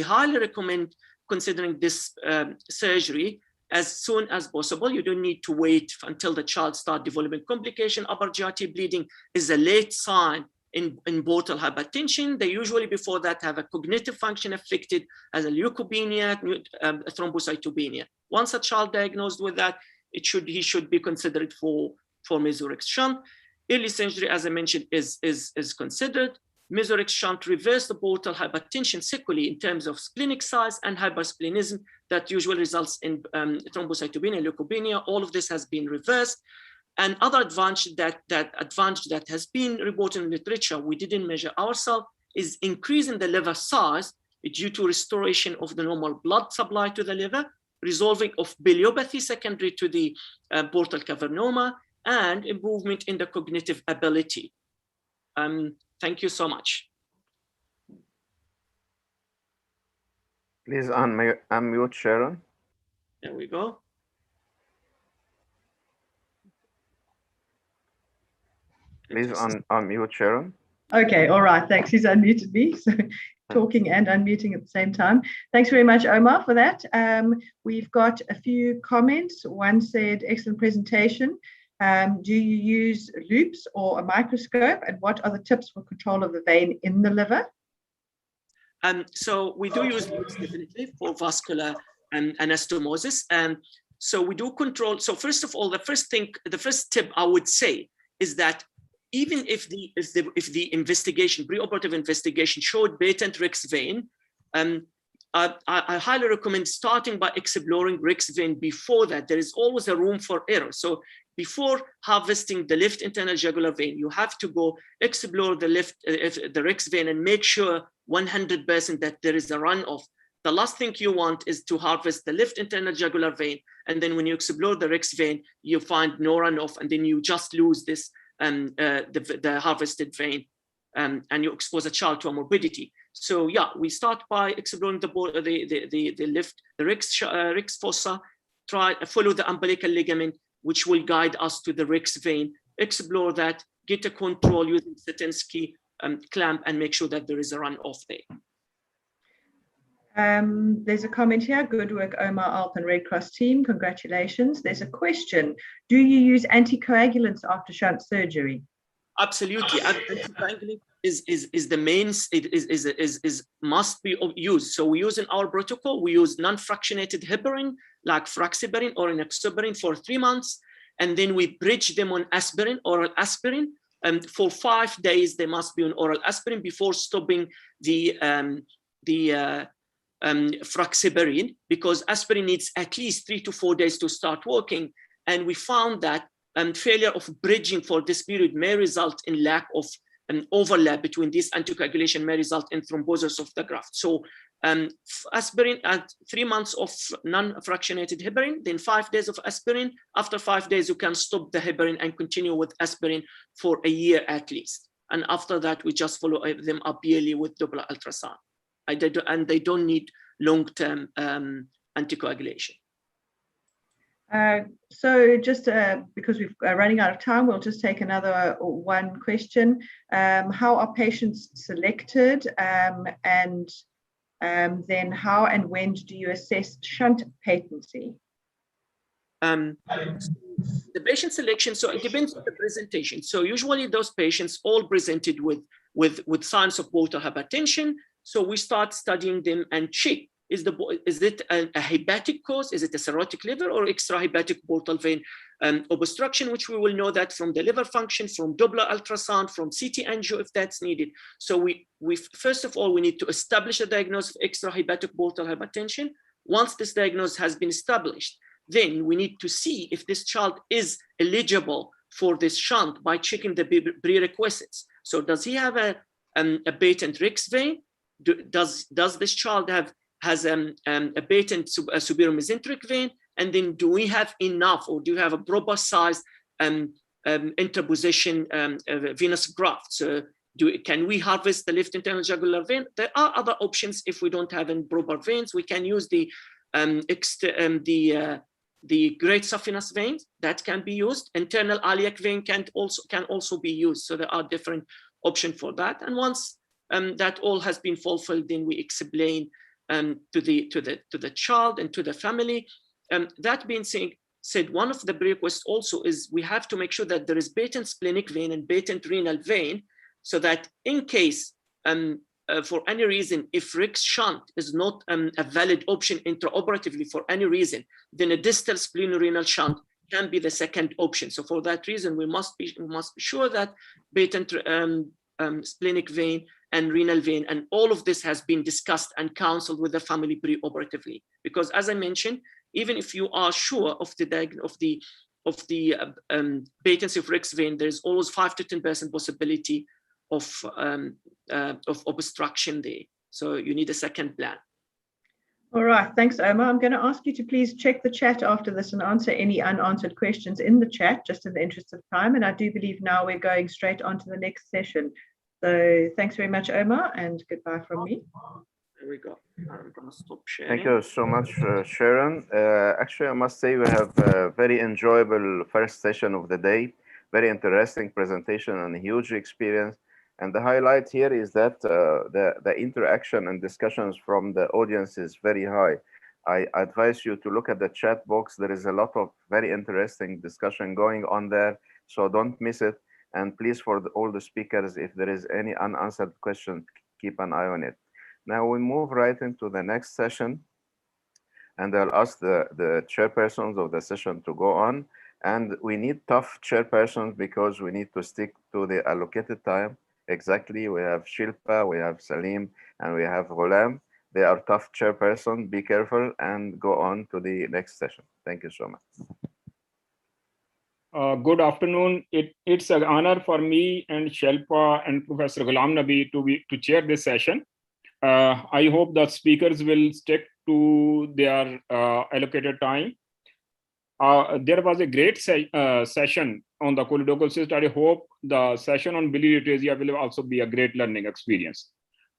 highly recommend considering this surgery as soon as possible. You don't need to wait until the child starts developing complication. Upper GIT bleeding is a late sign in portal hypertension. They usually before that have a cognitive function affected as a leukopenia, thrombocytopenia. Once a child diagnosed with that, he should be considered for mesorex shunt. Early surgery, as I mentioned, is considered. Mesorex shunt reverse the portal hypertension sequelae in terms of splenic size and hypersplenism that usually results in thrombocytopenia, leukopenia. All of this has been reversed. And other advantage that has been reported in literature, we didn't measure ourselves, is increase in the liver size due to restoration of the normal blood supply to the liver, resolving of biliopathy secondary to the portal cavernoma, and improvement in the cognitive ability. Thank you so much. Please unmute Sharon. There we go. Please unmute Sharon. Okay, all right, thanks. He's unmuted me. So talking and unmuting at the same time. Thanks very much, Omar, for that. We've got a few comments. One said, excellent presentation. Do you use loops or a microscope? And what are the tips for control of the vein in the liver? So we do use loops definitely for vascular anastomosis. So we do control. So first of all, the first tip I would say is that even if the investigation, preoperative investigation showed patent Rex vein, I highly recommend starting by exploring Rex vein before that. There is always a room for error. So before harvesting the left internal jugular vein, you have to go explore the Rex vein and make sure 100% that there is a runoff. The last thing you want is to harvest the left internal jugular vein, and then when you explore the Rex vein, you find no runoff, and then you just lose this the harvested vein, and you expose a child to a morbidity. So yeah, we start by exploring the Rex fossa, follow the umbilical ligament, which will guide us to the Rex vein, explore that, get a control using Satinsky clamp, and make sure that there is a runoff there. There's a comment here. Good work, Omar, Alp, and Red Cross team. Congratulations. There's a question. Do you use anticoagulants after shunt surgery? Absolutely. Anticoagulant is the main. Is must be used. So we use in our protocol. We use non-fractionated heparin like fraxiparin or enoxaparin for 3 months, and then we bridge them on aspirin, oral aspirin. For 5 days, they must be on oral aspirin before stopping the fraxiparin, because aspirin needs at least 3 to 4 days to start working. And we found that failure of bridging for this period may result in lack of overlap between this anticoagulation, may result in thrombosis of the graft. So aspirin at 3 months of non-fractionated heparin, then 5 days of aspirin. After 5 days, you can stop the heparin and continue with aspirin for a year at least. And after that, we just follow them up yearly with Doppler ultrasound. And they don't need long-term anticoagulation. So just because we're running out of time, we'll just take another one question. How are patients selected, and then how and when do you assess shunt patency? The patient selection, so it depends on the presentation. So usually those patients all presented with signs of portal hypertension. So we start studying them and check, is it a hepatic cause? Is it a cirrhotic liver or extrahepatic portal vein obstruction, which we will know that from the liver function, from Doppler ultrasound, from CT angio if that's needed. So we first of all, we need to establish a diagnosis of extrahepatic portal hypertension. Once this diagnosis has been established, then we need to see if this child is eligible for this shunt by checking the prerequisites. So does he have a patent Rex vein? Does this child has a patent superior mesenteric vein? And then do we have enough, or do you have a proper size interposition venous graft? So can we harvest the left internal jugular vein? There are other options. If we don't have any proper veins, we can use the great saphenous vein that can be used. Internal iliac vein can also be used. So there are different options for that. And once that all has been fulfilled, then we explain to the child and to the family. That being said, one of the prerequisites also is we have to make sure that there is patent splenic vein and patent renal vein, so that in case for any reason, if Rex shunt is not a valid option intraoperatively for any reason, then a distal splenorenal shunt can be the second option. So for that reason, we must be sure that patent splenic vein and renal vein, and all of this has been discussed and counseled with the family preoperatively. Because as I mentioned, even if you are sure of the patency of Rex vein, there's always 5 to 10% possibility of obstruction there. So you need a second plan. All right, thanks, Omar. I'm going to ask you to please check the chat after this and answer any unanswered questions in the chat, just in the interest of time. And I do believe now we're going straight on to the next session. So thanks very much, Omar, and goodbye from me. There we go. I'm going to stop sharing. Thank you so much, Sharon. Actually, I must say we have a very enjoyable first session of the day. Very interesting presentation and a huge experience. And the highlight here is that the interaction and discussions from the audience is very high. I advise you to look at the chat box. There is a lot of very interesting discussion going on there, so don't miss it. And please, for all the speakers, if there is any unanswered question, keep an eye on it. Now we move right into the next session, and I'll ask the chairpersons of the session to go on. And we need tough chairpersons because we need to stick to the allocated time. Exactly, we have Shilpa, we have Salim, and we have Ghulam. They are tough chairperson. Be careful and go on to the next session. Thank you so much. Good afternoon. It's an honor for me and Shelpa and Professor Ghulam Nabi to chair this session. I hope that speakers will stick to their allocated time. There was a great session on the choledochal cyst. I hope the session on biliary atresia will also be a great learning experience.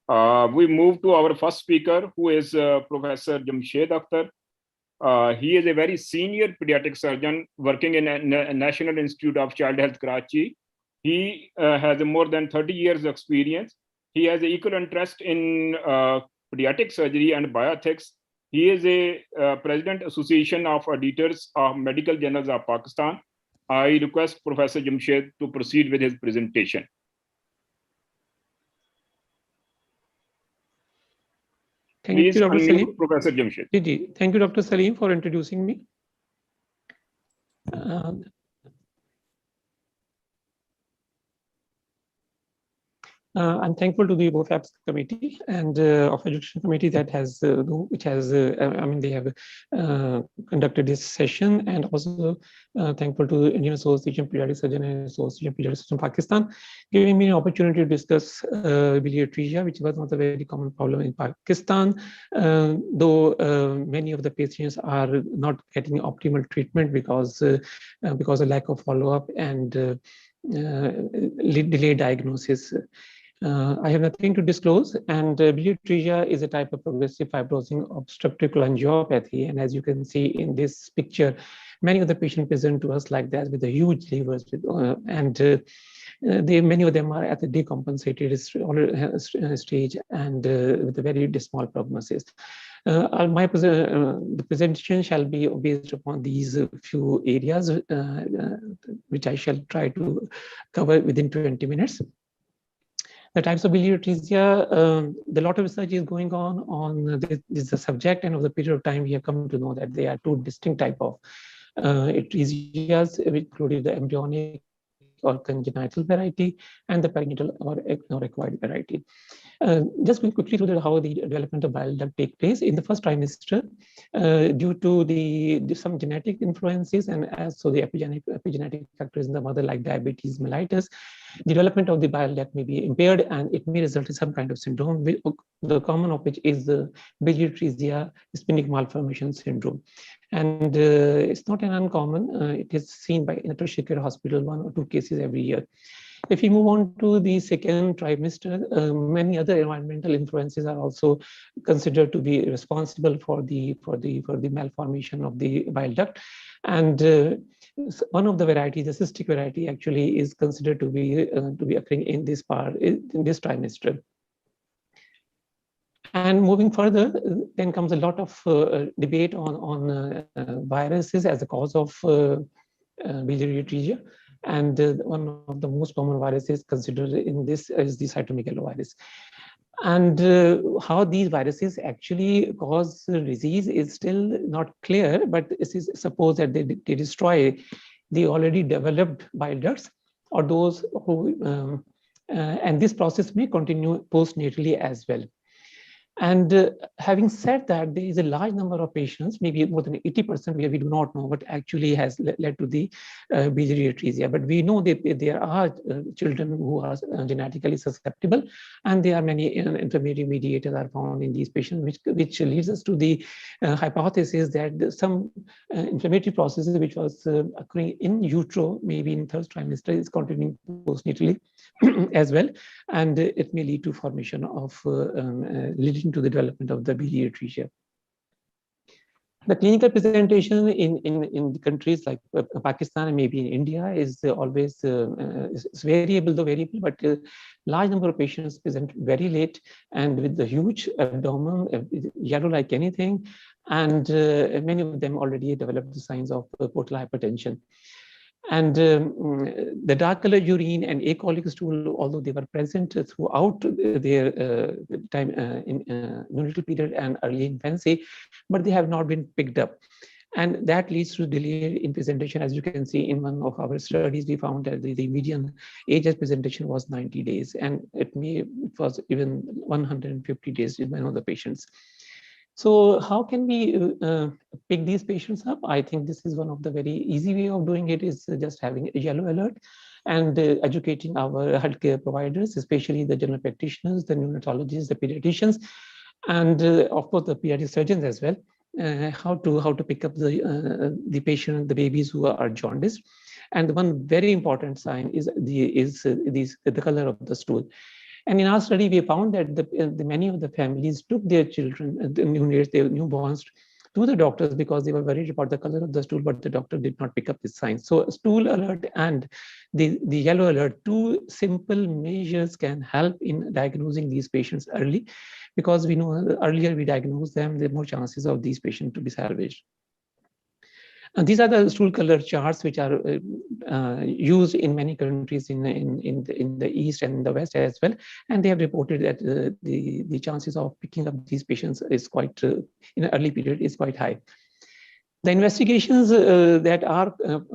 We move to our first speaker, who is Professor Jamshed Akhtar. He is a very senior pediatric surgeon working in a National Institute of Child Health, Karachi. He has more than 30 years experience. He has an equal interest in pediatric surgery and bioethics. He is a President Association of Editors of Medical Journals of Pakistan. I request Professor Jamshed to proceed with his presentation. Thank you, Dr. Salim. Professor Jamshed. Thank you, Dr. Salim, for introducing me. I'm thankful to the WOFAPS committee and of education committee that has, which has, I mean, they have conducted this session, and also thankful to the Indian Association of Pediatric Surgeons and Association of Pediatric Surgeons in Pakistan, giving me an opportunity to discuss biliary atresia, which was not a very common problem in Pakistan, though many of the patients are not getting optimal treatment because of lack of follow-up and delayed diagnosis. I have nothing to disclose, and biliary atresia is a type of progressive fibrosing obstructive cholangiopathy. And as you can see in this picture, many of the patients present to us like that with the huge livers, many of them are at the decompensated stage and with a very small prognosis. The presentation shall be based upon these few areas, which I shall try to cover within 20 minutes. The types of biliary atresia, the lot of research is going on this subject, and over the period of time we have come to know that there are two distinct types of atresias, including the embryonic or congenital variety and the perinatal or acquired variety. Just quickly through how the development of bile duct take place in the first trimester, due to some genetic influences and also the epigenetic factors in the mother like diabetes mellitus, the development of the bile duct may be impaired and it may result in some kind of syndrome, the common of which is the biliary atresia splenic malformation syndrome. And it's not an uncommon, it is seen in a tertiary care hospital, 1 or 2 cases every year. If we move on to the second trimester, many other environmental influences are also considered to be responsible for the malformation of the bile duct. And one of the varieties, the cystic variety, actually is considered to be occurring in this trimester. And moving further, then comes a lot of debate on viruses as a cause of biliary atresia. And one of the most common viruses considered in this is the cytomegalovirus. And how these viruses actually cause disease is still not clear, but it is supposed that they destroy the already developed bile ducts or those who, and this process may continue postnatally as well. And having said that, there is a large number of patients, maybe more than 80%, where we do not know what actually has led to the biliary atresia. But we know that there are children who are genetically susceptible, and there are many intermediary mediators are found in these patients, which leads us to the hypothesis that some inflammatory processes which was occurring in utero, maybe in third trimester, is continuing postnatally as well, and it may lead to formation of leading to the development of the biliary atresia. The clinical presentation in the countries like Pakistan and maybe in India is always is variable, though variable, but large number of patients present very late and with the huge abdomen, yellow like anything, and many of them already developed the signs of portal hypertension. And the dark colored urine and acolic stool, although they were present throughout their time in neonatal period and early infancy, but they have not been picked up. And that leads to delay in presentation. As you can see in one of our studies, we found that the median age of presentation was 90 days, and it was even 150 days in one of the patients. So how can we pick these patients up? I think this is one of the very easy way of doing it is just having a yellow alert and educating our healthcare providers, especially the general practitioners, the neonatologists, the pediatricians, and of course the pediatric surgeons as well, how to pick up the patient, the babies who are jaundiced. And one very important sign is the color of the stool. And in our study, we found that many of the families took their children, the neonates, their newborns, to the doctors because they were worried about the color of the stool, but the doctor did not pick up the signs. So stool alert and the yellow alert, two simple measures can help in diagnosing these patients early, because we know the earlier we diagnose them, the more chances of these patients to be salvaged. And these are the stool color charts, which are used in many countries in the East and the West as well. And they have reported that the chances of picking up these patients is quite, in an early period, is quite high. The investigations that are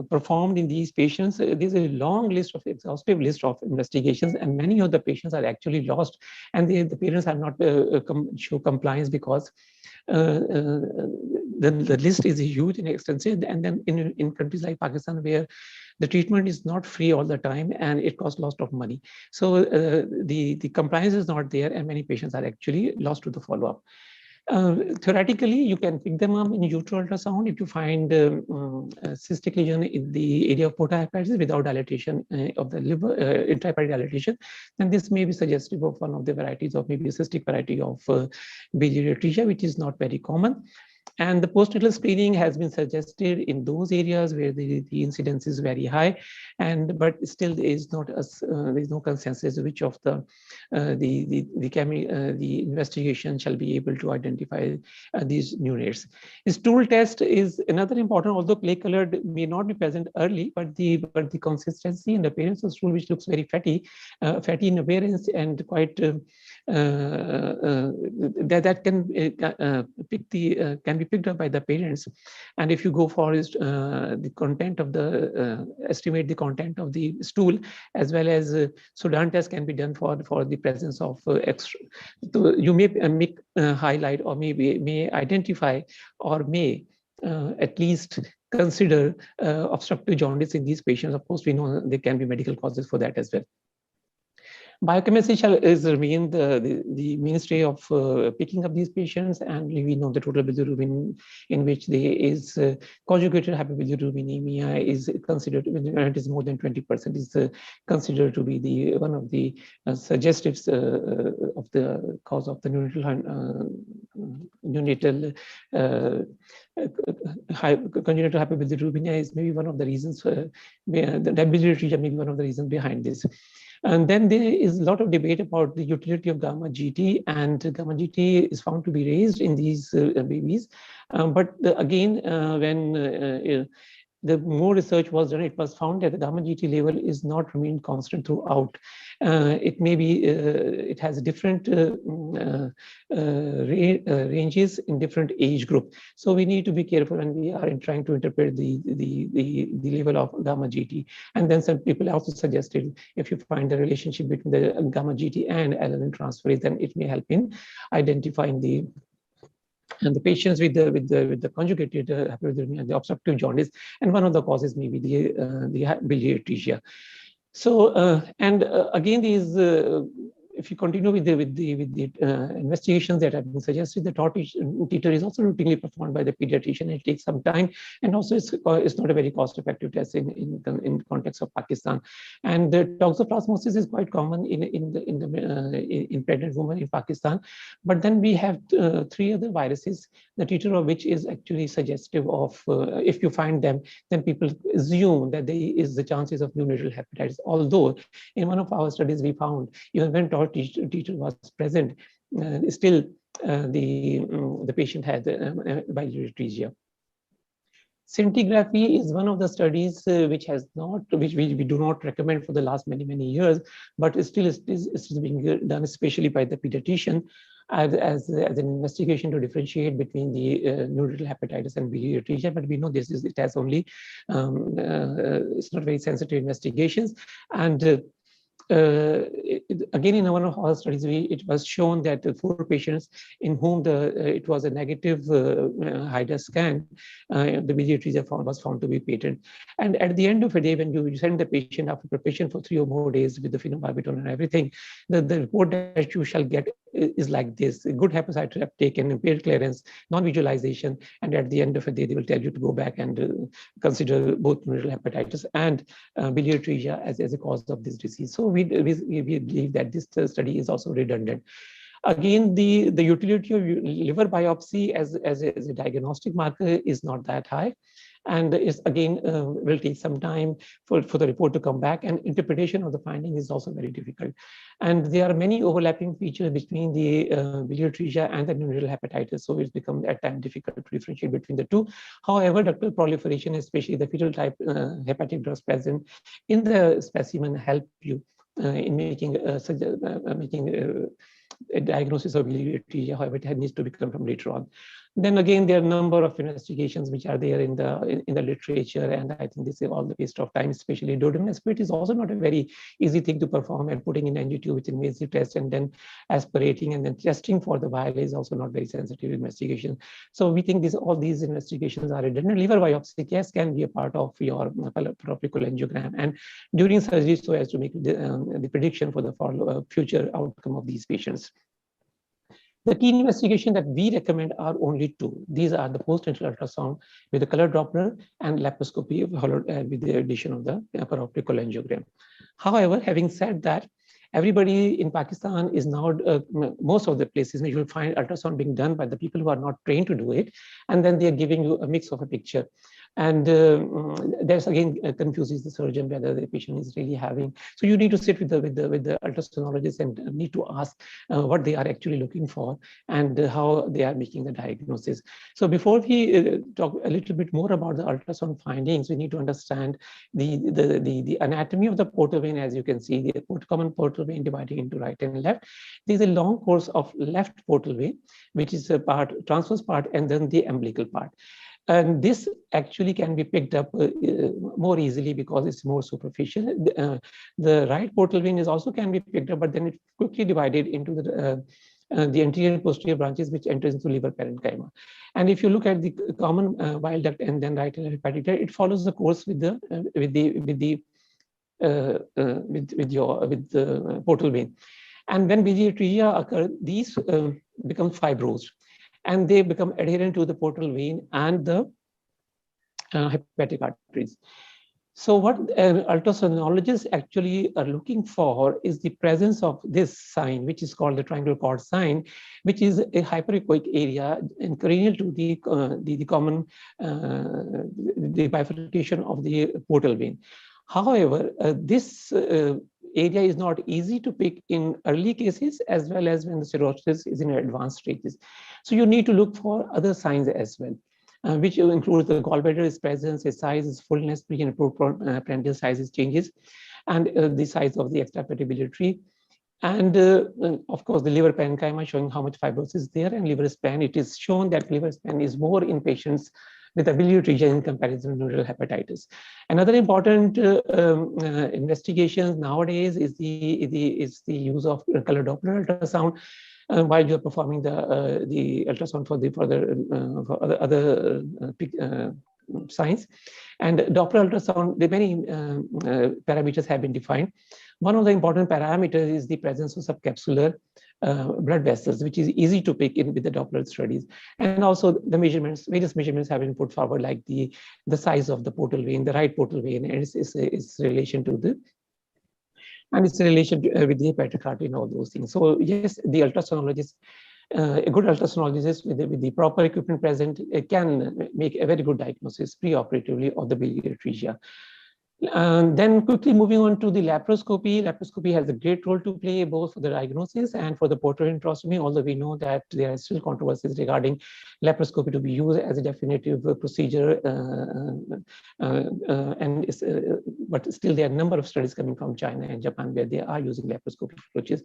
performed in these patients, there's a long list of exhaustive list of investigations, and many of the patients are actually lost, and the parents have not show compliance because the list is huge and extensive. And then in countries like Pakistan, where the treatment is not free all the time and it costs lots of money, so the compliance is not there, and many patients are actually lost to the follow-up. Theoretically, you can pick them up in utero ultrasound if you find cystic lesion in the area of portal hypertension without dilatation of the liver, intrahepatic dilatation. Then this may be suggestive of one of the varieties of maybe a cystic variety of biliary atresia, which is not very common. And the postnatal screening has been suggested in those areas where the incidence is very high, but still there is not there is no consensus which of the investigation shall be able to identify these neonates. A stool test is another important, although clay colored may not be present early, but the consistency in the appearance of stool, which looks very fatty in appearance and quite that can can be picked up by the parents. And if you go for the content of the estimate the content of the stool, as well as Sudan test can be done for the presence of extra. So you may make highlight, or may identify, or may at least consider obstructive jaundice in these patients. Of course, we know there can be medical causes for that as well. Biochemistry is remain the mainstay of picking up these patients, and we know the total bilirubin in which there is conjugated hyperbilirubinemia is considered, when it is more than 20%, is considered to be one of the suggestives of the cause of the neonatal congenital hyperbilirubinemia. Is maybe one of the reasons. The biliary atresia may be one of the reasons behind this. And then there is a lot of debate about the utility of gamma GT, and gamma GT is found to be raised in these babies. But again, when the more research was done, it was found that the gamma GT level is not remained constant throughout. It may be, it has different ranges in different age group. So we need to be careful when we are trying to interpret the level of gamma GT. And then some people also suggested if you find the relationship between the gamma GT and alanine transferase, then it may help in identifying the patients with the conjugated hyperbilirubinemia, the obstructive jaundice, and one of the causes may be the biliary atresia. So again, these if you continue with the investigations that have been suggested, the tortoise teeter is also routinely performed by the pediatrician. It takes some time, and also it's not a very cost-effective test in the context of Pakistan. And the toxoplasmosis is quite common in pregnant women in Pakistan. But then we have 3 other viruses, the teeter of which is actually suggestive of, if you find them, then people assume that there is the chances of neonatal hepatitis. Although in one of our studies we found even when tortoise teeter was present, still the patient had biliary atresia. Scintigraphy is one of the studies which we do not recommend for the last many years, but it still is being done, especially by the pediatrician, as an investigation to differentiate between the neonatal hepatitis and biliary atresia. But we know it has only it's not very sensitive investigations. And again, in one of our studies, it was shown that 4 patients in whom it was a negative HIDA scan, the biliary atresia was found to be patent. And at the end of the day, when you send the patient after preparation for 3 or more days with the phenobarbital and everything, the report that you shall get is like this: good hepatocyte uptake and impaired clearance, non-visualization, and at the end of the day, they will tell you to go back and consider both neonatal hepatitis and biliary atresia as a cause of this disease. So we believe that this study is also redundant. Again, the utility of liver biopsy as a diagnostic marker is not that high. And it's again will take some time for the report to come back, and interpretation of the finding is also very difficult. And there are many overlapping features between the biliary atresia and the neonatal hepatitis, so it's become at times difficult to differentiate between the two. However, ductal proliferation, especially the fetal type hepatic drugs present in the specimen, help you in making a diagnosis of biliary atresia. However, it needs to be confirmed later on. Then again, there are a number of investigations which are there in the literature, and I think this is all the waste of time, especially duodenal aspirate is also not a very easy thing to perform, and putting in NG2 with invasive test and then aspirating and then testing for the vial is also not very sensitive investigation. So we think all these investigations are redundant. Liver biopsy, yes, can be a part of your propical angiogram and during surgery, so as to make the prediction for the future outcome of these patients. The key investigation that we recommend are only 2. These are the post-natal ultrasound with the color Doppler and laparoscopy with the addition of the optical angiogram. However, having said that, everybody in Pakistan is now, most of the places you will find ultrasound being done by the people who are not trained to do it, and then they are giving you a mix of a picture. And there's again confuses the surgeon whether the patient is really having. So you need to sit with the ultrasonologist and need to ask what they are actually looking for and how they are making the diagnosis. So before we talk a little bit more about the ultrasound findings, we need to understand the anatomy of the portal vein. As you can see, the common portal vein dividing into right and left. There's a long course of left portal vein, which is a transverse part, and then the umbilical part. And this actually can be picked up more easily because it's more superficial. The right portal vein also can be picked up, but then it's quickly divided into the anterior and posterior branches, which enters into liver parenchyma. And if you look at the common bile duct and then right and hepatic duct, it follows the course with the portal vein. And when biliary atresia occur, these become fibrosed, and they become adherent to the portal vein and the hepatic arteries. So what ultrasonologists actually are looking for is the presence of this sign, which is called the triangular cord sign, which is a hyperechoic area and cranial to the common the bifurcation of the portal vein. However, this area is not easy to pick in early cases as well as when the cirrhosis is in advanced stages. So you need to look for other signs as well, which includes the gallbladder presence, its size, its fullness, pre and postprandial sizes changes, and the size of the extrapetabulary. And of course, the liver parenchyma showing how much fibrosis is there, and liver span. It is shown that liver span is more in patients with a biliary atresia in comparison to neonatal hepatitis. Another important investigation nowadays is the use of color Doppler ultrasound while you are performing the ultrasound for other science. And Doppler ultrasound, the many parameters have been defined. One of the important parameters is the presence of subcapsular blood vessels, which is easy to pick in with the Doppler studies. And also the measurements, various measurements have been put forward, like the size of the portal vein, the right portal vein, and its relation to the, and its relation to, with the hepatic artery and all those things. So yes, the ultrasonologist, a good ultrasonologist with the proper equipment present can make a very good diagnosis preoperatively of the biliary atresia. Then quickly moving on to the laparoscopy. Laparoscopy has a great role to play both for the diagnosis and for the portal enterostomy, although we know that there are still controversies regarding laparoscopy to be used as a definitive procedure. But still there are a number of studies coming from China and Japan where they are using laparoscopy approaches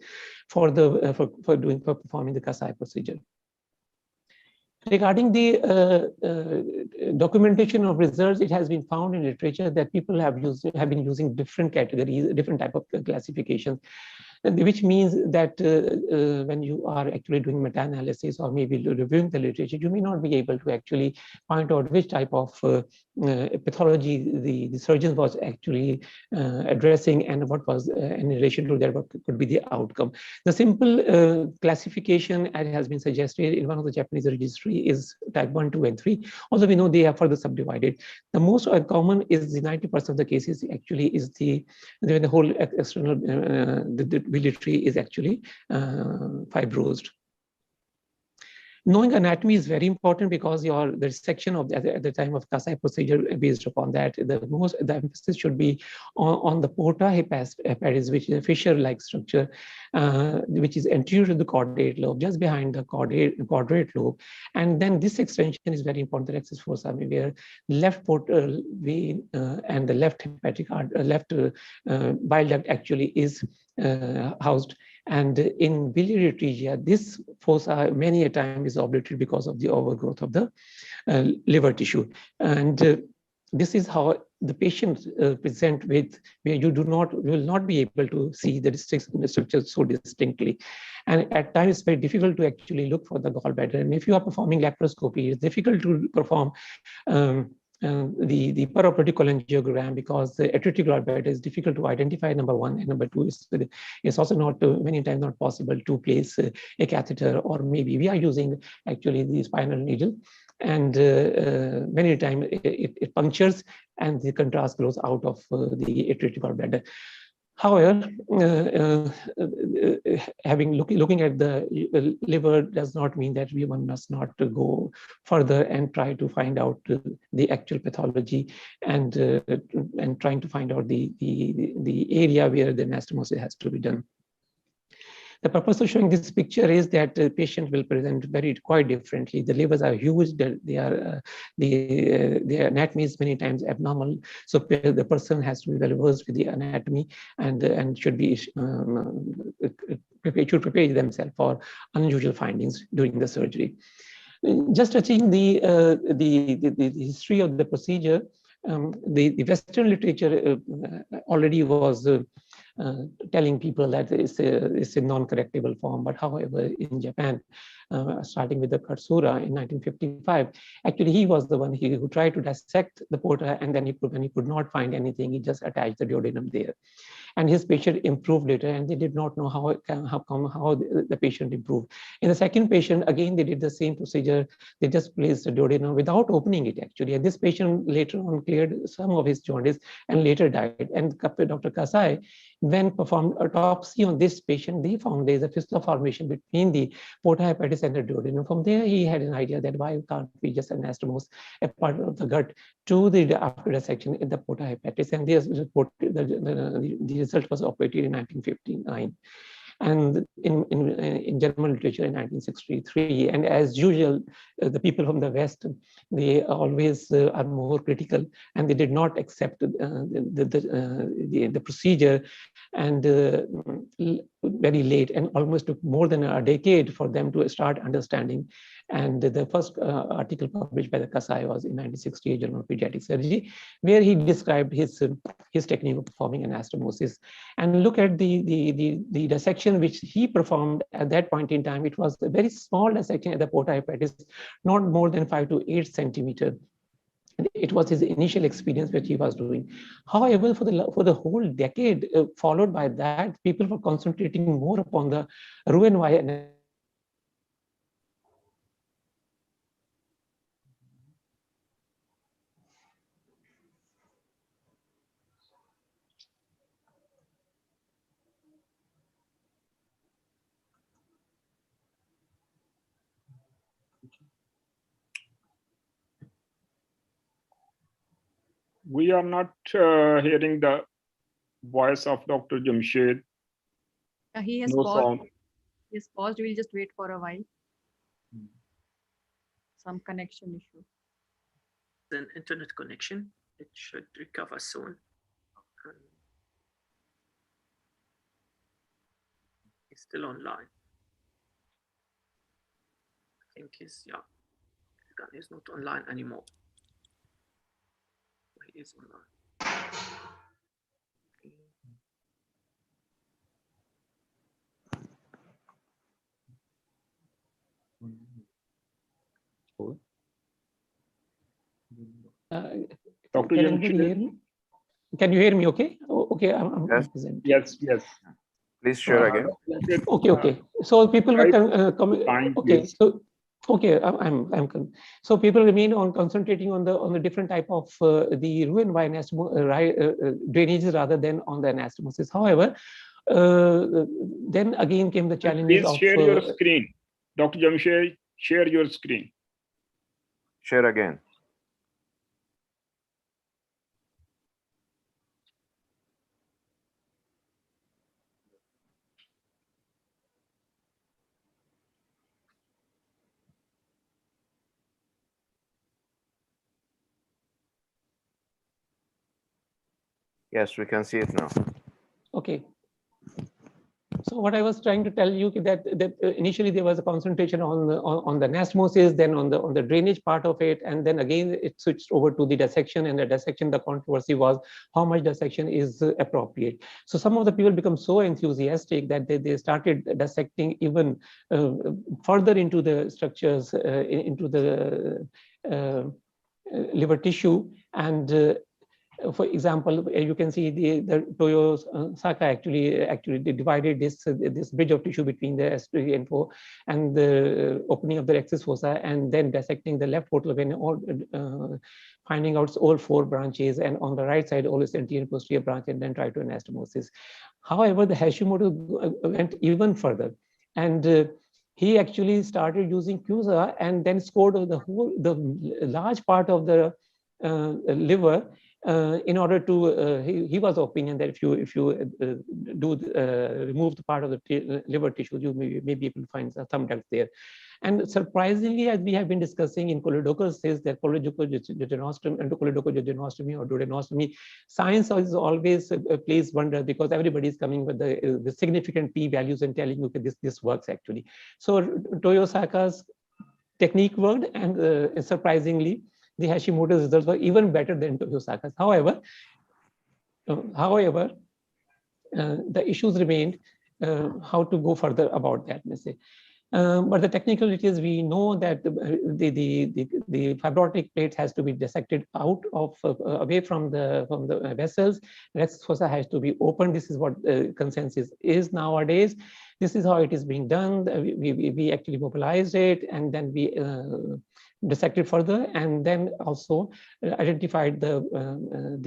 for performing the Kasai procedure. Regarding the documentation of results, it has been found in literature that people have been using different categories, different type of classifications, which means that when you are actually doing meta-analysis or maybe reviewing the literature, you may not be able to actually find out which type of pathology the surgeon was actually addressing and what was in relation to that, what could be the outcome. The simple classification, as has been suggested in one of the Japanese registry, is type 1, 2, and 3, although we know they are further subdivided. The most common is the 90% of the cases actually is the whole external the biliary is actually fibrosed. Knowing anatomy is very important because the dissection of at the time of Kasai procedure, based upon that, the emphasis should be on the porta hepatis, which is a fissure-like structure, which is anterior to the caudate lobe, just behind the caudate lobe. And then this extension is very important, the rexus fossa, where left portal vein and the left hepatic left bile duct actually is housed. And in biliary atresia, this fossa many a time is obliterated because of the overgrowth of the liver tissue. And this is how the patient present with, where you will not be able to see the structure so distinctly. And at times it's very difficult to actually look for the gallbladder. And if you are performing laparoscopy, it's difficult to perform the perioperative cholangiogram because the atretic gallbladder is difficult to identify, number one, and number two is it's also not many times not possible to place a catheter, or maybe we are using actually the spinal needle, and many times it punctures and the contrast flows out of the atretic gallbladder. However, looking at the liver does not mean that one must not go further and try to find out the actual pathology and trying to find out the area where the anastomosis has to be done. The purpose of showing this picture is that the patient will present quite differently. The livers are huge. The anatomy is many times abnormal. So the person has to be well versed with the anatomy and should prepare themselves for unusual findings during the surgery. Just touching the history of the procedure, the Western literature already was telling people that it's a non-correctable form. But however, in Japan, starting with the Katsura in 1955, actually he was the one who tried to dissect the porta, and then when he could not find anything, he just attached the duodenum there. And his patient improved later, and they did not know how the patient improved. In the second patient, again, they did the same procedure. They just placed the duodenum without opening it, actually. And this patient later on cleared some of his jaundice and later died. And Dr. Kasai, when performed autopsy on this patient, they found there is a fistula formation between the porta hepatis and the duodenum. From there, he had an idea that why can't we just anastomose a part of the gut to the after dissection in the porta hepatis. And the result was operated in 1959. And in German literature in 1963. And as usual, the people from the West, they always are more critical, and they did not accept the procedure, and very late, and almost took more than a decade for them to start understanding. And the first article published by the Kasai was in 1968 Journal of Pediatric Surgery, where he described his technique of performing anastomosis. And look at the dissection which he performed at that point in time. It was a very small dissection at the porta hepatis, not more than 5 to 8 centimeters. It was his initial experience which he was doing. However, for the whole decade followed by that, people were concentrating more upon the Roux-en-Y and We are not hearing the voice of Dr. Jamshed. He has No paused. sound. He has paused. We'll just wait for a while. Some connection issue. An internet connection. It should recover soon. It's still online. I think he's not online anymore. He is online. Dr. Can anybody hear me? Can you hear me? Okay. Okay. I'm present. Yes. Please share again. Okay. So people were coming. Okay. So okay, so people remain on concentrating on the different type of the Roux-en-Y drainages rather than on the anastomosis. However, then again came the challenges Please of share your screen. Dr. Jamshed, share your screen. Share again. Yes, we can see it now. Okay. So what I was trying to tell you that initially there was a concentration on the anastomosis, then on the drainage part of it, and then again it switched over to the dissection. And the dissection, the controversy was how much dissection is appropriate. So some of the people become so enthusiastic that they started dissecting even further into the structures, into the liver tissue. And for example, you can see the Toyo Saka actually they divided this bridge of tissue between the S3 and 4 and the opening of the rectus fossa, and then dissecting the left portal vein, finding out all 4 branches, and on the right side all is anterior and posterior branch, and then try to anastomosis. However, the Hashimoto went even further, and he actually started using CUSA and then scored the large part of the liver. In order to, he was of opinion that if you remove the part of the liver tissue, you may be able to find some depth there. And surprisingly, as we have been discussing in choledochal cysts, that choledochal endocholedochal or duodenostomy, science is always plays wonder, because everybody is coming with the significant p-values and telling you, okay, this works actually. So Toyo Saka's technique worked, and surprisingly, the Hashimoto's results were even better than Toyo Saka's. However, the issues remained how to go further about that. But the technicalities, we know that the fibrotic plate has to be dissected out of away from the vessels. Rectus fossa has to be opened. This is what consensus is nowadays. This is how it is being done. We actually mobilized it, and then we dissected further, and then also identified the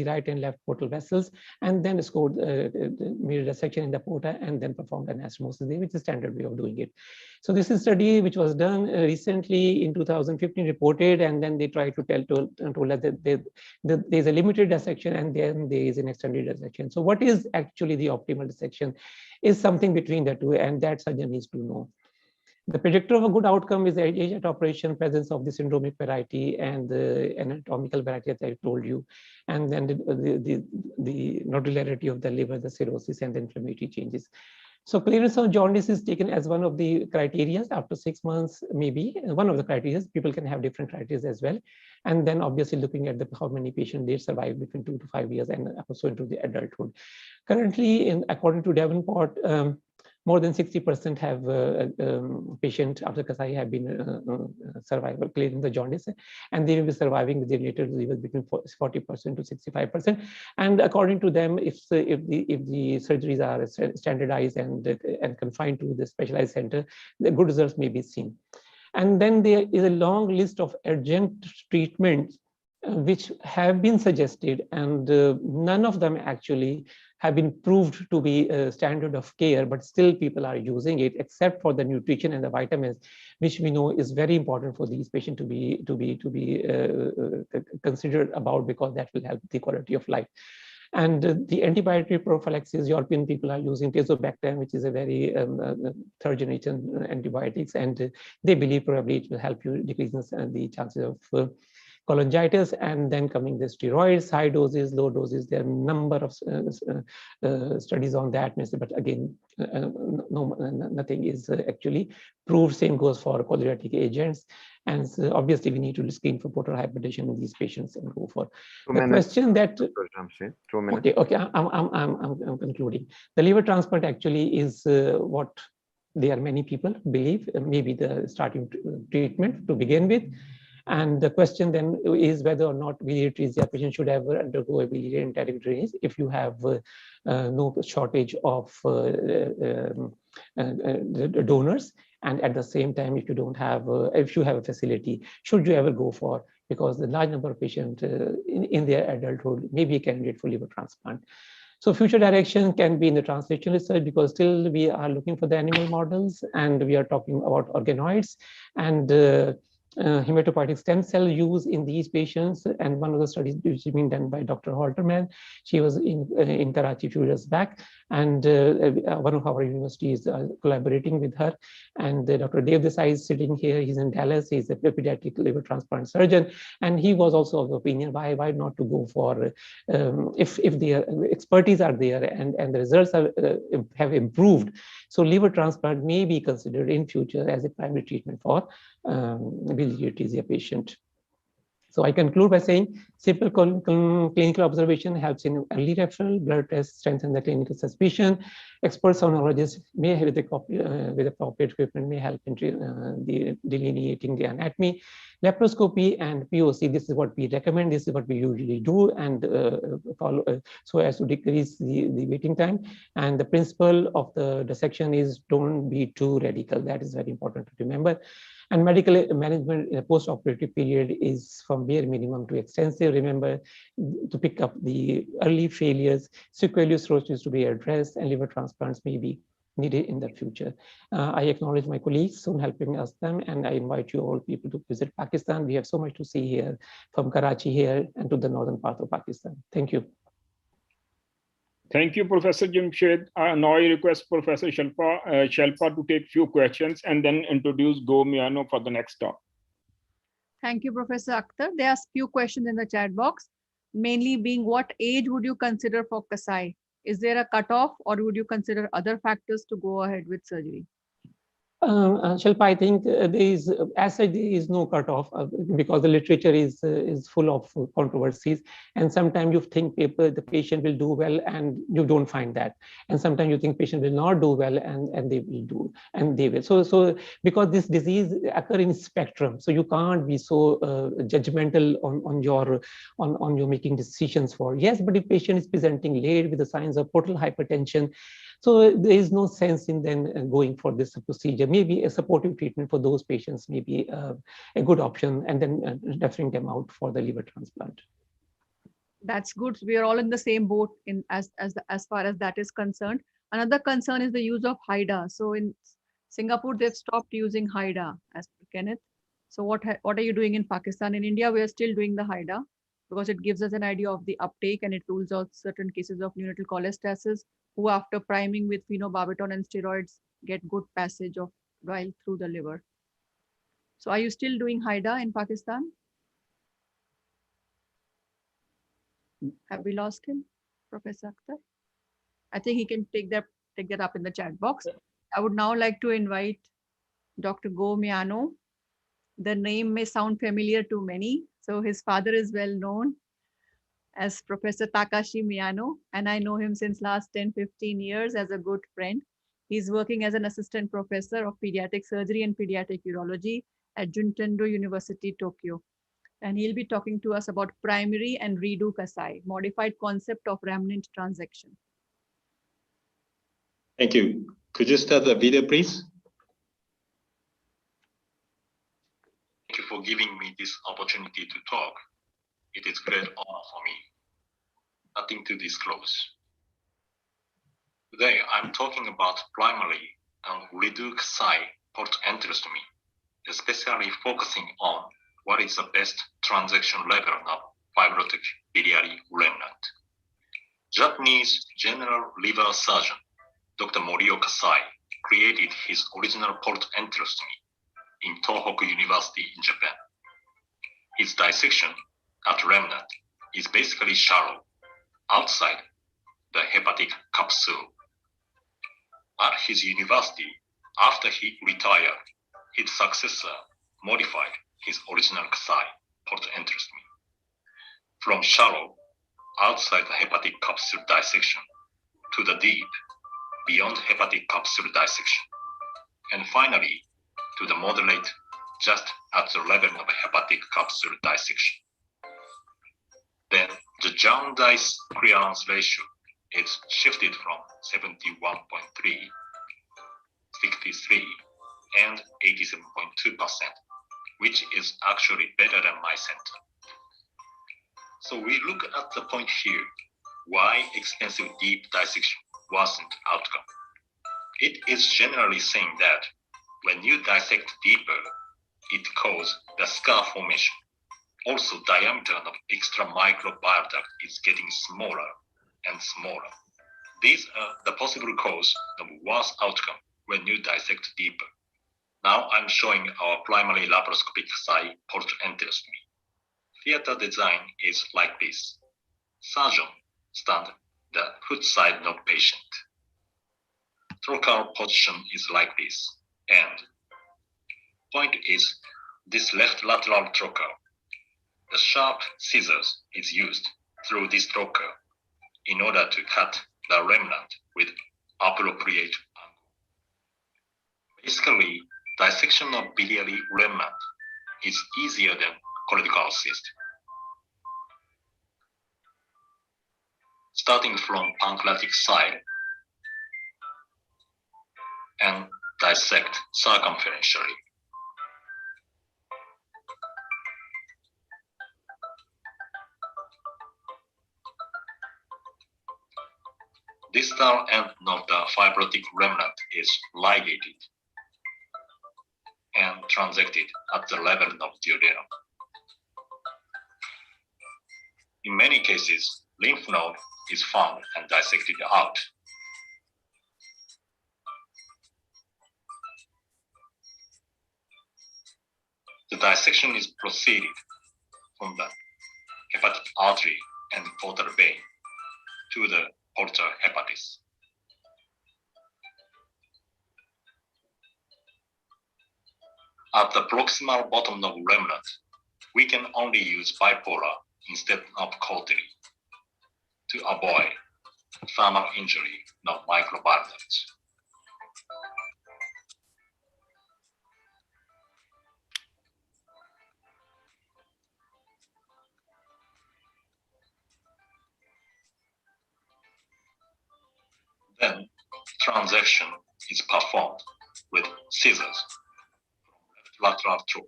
right and left portal vessels, and then scored mirror dissection in the porta, and then performed anastomosis, which is the standard way of doing it. So this is a study which was done recently in 2015, reported, and then they tried to tell us that there's a limited dissection and then there is an extended dissection. So what is actually the optimal dissection is something between the two, and that surgeon needs to know. The predictor of a good outcome is age at operation, presence of the syndromic variety and the anatomical variety, as I told you, and then the nodularity of the liver, the cirrhosis, and the inflammatory changes. So clearance of jaundice is taken as one of the criteria after 6 months, maybe one of the criteria. People can have different criteria as well. And then obviously looking at how many patients they survive between 2 to 5 years, and also into the adulthood. Currently, according to Davenport, more than 60% have patient after Kasai have been survival, clearing the jaundice, and they will be surviving with the related disease between 40% to 65%. And according to them, if the surgeries are standardized and confined to the specialized center, the good results may be seen. And then there is a long list of urgent treatments which have been suggested, and none of them actually have been proved to be a standard of care, but still people are using it, except for the nutrition and the vitamins, which we know is very important for these patients to be considered about, because that will help the quality of life. And the antibiotic prophylaxis, European people are using tazobactam, which is a very third generation antibiotics, and they believe probably it will help you decrease the chances of cholangitis. And then coming the steroids, high doses, low doses, there are a number of studies on that, but again, nothing is actually proved. Same goes for choledotic agents. And so obviously we need to screen for portal hypertension in these patients and go for the question that, 2 minutes. Okay, I'm concluding. The liver transplant actually is what there are many people believe, maybe the starting treatment to begin with. And the question then is whether or not biliary atresia patient should ever undergo a biliary enteric drainage if you have no shortage of donors, and at the same time, if you don't have, if you have a facility, should you ever go for, because the large number of patients in their adulthood may be a candidate for liver transplant. So future direction can be in the translational research, because still we are looking for the animal models, and we are talking about organoids and hematopoietic stem cell use in these patients. And one of the studies which has been done by Dr. Halterman, she was in Karachi a few years back, and one of our universities collaborating with her. And Dr. Dev Desai is sitting here. He's in Dallas. He's a pediatric liver transplant surgeon, and he was also of the opinion why not to go for if the expertise are there and the results have improved. So liver transplant may be considered in future as a primary treatment for biliary atresia patient. So I conclude by saying simple clinical observation helps in early referral, blood tests strengthen the clinical suspicion. Expert sonologists may have with appropriate equipment may help in delineating the anatomy. Laparoscopy and POC, this is what we recommend, this is what we usually do, and follow so as to decrease the waiting time. And the principle of the dissection is don't be too radical. That is very important to remember. And medical management in a post-operative period is from bare minimum to extensive. Remember to pick up the early failures, sequelae cirrhosis to be addressed, and liver transplants may be needed in the future. I acknowledge my colleagues in helping us them, and I invite you all people to visit Pakistan. We have so much to see here, from Karachi here and to the northern part of Pakistan. Thank you. Thank you, Professor Jamshed. Now I request Professor Shelpa to take few questions and then introduce Go Miano for the next talk. Thank you, Professor Akhtar. There are few questions in the chat box, mainly being what age would you consider for Kasai? Is there a cutoff, or would you consider other factors to go ahead with surgery? Shilpa, I think there is, as such, there is no cutoff because the literature is full of controversies, and sometimes you think the patient will do well and you don't find that, and sometimes you think patient will not do well and they will do, and they will. So because this disease occurs in spectrum, so you can't be so judgmental on your making decisions for yes, but if patient is presenting late with the signs of portal hypertension, so there is no sense in then going for this procedure. Maybe a supportive treatment for those patients may be a good option, and then referring them out for the liver transplant. That's good. We are all in the same boat as far as that is concerned. Another concern is the use of HIDA. So in Singapore, they've stopped using HIDA, as per Kenneth. So what are you doing in Pakistan? In India, we are still doing the HIDA because it gives us an idea of the uptake, and it rules out certain cases of neonatal cholestasis, who after priming with phenobarbital and steroids get good passage of bile through the liver. So are you still doing HIDA in Pakistan? Have we lost him, Professor Akhtar? I think he can take that up in the chat box. I would now like to invite Dr. Go Miano. The name may sound familiar to many. So his father is well known as Professor Takashi Miyano, and I know him since last 10-15 years as a good friend. He's working as an assistant professor of pediatric surgery and pediatric urology at Juntendo University, Tokyo. And he'll be talking to us about primary and redo Kasai, modified concept of remnant transaction. Thank you. Could you start the video, please? Thank you for giving me this opportunity to talk. It is great honor for me. Nothing to disclose. Today, I'm talking about primary and redo Kasai port enterostomy, especially focusing on what is the best transaction level of fibrotic biliary remnant. Japanese general liver surgeon, Dr. Morio Kasai, created his original port enterostomy in Tohoku University in Japan. His dissection at remnant is basically shallow, outside the hepatic capsule. At his university, after he retired, his successor modified his original Kasai port enterostomy from shallow, outside the hepatic capsule dissection to the deep, beyond hepatic capsule dissection, and finally to the moderate, just at the level of hepatic capsule dissection. Then the jaundice clearance ratio is shifted from 71.3, 63, and 87.2%, which is actually better than my center. So we look at the point here, why expensive deep dissection wasn't outcome. It is generally saying that when you dissect deeper, it causes the scar formation. Also, diameter of extra micro bile duct is getting smaller and smaller. These are the possible cause of worse outcome when you dissect deeper. Now I'm showing our primary laparoscopic Kasai port enterostomy. Theater design is like this. Surgeon stand the foot side of patient. Trocar position is like this, and point is this left lateral trocar. The sharp scissors is used through this trocar in order to cut the remnant with appropriate angle. Basically, dissection of biliary remnant is easier than choledochal cyst. Starting from pancreatic side and dissect circumferentially. Distal end of the fibrotic remnant is ligated and transected at the level of duodenum. In many cases, lymph node is found and dissected out. The dissection is proceeded from the hepatic artery and portal vein to the portal hepatis. At the proximal bottom of remnant, we can only use bipolar instead of cautery to avoid thermal injury of microbile ducts. Then transaction is performed with scissors from left lateral trocar.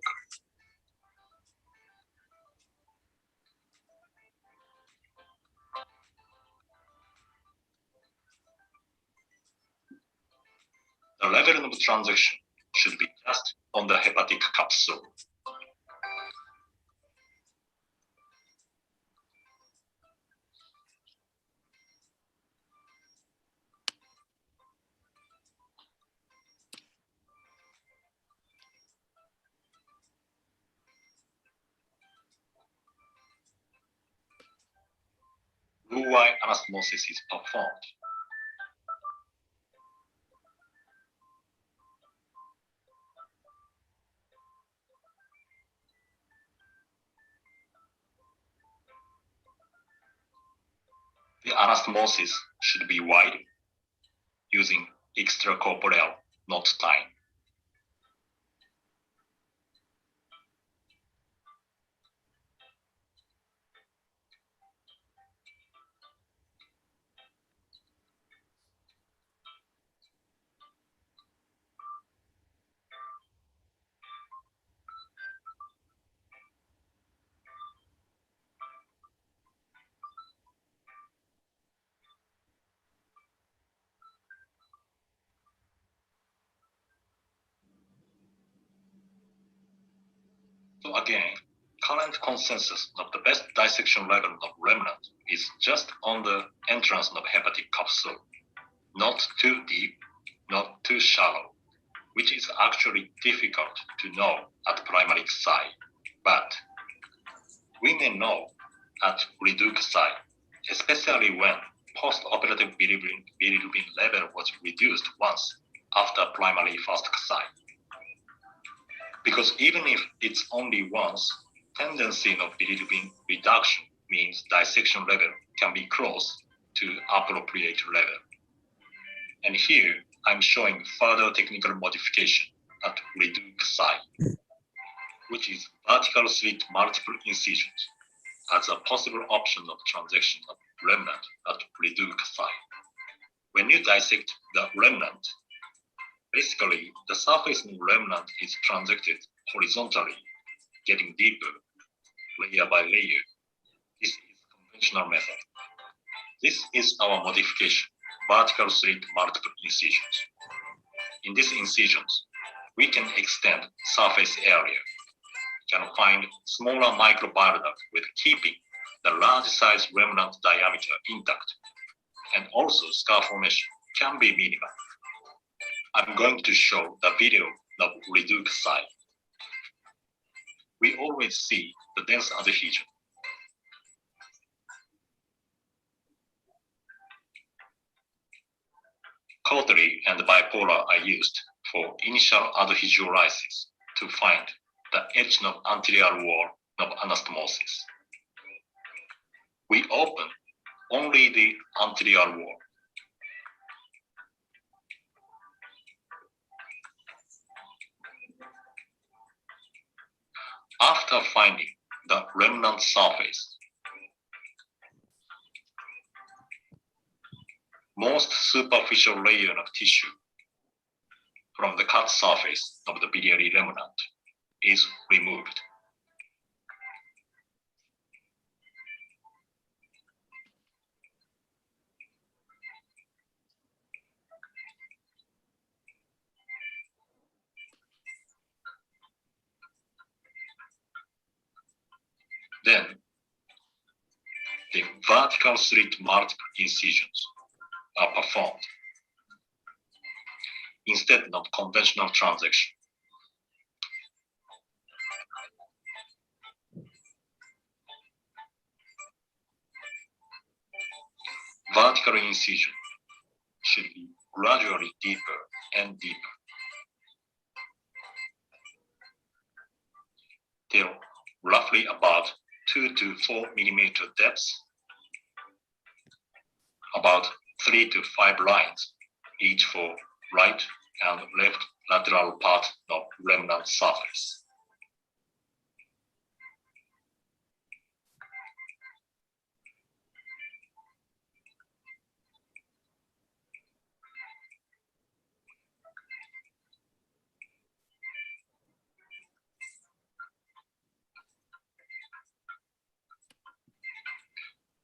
The level of transaction should be just on the hepatic capsule. Blue-eye anastomosis is performed. The anastomosis should be wide, using extracorporeal, not time. So again, current consensus of the best dissection level of remnant is just on the entrance of hepatic capsule, not too deep, not too shallow, which is actually difficult to know at primary site. But we may know at reduced site, especially when post-operative bilirubin level was reduced once after primary first site. Because even if it's only once, tendency of bilirubin reduction means dissection level can be close to appropriate level. And here, I'm showing further technical modification at reduced site, which is vertical slit multiple incisions as a possible option of transection of remnant at reduced site. When you dissect the remnant, basically, the surface of remnant is transected horizontally, getting deeper, layer by layer. This is conventional method. This is our modification, vertical slit multiple incisions. In these incisions, we can extend surface area, can find smaller microviaduct with keeping the large size remnant diameter intact, and also scar formation can be minimal. I'm going to show the video of reduced site. We always see the dense adhesion. Quarterly and bipolar are used for initial adhesiolysis to find the edge of anterior wall of anastomosis. We open only the anterior wall. After finding the remnant surface, most superficial layer of tissue from the cut surface of the biliary remnant is removed. Then, the vertical slit multiple incisions are performed instead of conventional transection. Vertical incision should be gradually deeper and deeper till roughly about 2 to 4 millimeter depth, about 3 to 5 lines, each for right and left lateral part of remnant surface.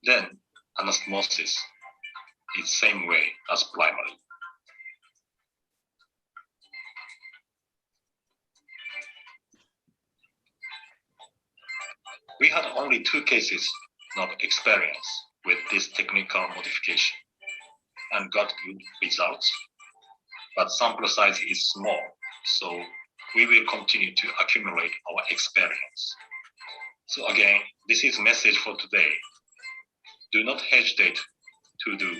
Then anastomosis is same way as primary. We had only 2 cases of experience with this technical modification and got good results, but sample size is small, so we will continue to accumulate our experience. So again, this is message for today. Do not hesitate to do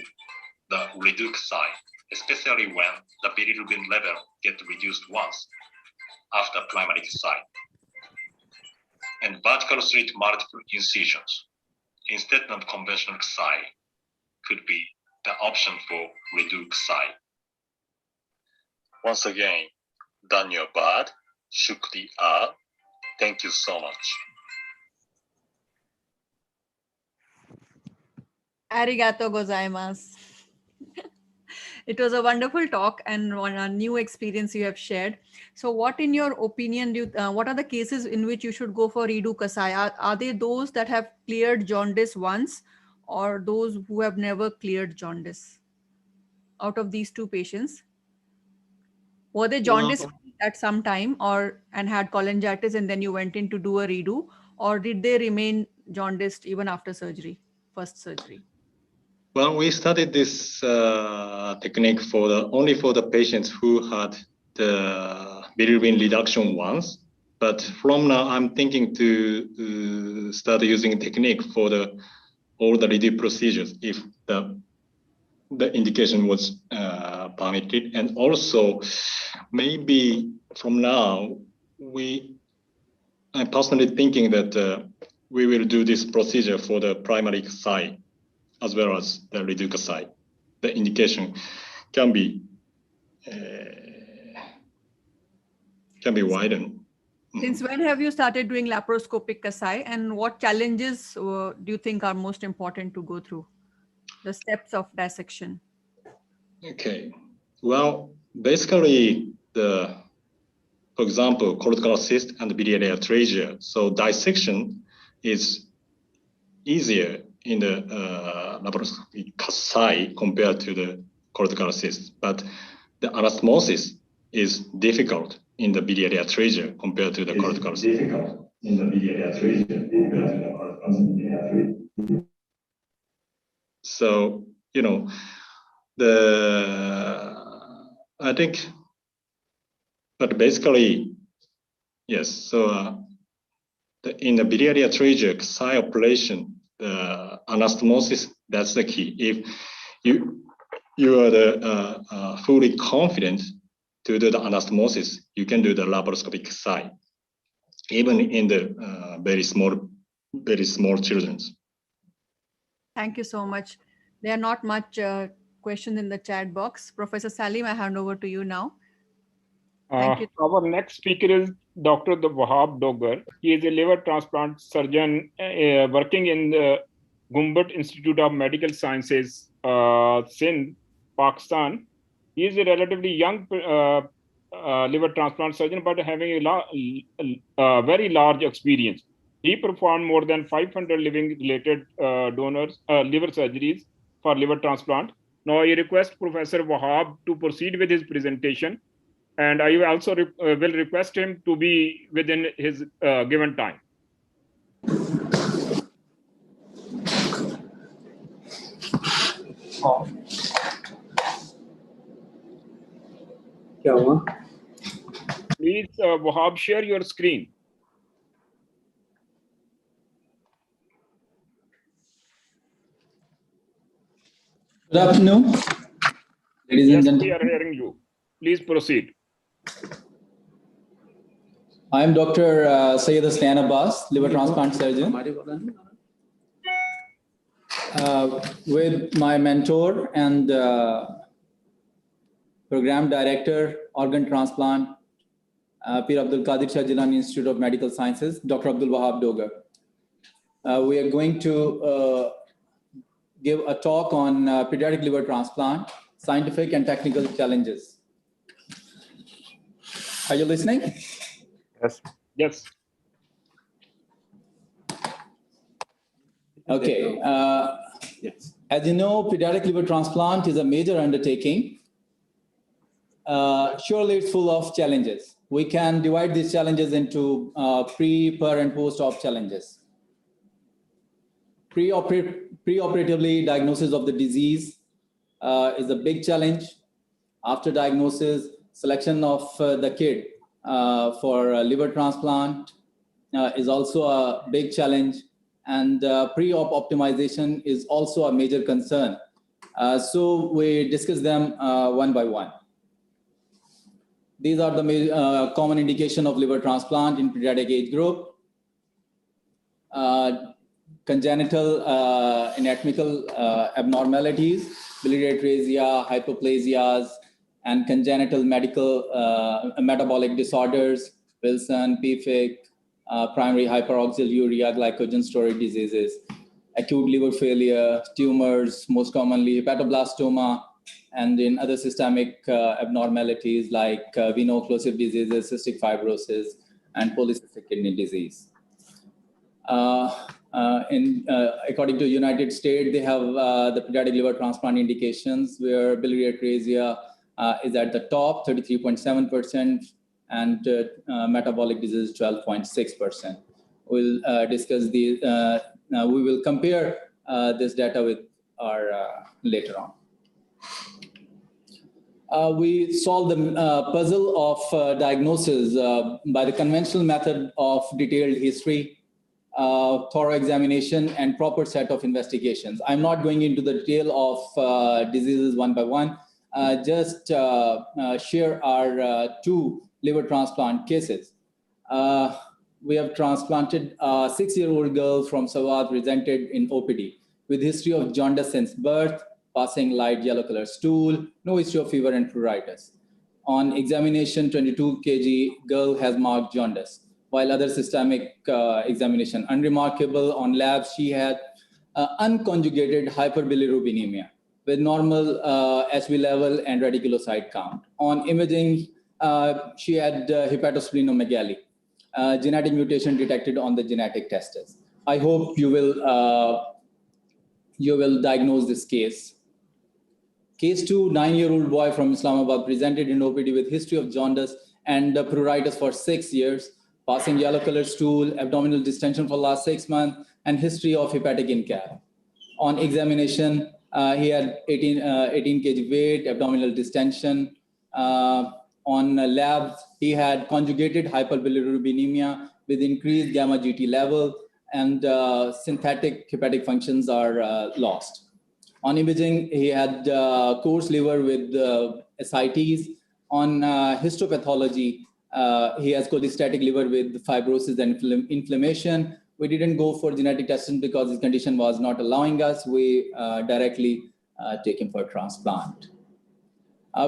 the reduced side, especially when the bilirubin level gets reduced once after primary side. And vertical slit multiple incisions instead of conventional side could be the option for reduced side. Once again, done your part. Shukriya. Thank you so much. Arigato gozaimasu. It was a wonderful talk and a new experience you have shared. So what in your opinion, what are the cases in which you should go for redo Kasai? Are they those that have cleared jaundice once or those who have never cleared jaundice? Out of these two patients, were they jaundice at some time and had cholangitis and then you went in to do a redo, or did they remain jaundiced even after surgery, first surgery? Well, we studied this technique only for the patients who had the bilirubin reduction once. But from now, I'm thinking to start using technique for all the redo procedures if the indication was permitted. And also, maybe from now, I'm personally thinking that we will do this procedure for the primary Kasai as well as the redo Kasai. The indication can be widened. Since when have you started doing laparoscopic Kasai, and what challenges do you think are most important to go through? The steps of dissection. Okay. Well, basically, for example, choledochal cyst and biliary atresia. So dissection is easier in the laparoscopic Kasai compared to the choledochal cyst, but the anastomosis is difficult in the biliary atresia compared to the choledochal cyst. So, I think, but basically, yes. So in the biliary atresia Kasai operation, the anastomosis, that's the key. If you are fully confident to do the anastomosis, you can do the laparoscopic Kasai, even in the very small children. Thank you so much. There are not much questions in the chat box. Professor Salim, I hand over to you now. Thank you. Our next speaker is Dr. Wahab Dogar. He is a liver transplant surgeon working in the Gumbut Institute of Medical Sciences, Sindh, Pakistan. He is a relatively young liver transplant surgeon, but having a very large experience. He performed more than 500 living-related liver surgeries for liver transplant. Now I request Professor Wahab to proceed with his presentation. And I also will request him to be within his given time. Please, Wahab, share your screen. Good afternoon, ladies and gentlemen. We are hearing you. Please proceed. I am Dr. Syed Hussain Abbas, liver transplant surgeon. With my mentor and program director, organ transplant, Pir Abdul Qadir Shah Jilani Institute of Medical Sciences, Dr. Abdul Wahab Dogar. We are going to give a talk on pediatric liver transplant, scientific and technical challenges. Are you listening? Yes. Yes. Okay. As you know, pediatric liver transplant is a major undertaking. Surely it's full of challenges. We can divide these challenges into pre, per, and post-op challenges. Preoperatively, diagnosis of the disease is a big challenge. After diagnosis, selection of the kid for liver transplant is also a big challenge, and pre-op optimization is also a major concern. So we discuss them one by one. These are the common indication of liver transplant in pediatric age group. Congenital anatomical abnormalities, biliary atresia, hyperplasias, and congenital metabolic disorders, Wilson, PFIC, primary hyperoxaluria, glycogen storage diseases, acute liver failure, tumors, most commonly hepatoblastoma, and in other systemic abnormalities like veno-occlusive diseases, cystic fibrosis, and polycystic kidney disease. According to United States, they have the pediatric liver transplant indications where biliary atresia is at the top, 33.7%, and metabolic disease 12.6%. We'll discuss the, we will compare this data with our later on. We solved the puzzle of diagnosis by the conventional method of detailed history, thorough examination, and proper set of investigations. I'm not going into the detail of diseases one by one, just share our 2 liver transplant cases. We have transplanted a 6-year-old girl from Sawat presented in OPD with history of jaundice since birth, passing light yellow color stool, no history of fever and pruritus. On examination, 22 kg girl has marked jaundice, while other systemic examination unremarkable. On labs, she had unconjugated hyperbilirubinemia with normal HB level and reticulocyte count. On imaging, she had hepatosplenomegaly, genetic mutation detected on the genetic testes. I hope you will diagnose this case. Case 2, 9-year-old boy from Islamabad presented in OPD with history of jaundice and pruritus for 6 years, passing yellow colored stool, abdominal distension for last 6 months, and history of hepatic incap. On examination, he had 18 kg weight, abdominal distension. On labs, he had conjugated hyperbilirubinemia with increased gamma GT level, and synthetic hepatic functions are lost. On imaging, he had coarse liver with ascites. On histopathology, he has cholestatic liver with fibrosis and inflammation. We didn't go for genetic testing because his condition was not allowing us. We directly take him for transplant.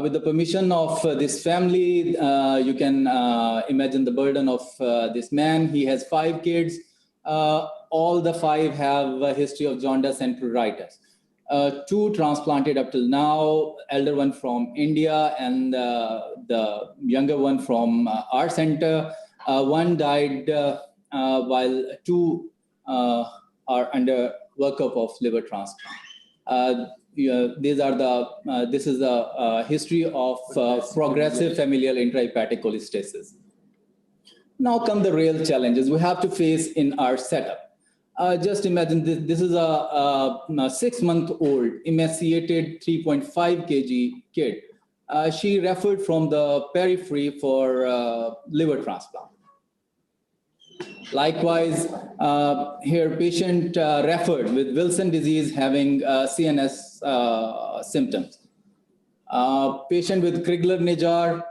With the permission of this family, you can imagine the burden of this man. He has 5 kids. All the 5 have a history of jaundice and pruritus. 2 transplanted up till now, elder one from India and the younger one from our center. One died while 2 are under workup of liver transplant. These are the, this is the history of progressive familial intrahepatic cholestasis. Now come the real challenges we have to face in our setup. Just imagine this is a 6-month-old emaciated 3.5 kg kid. She referred from the periphery for liver transplant. Likewise, here patient referred with Wilson disease having CNS symptoms. Patient with Crigler-Najjar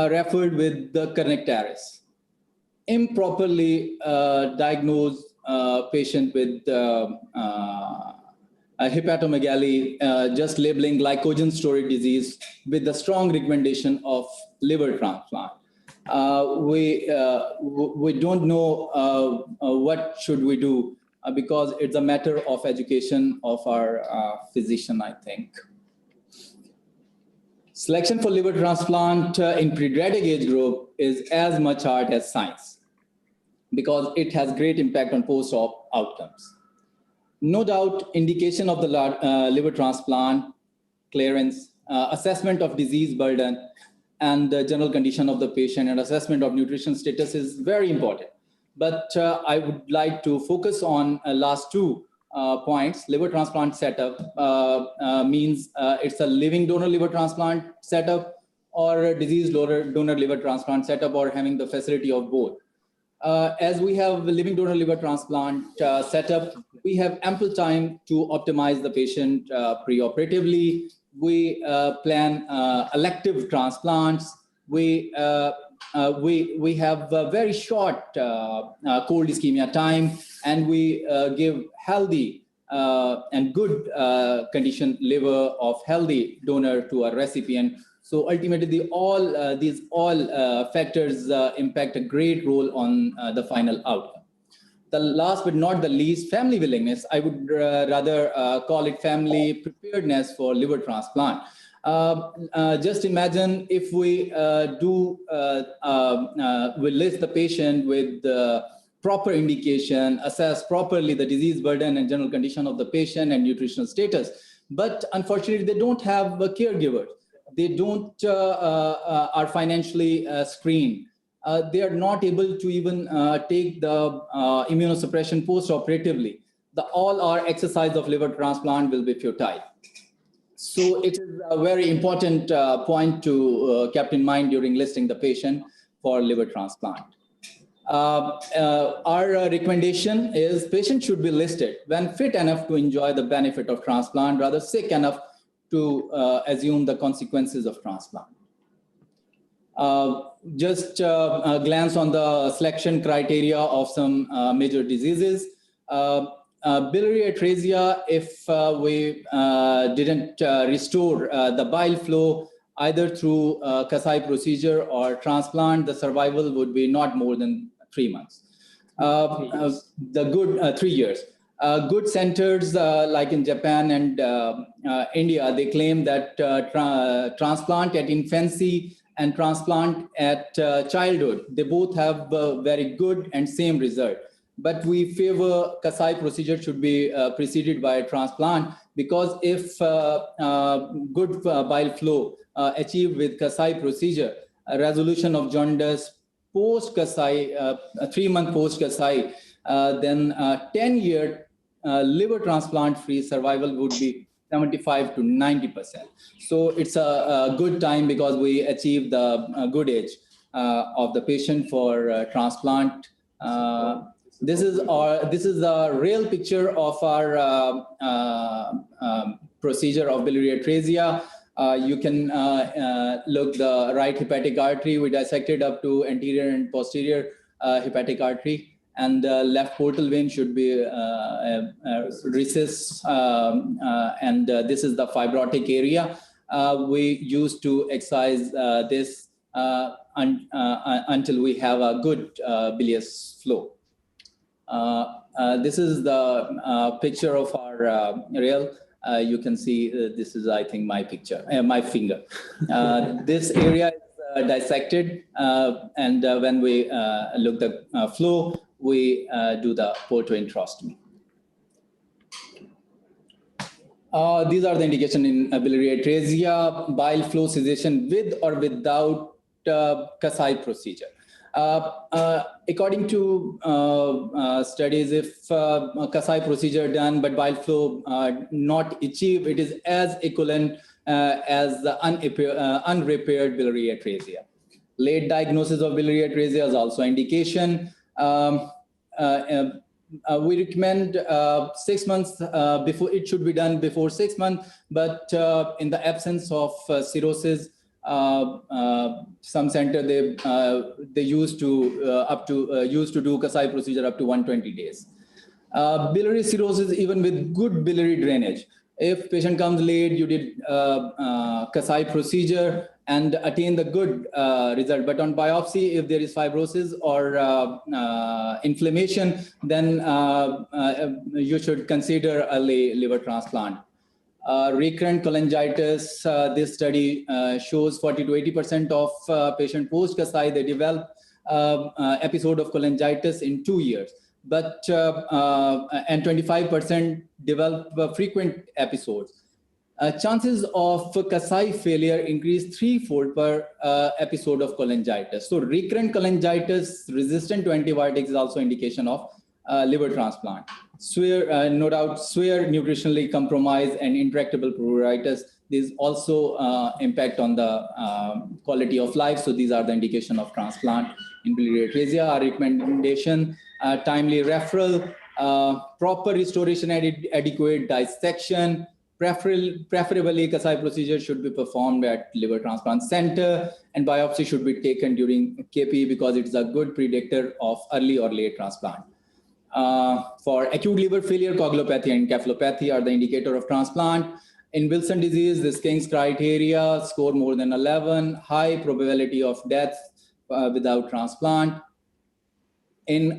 referred with the kernicterus. Improperly diagnosed patient with hepatomegaly, just labeling glycogen storage disease with the strong recommendation of liver transplant. We don't know what should we do because it's a matter of education of our physician, I think. Selection for liver transplant in pediatric age group is as much art as science because it has great impact on post-op outcomes. No doubt, indication of the liver transplant, clearance, assessment of disease burden, and the general condition of the patient and assessment of nutrition status is very important. But I would like to focus on last 2 points. Liver transplant setup means it's a living donor liver transplant setup or a diseased donor liver transplant setup or having the facility of both. As we have a living donor liver transplant setup, we have ample time to optimize the patient preoperatively. We plan elective transplants. We have a very short cold ischemia time, and we give healthy and good condition liver of healthy donor to a recipient So ultimately, these all factors impact a great role on the final outcome. The last but not the least, family willingness. I would rather call it family preparedness for liver transplant. Just imagine if we we list the patient with proper indication, assess properly the disease burden and general condition of the patient and nutritional status. But unfortunately, they don't have caregivers. They don't are financially screened. They are not able to even take the immunosuppression post-operatively. All our exercise of liver transplant will be futile. So it is a very important point to keep in mind during listing the patient for liver transplant. Our recommendation is patient should be listed when fit enough to enjoy the benefit of transplant, rather sick enough to assume the consequences of transplant. Just a glance on the selection criteria of some major diseases. Biliary atresia, if we didn't restore the bile flow either through Kasai procedure or transplant, the survival would be not more than 3 months. 3 years. Good centers like in Japan and India, they claim that transplant at infancy and transplant at childhood, they both have very good and same result. But we favor Kasai procedure should be preceded by a transplant, because if good bile flow achieved with Kasai procedure, a resolution of jaundice post Kasai, 3 month post Kasai, then 10-year liver transplant free survival would be 75 to 90%. So it's a good time because we achieve the good age of the patient for transplant. This is a real picture of our procedure of biliary atresia. You can look the right hepatic artery. We dissected up to anterior and posterior hepatic artery. And the left portal vein should be recess, and this is the fibrotic area. We used to excise this until we have a good bilious flow. This is the picture of our rail. You can see this is, I think, my picture, my finger. This area is dissected, and when we look the flow, we do the portoenterostomy. These are the indication in biliary atresia, bile flow cessation with or without Kasai procedure. According to studies, if Kasai procedure done but bile flow not achieved, it is as equivalent as the unrepaired biliary atresia. Late diagnosis of biliary atresia is also indication. We recommend 6 months before. It should be done before 6 months, but in the absence of cirrhosis, some center they used to do Kasai procedure up to 120 days. Biliary cirrhosis, even with good biliary drainage, if patient comes late, you did Kasai procedure and attain the good result, but on biopsy, if there is fibrosis or inflammation, then you should consider early liver transplant. Recurrent cholangitis, this study shows 40 to 80% of patient post Kasai, they develop episode of cholangitis in 2 years, but and 25% develop frequent episodes. Chances of Kasai failure increase 3-fold per episode of cholangitis. So recurrent cholangitis resistant to antibiotics is also indication of liver transplant. No doubt, severe nutritionally compromised and intractable pruritus. These also impact on the quality of life. So these are the indication of transplant in biliary atresia. Our recommendation: timely referral, proper restoration, adequate dissection. Preferably, Kasai procedure should be performed at liver transplant center, and biopsy should be taken during KP because it is a good predictor of early or late transplant. For acute liver failure, coagulopathy and encephalopathy are the indicator of transplant. In Wilson disease, the King's criteria, score more than 11, high probability of death without transplant. In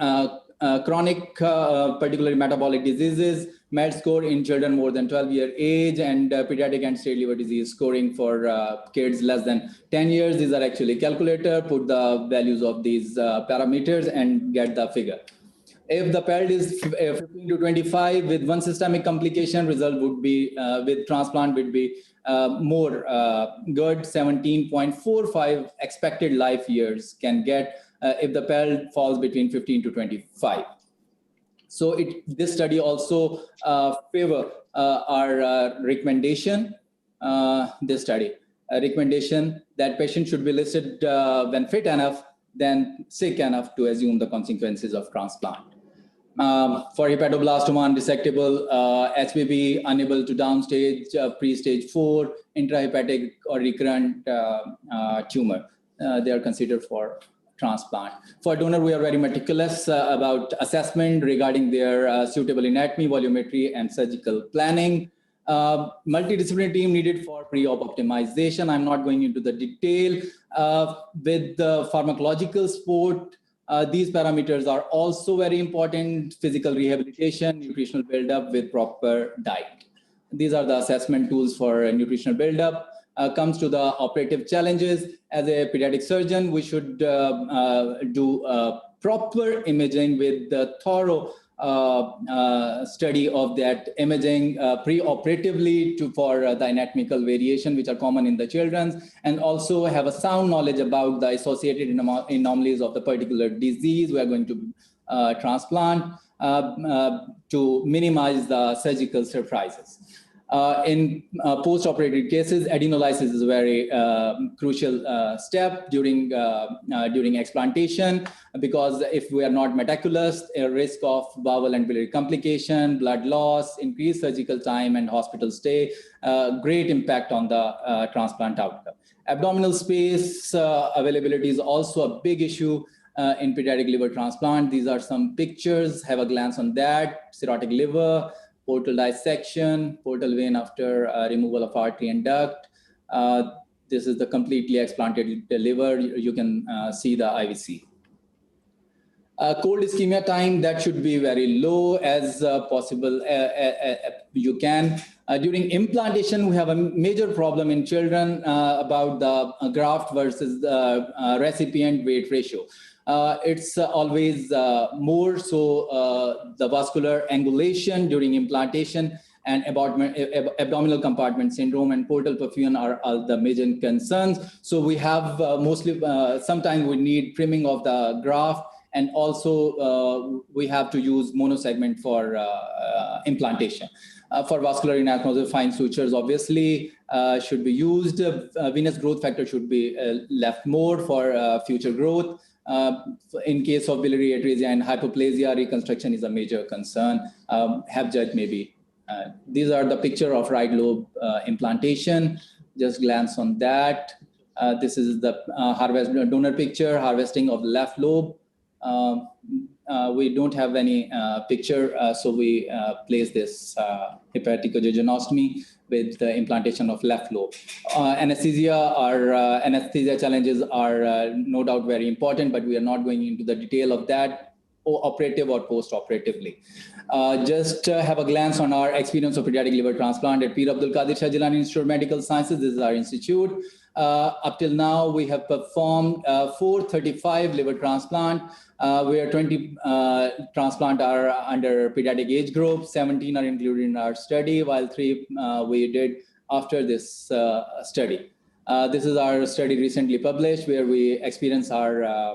chronic, particularly metabolic diseases, MED score in children more than 12-year age, and pediatric end-stage liver disease scoring for kids less than 10 years. These are actually calculator, put the values of these parameters and get the figure. If the PELD is 15 to 25 with one systemic complication, result would be with transplant would be more good. 17.45 expected life years can get if the PELD falls between 15 to 25. So this study also favor our recommendation. This study recommendation that patient should be listed when fit enough, then sick enough to assume the consequences of transplant. For hepatoblastoma undissectable, HBV unable to downstage, pre-stage 4, intrahepatic or recurrent tumor, they are considered for transplant. For donor, we are very meticulous about assessment regarding their suitable anatomy, volumetry, and surgical planning. Multidisciplinary team needed for pre-op optimization. I'm not going into the detail. With the pharmacological support, these parameters are also very important: physical rehabilitation, nutritional buildup with proper diet. These are the assessment tools for nutritional buildup. Comes to the operative challenges. As a pediatric surgeon, we should do proper imaging with the thorough study of that imaging pre-operatively for the anatomical variation which are common in the children's, and also have a sound knowledge about the associated anomalies of the particular disease we are going to transplant to minimize the surgical surprises. In post-operative cases, adenolysis is a very crucial step during explantation, because if we are not meticulous, a risk of bowel and biliary complication, blood loss, increased surgical time, and hospital stay, great impact on the transplant outcome. Abdominal space availability is also a big issue in pediatric liver transplant. These are some pictures. Have a glance on that. Cirrhotic liver, portal dissection, portal vein after removal of artery and duct. This is the completely explanted liver. You can see the IVC. Cold ischemia time, that should be very low as possible you can. During implantation, we have a major problem in children about the graft versus the recipient weight ratio. It's always more so the vascular angulation during implantation and abdominal compartment syndrome and portal perfusion are the major concerns. So we have mostly, sometimes we need trimming of the graft, and also we have to use monosegment for implantation. For vascular anastomosis, fine sutures obviously should be used. Venous growth factor should be left more for future growth. In case of biliary atresia and hypoplasia, reconstruction is a major concern. Hepjudge maybe. These are the picture of right lobe implantation. Just glance on that. This is the donor picture, harvesting of left lobe. We don't have any picture, so we place this hepaticojejunostomy with the implantation of left lobe. Anesthesia challenges are no doubt very important, but we are not going into the detail of that, operative or post-operatively. Just have a glance on our experience of pediatric liver transplant at Peer Abdul Qadir Shah Jilani Institute of Medical Sciences. This is our institute. Up till now, we have performed 435 liver transplant, where 20 transplant are under pediatric age group, 17 are included in our study, while 3 we did after this study. This is our study recently published, where we experience our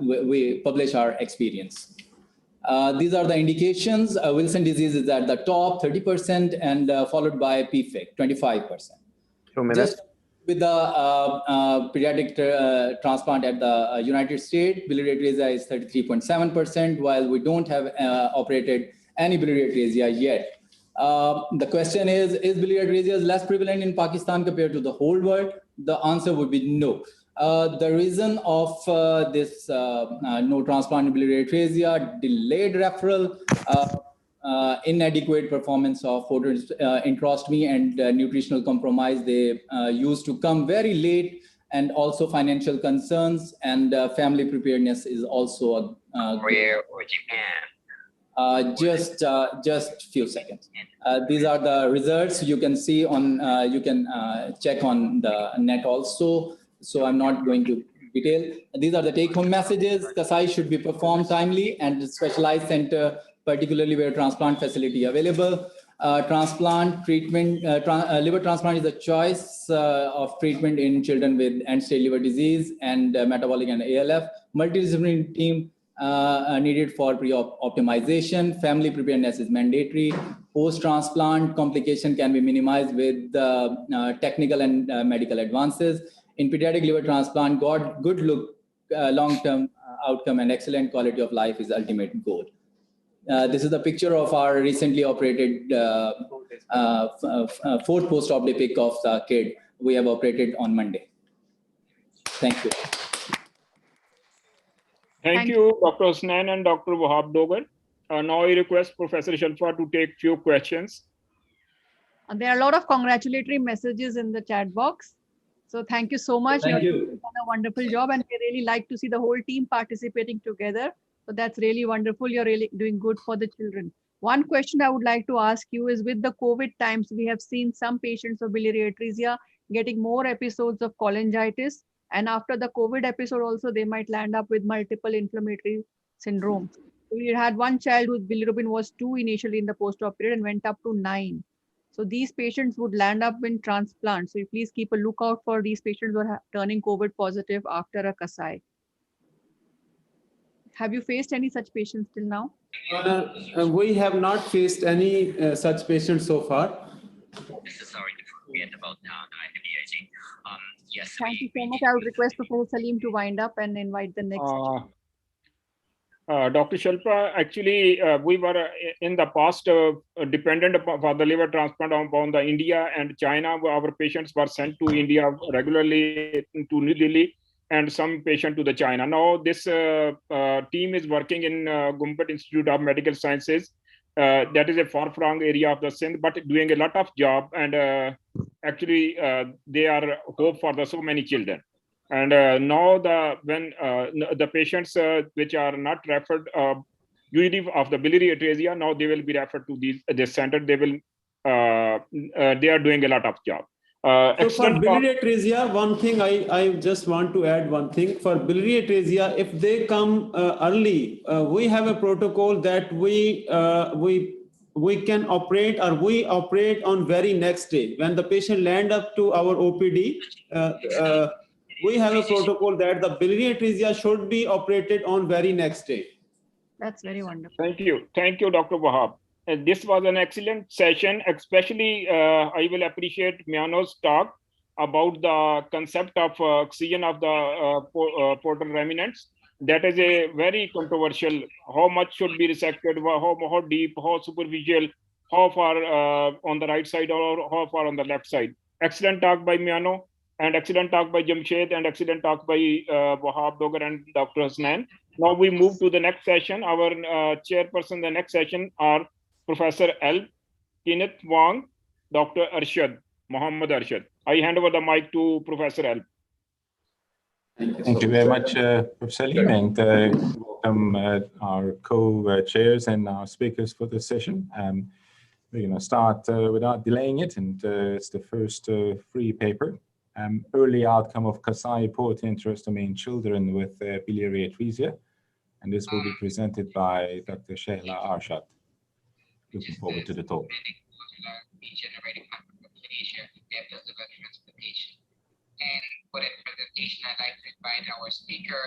we publish our experience. These are the indications. Wilson disease is at the top, 30%, and followed by PFIC, 25%. 2 minutes. Just with the pediatric transplant at the United States, biliary atresia is 33.7%, while we don't have operated any biliary atresia yet. The question is biliary atresia less prevalent in Pakistan compared to the whole world? The answer would be no. The reason of this no transplant in biliary atresia, delayed referral, inadequate performance of enterostomy and nutritional compromise. They used to come very late, and also financial concerns and family preparedness is also a Korea or Japan. Just few seconds. These are the results you can see on, you can check on the net also. So I'm not going to detail. These are the take-home messages. Kasai should be performed timely and specialized center, particularly where transplant facility available. Transplant treatment, liver transplant is a choice of treatment in children with end-stage liver disease and metabolic and ALF. Multidisciplinary team needed for pre-optimization. Family preparedness is mandatory. Post-transplant complication can be minimized with technical and medical advances. In pediatric liver transplant, good look, long-term outcome and excellent quality of life is the ultimate goal. This is the picture of our recently operated fourth post-op pic of the kid we have operated on Monday. Thank you. Thank you, Dr. Hussain and Dr. Wahab Dogan. Now I request Professor Shalfa to take few questions. There are a lot of congratulatory messages in the chat box. So thank you so much. Thank you. You've done a wonderful job, and we really like to see the whole team participating together. So that's really wonderful. You're really doing good for the children. One question I would like to ask you is, with the COVID times, we have seen some patients of biliary atresia getting more episodes of cholangitis. And after the COVID episode also, they might land up with multiple inflammatory syndrome. We had one child whose bilirubin was 2 initially in the post-op period and went up to 9. So these patients would land up in transplant. So you please keep a lookout for these patients who are turning COVID positive after a Kasai. Have you faced any such patients till now? We have not faced any such patients so far. This is sorry to forget about heavy aging. Yes. Thank you so much. I would request Professor Salim to wind up and invite the next. Dr. Shalpa, actually, we were in the past dependent for the liver transplant upon the India and China. Our patients were sent to India regularly, to New Delhi, and some patient to the China. Now this team is working in Gumbad Institute of Medical Sciences. That is a far-flung area of the Sindh, but doing a lot of job, and actually they are hope for so many children. And now when the patients which are not referred usually of the biliary atresia, now they will be referred to this center. They will they are doing a lot of job. So for biliary atresia, one thing I just want to add one thing. For biliary atresia, if they come early, we have a protocol that we can operate, or we operate on very next day. When the patient land up to our OPD, we have a protocol that the biliary atresia should be operated on very next day. That's very wonderful. Thank you, Dr. Wahab. This was an excellent session. Especially, I will appreciate Miano's talk about the concept of oxygen of the portal remnants. That is a very controversial. How much should be resected? How deep? How superficial? How far on the right side or how far on the left side? Excellent talk by Miano, and excellent talk by Jamshed, and excellent talk by Wahab Dogar and Dr. Hussain. Now we move to the next session. Our chairperson, the next session are Professor L. Kenneth Wang, Dr. Arshad, Muhammad Arshad. I hand over the mic to Professor L. Thank you very much, Professor Salim, and welcome our co-chairs and our speakers for this session. We're going to start without delaying it, and it's the first free paper. Early outcome of Kasai port enterostomy in children with biliary atresia, and this will be presented by Dr. Shehla Arshad. Looking forward to the talk. And for that presentation, I'd like to invite our speaker,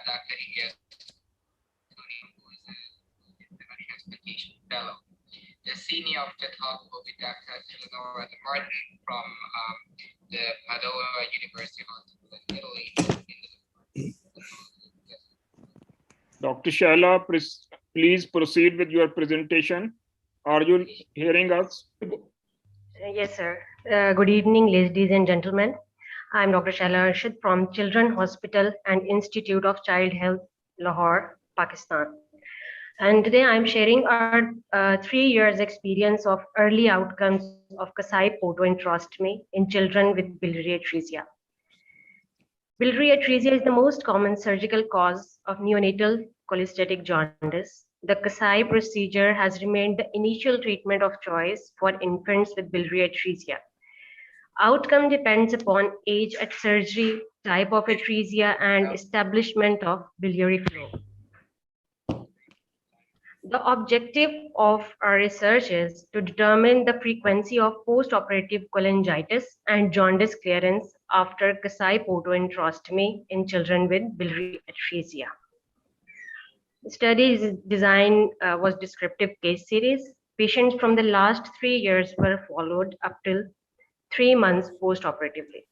Dr. Ieiri, who is a transplantation fellow. The senior of the talk will be Dr. Splenorenal Martin from the Padova University Hospital in Italy. Dr. Shehla, please proceed with your presentation. Are you hearing us? Yes, sir. Good evening, ladies and gentlemen. I'm Dr. Shehla Arshad from Children's Hospital and Institute of Child Health, Lahore, Pakistan. And today I'm sharing our 3 years experience of early outcomes of Kasai photoenterostomy in children with biliary atresia. Biliary atresia is the most common surgical cause of neonatal cholestatic jaundice. The Kasai procedure has remained the initial treatment of choice for infants with biliary atresia. Outcome depends upon age at surgery, type of atresia, and establishment of biliary flow. The objective of our research is to determine the frequency of post-operative cholangitis and jaundice clearance after Kasai photoenterostomy in children with biliary atresia. The study's design was descriptive case series. Patients from the last 3 years were followed up till 3 months post-operatively.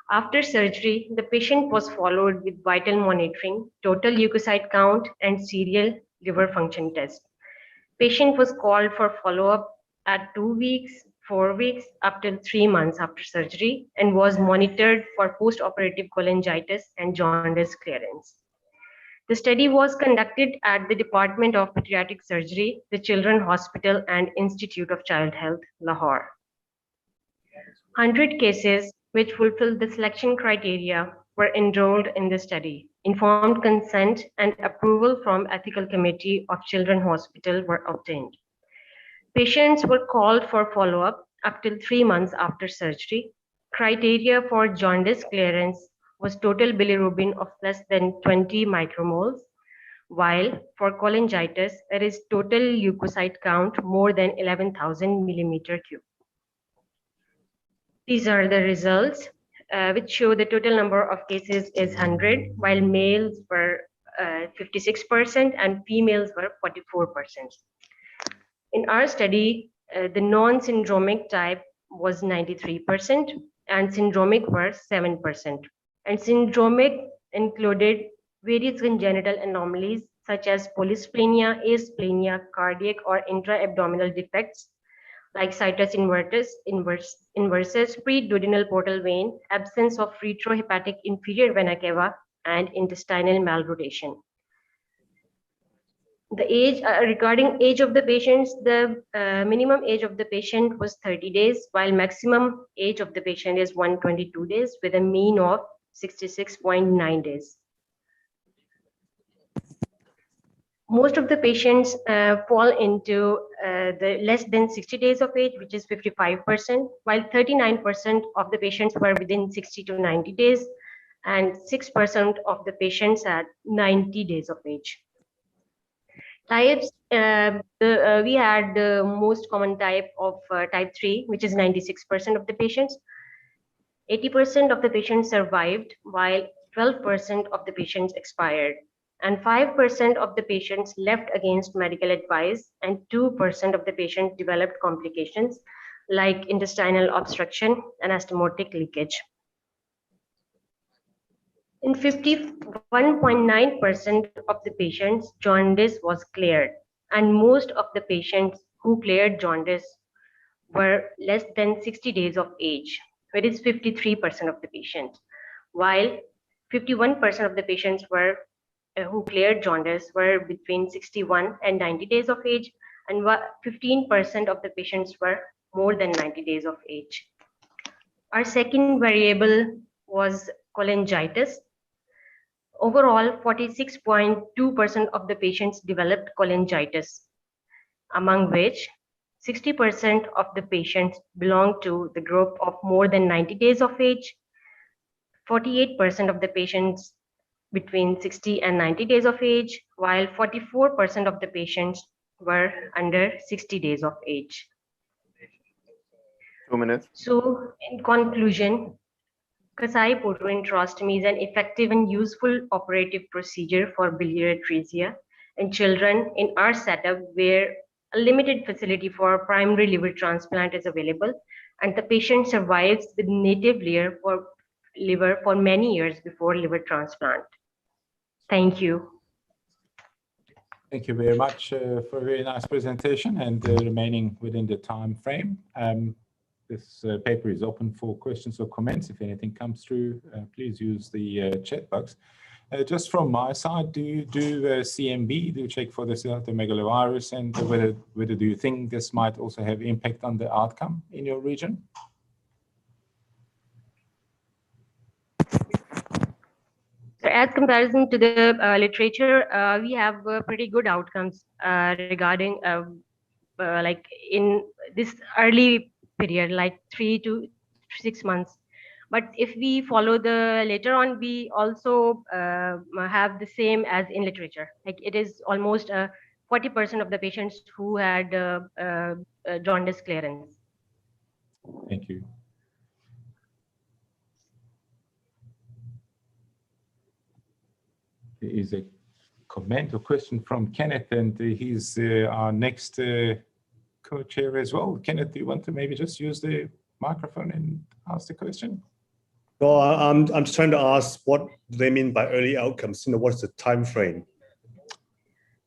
After surgery, the patient was followed with vital monitoring, total leukocyte count, and serial liver function test. Patient was called for follow-up at 2 weeks, 4 weeks, up till 3 months after surgery, and was monitored for post-operative cholangitis and jaundice clearance. The study was conducted at the Department of Pediatric Surgery, the Children's Hospital and Institute of Child Health, Lahore. 100 cases which fulfilled the selection criteria were enrolled in the study. Informed consent and approval from Ethical Committee of Children's Hospital were obtained. Patients were called for follow-up up till 3 months after surgery. Criteria for jaundice clearance was total bilirubin of less than 20 micromoles, while for cholangitis, it is total leukocyte count more than 11,000 millimeter cube. These are the results, which show the total number of cases is 100, while males were 56% and females were 44%. In our study, the non-syndromic type was 93% and syndromic were 7%. And syndromic included various congenital anomalies such as polysplenia, asplenia, cardiac or intra-abdominal defects like situs inversus, pre-duodenal portal vein, absence of retrohepatic inferior vena cava, and intestinal malrotation. The age, regarding age of the patients, the minimum age of the patient was 30 days, while maximum age of the patient is 122 days with a mean of 66.9 days. Most of the patients fall into the less than 60 days of age, which is 55%, while 39% of the patients were within 60 to 90 days, and 6% of the patients at 90 days of age. Types, we had the most common type of type 3, which is 96% of the patients. 80% of the patients survived, while 12% of the patients expired. And 5% of the patients left against medical advice, and 2% of the patients developed complications like intestinal obstruction and anastomotic leakage. In 51.9% of the patients, jaundice was cleared, and most of the patients who cleared jaundice were less than 60 days of age, which is 53% of the patients, while 51% of the patients were who cleared jaundice were between 61 and 90 days of age, and 15% of the patients were more than 90 days of age. Our second variable was cholangitis. Overall, 46.2% of the patients developed cholangitis, among which 60% of the patients belonged to the group of more than 90 days of age, 48% of the patients between 60 and 90 days of age, while 44% of the patients were under 60 days of age. 2 minutes. So, in conclusion, Kasai photoenterostomy is an effective and useful operative procedure for biliary atresia in children in our setup where a limited facility for primary liver transplant is available, and the patient survives with native liver for many years before liver transplant. Thank you. Thank you very much for a very nice presentation and remaining within the time frame. This paper is open for questions or comments. If anything comes through, please use the chat box. Just from my side, do you do CMB? Do you check for the cytomegalovirus, and whether do you think this might also have impact on the outcome in your region? As comparison to the literature, we have pretty good outcomes regarding like in this early period, like 3 to 6 months. But if we follow the later on, we also have the same as in literature. Like it is almost 40% of the patients who had jaundice clearance. Thank you. There is a comment or question from Kenneth, and he's our next co-chair as well. Kenneth, do you want to maybe just use the microphone and ask the question? Well, I'm just trying to ask what do they mean by early outcomes? You know, what's the time frame?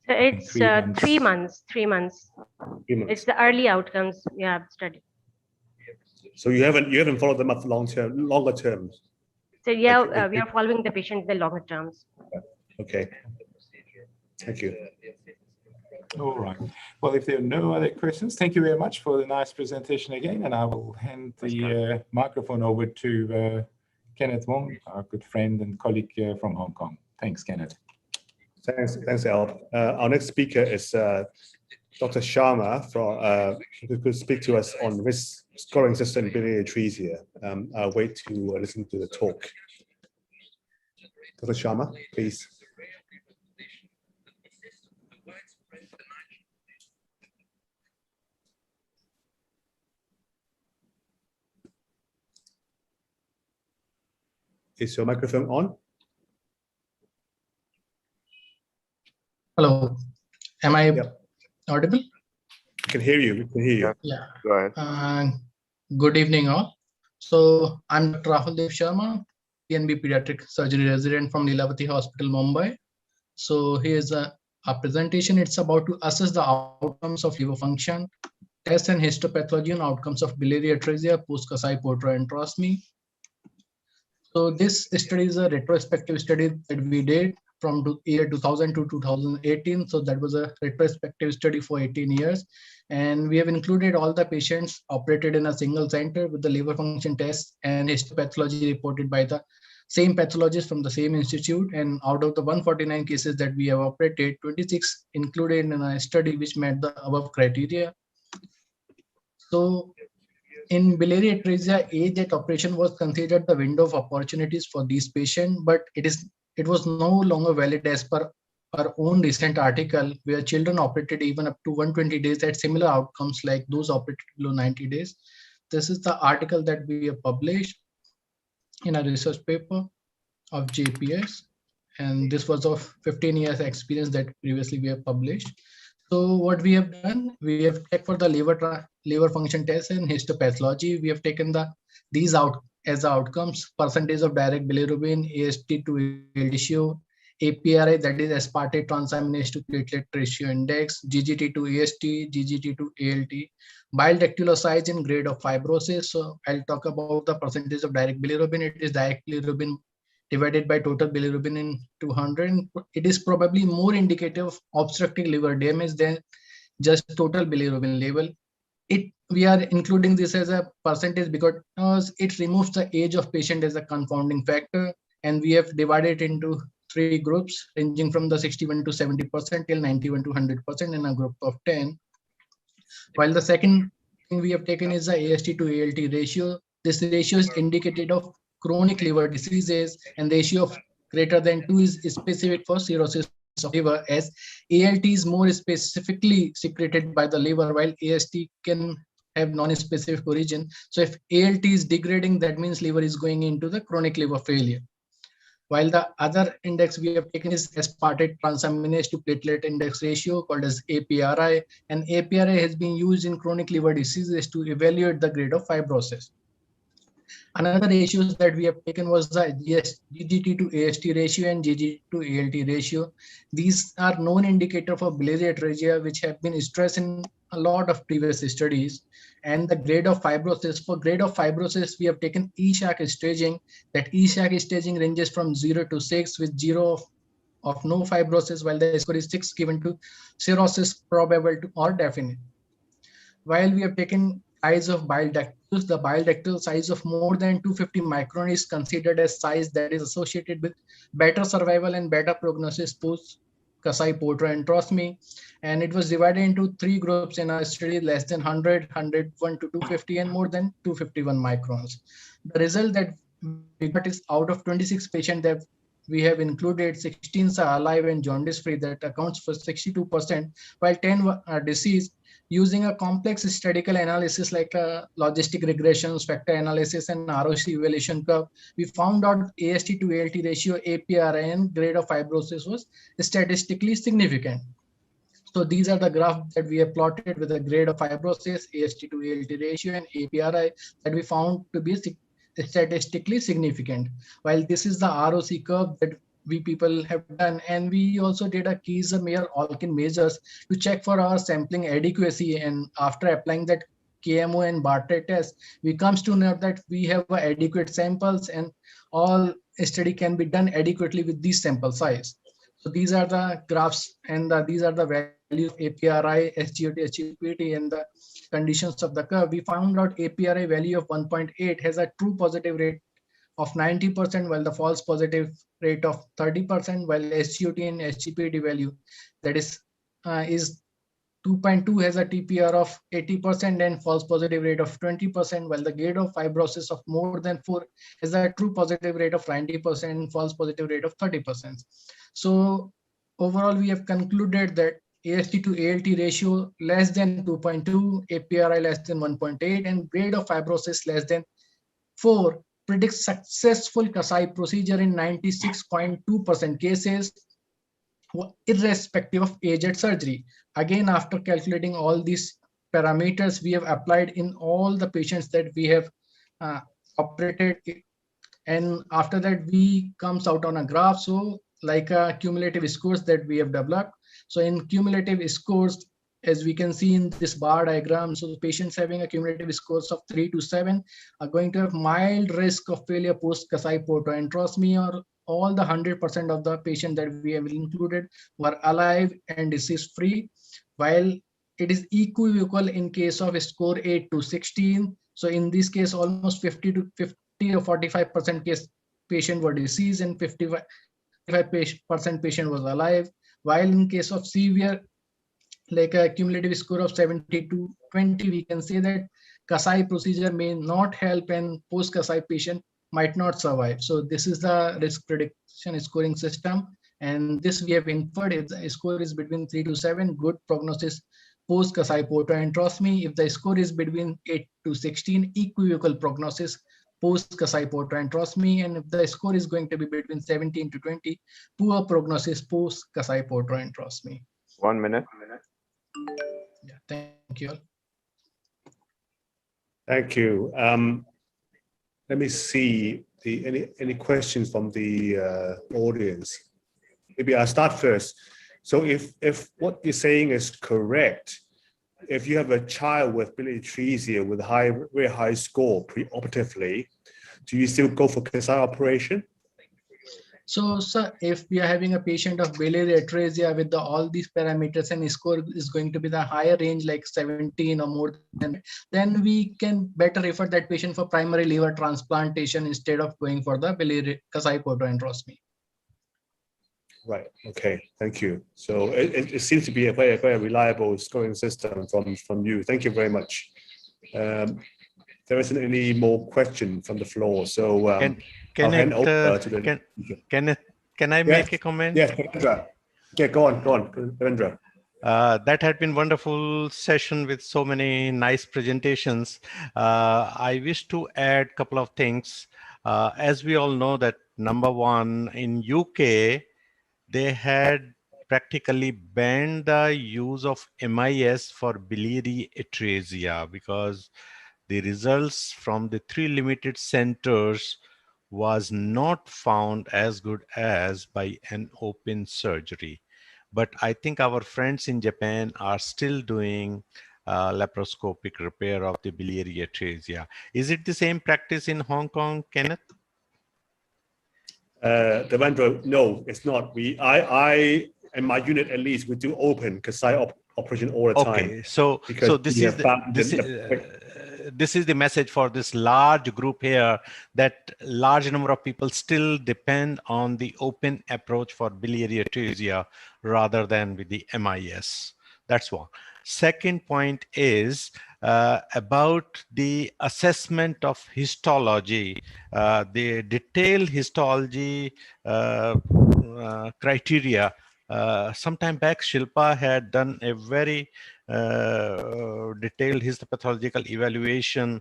So it's 3 months. 3 months. 3 months. It's the early outcomes we have studied. So you haven't followed them up for longer terms. So yeah, we are following the patient the longer terms. Okay. Thank you. All right. Well, if there are no other questions, thank you very much for the nice presentation again, and I will hand the microphone over to Kenneth Wong, our good friend and colleague from Hong Kong. Thanks, Kenneth. Thanks, Al. Our next speaker is Dr. Sharma, who could speak to us on risk scoring system in biliary atresia. I'll wait to listen to the talk. Dr. Sharma, please. Is your microphone on? Hello, am I audible? I can hear you. We can hear you. Yeah. Go ahead. Good evening, all. So I'm Dr. Rahul Dev Sharma, PNB Pediatric Surgery resident from Lilavati Hospital, Mumbai. So here's a presentation. It's about to assess the outcomes of liver function, test and histopathology and outcomes of biliary atresia post Kasai portoenterostomy. So this study is a retrospective study that we did from year 2000 to 2018. So that was a retrospective study for 18 years. And we have included all the patients operated in a single center with the liver function test and histopathology reported by the same pathologist from the same institute. And out of the 149 cases that we have operated, 26 included in a study which met the above criteria. So in biliary atresia, age at operation was considered the window of opportunities for these patients, but it was no longer valid as per our own recent article, where children operated even up to 120 days had similar outcomes like those operated below 90 days. This is the article that we have published in a research paper of JPS, and this was of 15 years experience that previously we have published. So what we have done, we have checked for the liver function test and histopathology. We have taken these out as outcomes: percentage of direct bilirubin, AST to ALT ratio, APRI, that is aspartate transaminase to platelet ratio index, GGT to AST, GGT to ALT, bile ductular size in grade of fibrosis. So I'll talk about the percentage of direct bilirubin. It is direct bilirubin divided by total bilirubin in 200. It is probably more indicative of obstructing liver damage than just total bilirubin level. We are including this as a percentage because it removes the age of patient as a confounding factor, and we have divided it into 3 groups ranging from the 61 to 70% till 91 to 100% in a group of 10. While the second thing we have taken is the AST to ALT ratio. This ratio is indicated of chronic liver diseases, and the ratio of greater than 2 is specific for cirrhosis of liver, as ALT is more specifically secreted by the liver, while AST can have non-specific origin. So if ALT is degrading, that means liver is going into the chronic liver failure. While the other index we have taken is aspartate transaminase to platelet index ratio, called as APRI, and APRI has been used in chronic liver diseases to evaluate the grade of fibrosis. Another ratios that we have taken was the GGT to AST ratio and GGT to ALT ratio. These are known indicator for biliary atresia, which have been stressed in a lot of previous studies. And the grade of fibrosis, for grade of fibrosis, we have taken ESHAC staging. That ESHAC staging ranges from 0 to 6, with 0 of no fibrosis, while the score is 6 given to cirrhosis probable to or definite. While we have taken size of bile ducts, the bile ductal size of more than 250 micron is considered as size that is associated with better survival and better prognosis post Kasai portoenterostomy. And it was divided into 3 groups in our study: less than 100, 101 to 250, and more than 251 microns. The result that we got is, out of 26 patients that we have included, 16 are alive and jaundice free. That accounts for 62%, while 10 are deceased. Using a complex statistical analysis like logistic regressions, factor analysis, and ROC evaluation curve, we found out AST to ALT ratio, APRI, and grade of fibrosis was statistically significant. So these are the graphs that we have plotted with the grade of fibrosis, AST to ALT ratio, and APRI that we found to be statistically significant. While this is the ROC curve that we people have done, and we also did a Kieser-Mayer-Olkin measures to check for our sampling adequacy. And after applying that KMO and Bartlett test, we comes to know that we have adequate samples and all study can be done adequately with this sample size. So these are the graphs, and these are the values of APRI, SGOT, HEPT, and the conditions of the curve. We found out APRI value of 1.8 has a true positive rate of 90%, while the false positive rate of 30%, while SGOT and HEPT value, that is 2.2, has a TPR of 80% and false positive rate of 20%, while the grade of fibrosis of more than 4 has a true positive rate of 90% and false positive rate of 30%. So overall, we have concluded that AST to ALT ratio less than 2.2, APRI less than 1.8, and grade of fibrosis less than 4 predicts successful Kasai procedure in 96.2% cases, irrespective of age at surgery. Again, after calculating all these parameters, we have applied in all the patients that we have operated. And after that, we comes out on a graph. So like cumulative scores that we have developed. So in cumulative scores, as we can see in this bar diagram, so patients having a cumulative scores of 3 to 7 are going to have mild risk of failure post Kasai portoenterostomy, or all the 100% of the patients that we have included were alive and disease free, while it is equivocal in case of score 8 to 16. So in this case, almost 50 or 45% case patient were deceased and 55% patient was alive, while in case of severe, like a cumulative score of 70 to 20, we can say that Kasai procedure may not help and post-Kasai patient might not survive. So this is the risk prediction scoring system. And this we have inferred, if the score is between 3 to 7, good prognosis post-Kasai portoenterostomy. If the score is between 8 to 16, equivocal prognosis post-Kasai portoenterostomy. And if the score is going to be between 17 to 20, poor prognosis post-Kasai portoenterostomy. 1 minute. Yeah, thank you. Thank you. Let me see any questions from the audience. Maybe I'll start first. So if what you're saying is correct, if you have a child with biliary atresia with very high score preoperatively, do you still go for Kasai operation? So, sir, if we are having a patient of biliary atresia with all these parameters and score is going to be the higher range, like 17 or more than, then we can better refer that patient for primary liver transplantation instead of going for the biliary Kasai portoenterostomy. Right. Okay. Thank you. So it seems to be a very reliable scoring system from you. Thank you very much. There isn't any more question from the floor. So can I make a comment? Yes, Devendra. Yeah, go on, Devendra. That had been wonderful session with so many nice presentations. I wish to add a couple of things. As we all know that number one, in UK, they had practically banned the use of MIS for biliary atresia because the results from the 3 limited centers was not found as good as by an open surgery. But I think our friends in Japan are still doing laparoscopic repair of the biliary atresia. Is it the same practice in Hong Kong, Kenneth? Devendra, no, it's not. I in my unit at least, we do open Kasai operation all the time. Okay, so this is the message for this large group here, that large number of people still depend on the open approach for biliary atresia rather than with the MIS. That's one. Second point is about the assessment of histology, the detailed histology criteria. Sometime back, Shilpa had done a very detailed histopathological evaluation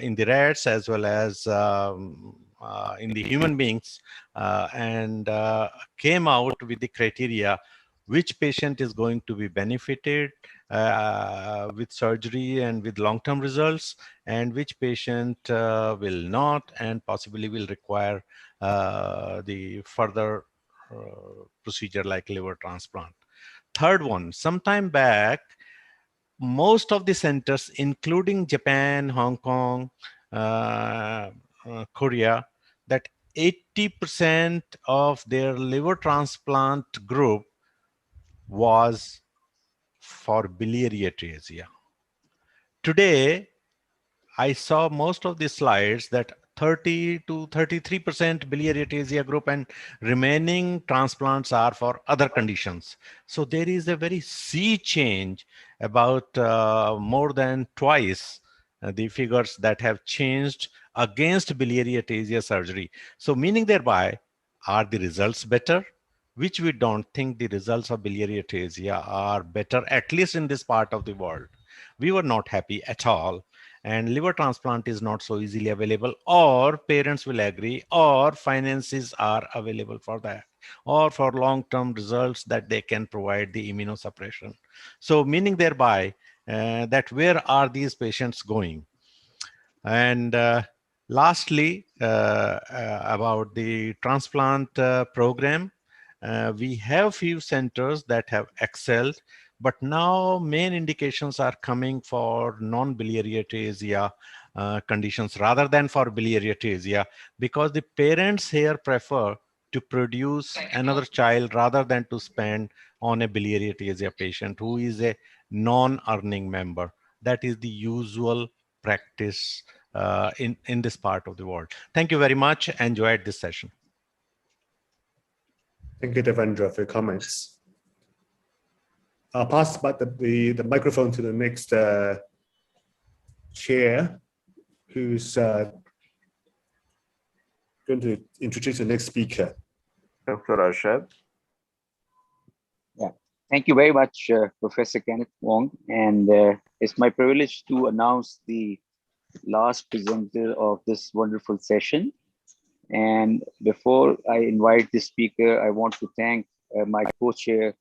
in the rats as well as in the human beings, and came out with the criteria which patient is going to be benefited with surgery and with long-term results, and which patient will not and possibly will require the further procedure like liver transplant. Third one, sometime back, most of the centers, including Japan, Hong Kong, Korea, that 80% of their liver transplant group was for biliary atresia. Today, I saw most of the slides that 30 to 33% biliary atresia group and remaining transplants are for other conditions. So there is a very sea change, about more than twice the figures that have changed against biliary atresia surgery. So meaning thereby, are the results better? Which we don't think the results of biliary atresia are better, at least in this part of the world. We were not happy at all. And liver transplant is not so easily available, or parents will agree, or finances are available for that, or for long-term results that they can provide the immunosuppression. So meaning thereby that where are these patients going? And lastly, about the transplant program, we have few centers that have excelled, but now main indications are coming for non-biliary atresia conditions rather than for biliary atresia, because the parents here prefer to produce another child rather than to spend on a biliary atresia patient who is a non-earning member. That is the usual practice in this part of the world. Thank you very much. Enjoyed this session. Thank you, Devendra, for your comments. I'll pass back the microphone to the next chair, who's going to introduce the next speaker. Dr. Arshad. Yeah, thank you very much, Professor Kenneth Wong. And it's my privilege to announce the last presenter of this wonderful session. And before I invite the speaker, I want to thank my co-chair,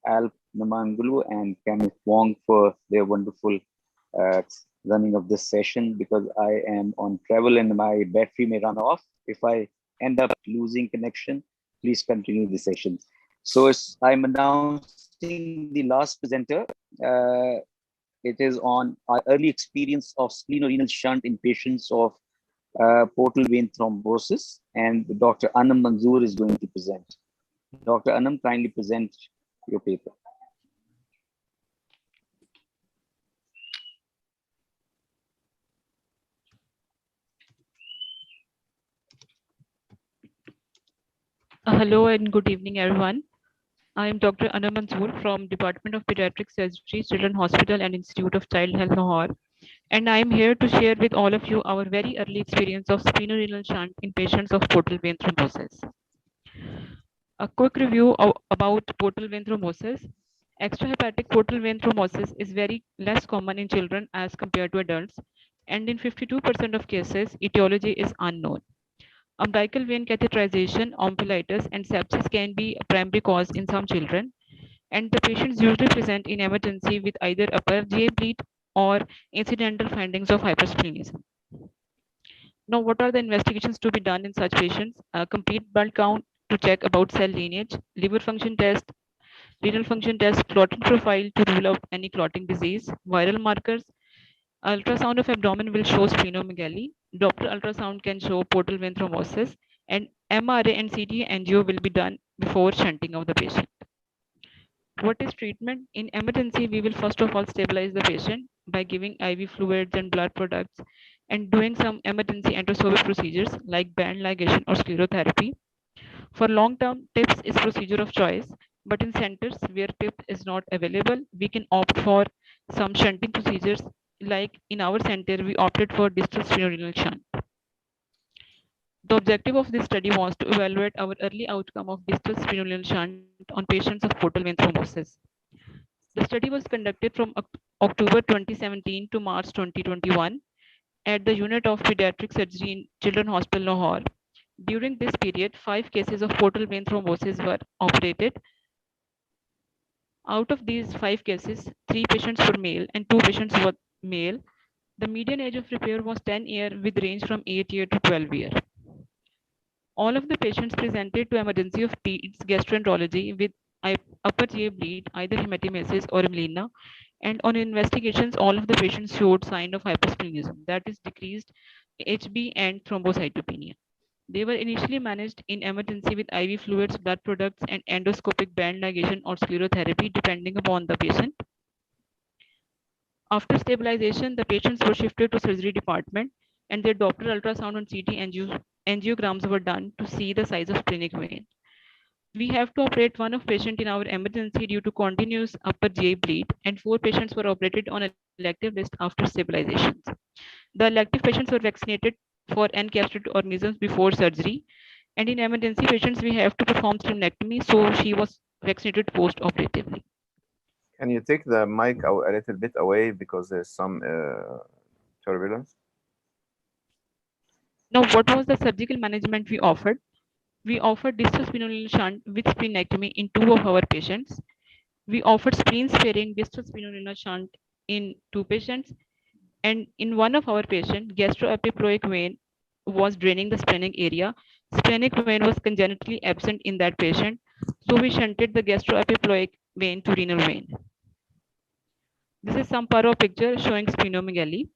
Alp Namangulu and Kenneth Wong, for their wonderful running of this session, because I am on travel and my battery may run off. If I end up losing connection, please continue the session. So I'm announcing the last presenter. It is on our early experience of splenorenal shunt in patients of portal vein thrombosis, and Dr. Anam Manzoor is going to present. Dr. Anam, kindly present your paper. Hello and good evening, everyone. I am Dr. Anam Manzoor from Department of Pediatric Surgery, Children's Hospital and Institute of Child Health, Lahore. And I am here to share with all of you our very early experience of splenorenal shunt in patients of portal vein thrombosis. A quick review about portal vein thrombosis. Extrahepatic portal vein thrombosis is very less common in children as compared to adults, and in 52% of cases, etiology is unknown. Umbilical vein catheterization, ampulitis, and sepsis can be a primary cause in some children, and the patients usually present in emergency with either upper GI bleed or incidental findings of hypersplenism. Now, what are the investigations to be done in such patients? Complete blood count to check about cell lineage, liver function test, renal function test, clotting profile to rule out any clotting disease, viral markers. Ultrasound of abdomen will show splenomegaly. Doppler ultrasound can show portal vein thrombosis, and MRA and CT angio will be done before shunting of the patient. What is treatment? In emergency, we will first of all stabilize the patient by giving IV fluids and blood products and doing some emergency endoscopic procedures like band ligation or sclerotherapy. For long-term, TIPS is procedure of choice, but in centers where TIP is not available, we can opt for some shunting procedures. Like in our center, we opted for distal splenorenal shunt. The objective of this study was to evaluate our early outcome of distal splenorenal shunt on patients of portal vein thrombosis. The study was conducted from October 2017 to March 2021 at the unit of pediatric surgery in Children's Hospital, Lahore. During this period, 5 cases of portal vein thrombosis were operated. Out of these 5 cases, 3 patients were male and 2 patients were male. The median age of repair was 10 years with range from 8 years to 12 years. All of the patients presented to emergency of peds gastroenterology with upper GI bleed, either hematemesis or melena, and on investigations, all of the patients showed sign of hypersplenism, that is decreased HB and thrombocytopenia. They were initially managed in emergency with IV fluids, blood products, and endoscopic band ligation or sclerotherapy, depending upon the patient. After stabilization, the patients were shifted to surgery department, and their Doppler ultrasound and CT angiograms were done to see the size of splenic vein. We have to operate one of patient in our emergency due to continuous upper GI bleed, and 4 patients were operated on elective list after stabilizations. The elective patients were vaccinated for encapsulated organisms before surgery, and in emergency patients, we have to perform splenectomy, so she was vaccinated post-operatively. Can you take the mic a little bit away because there's some turbulence? Now, what was the surgical management we offered? We offered distal splenorenal shunt with splenectomy in 2 of our patients. We offered spleen sparing distal splenorenal shunt in 2 patients. And in one of our patients, gastroepiploic vein was draining the splenic area. Splenic vein was congenitally absent in that patient. So we shunted the gastroepiploic vein to renal vein. This is some paro picture showing splenomegaly.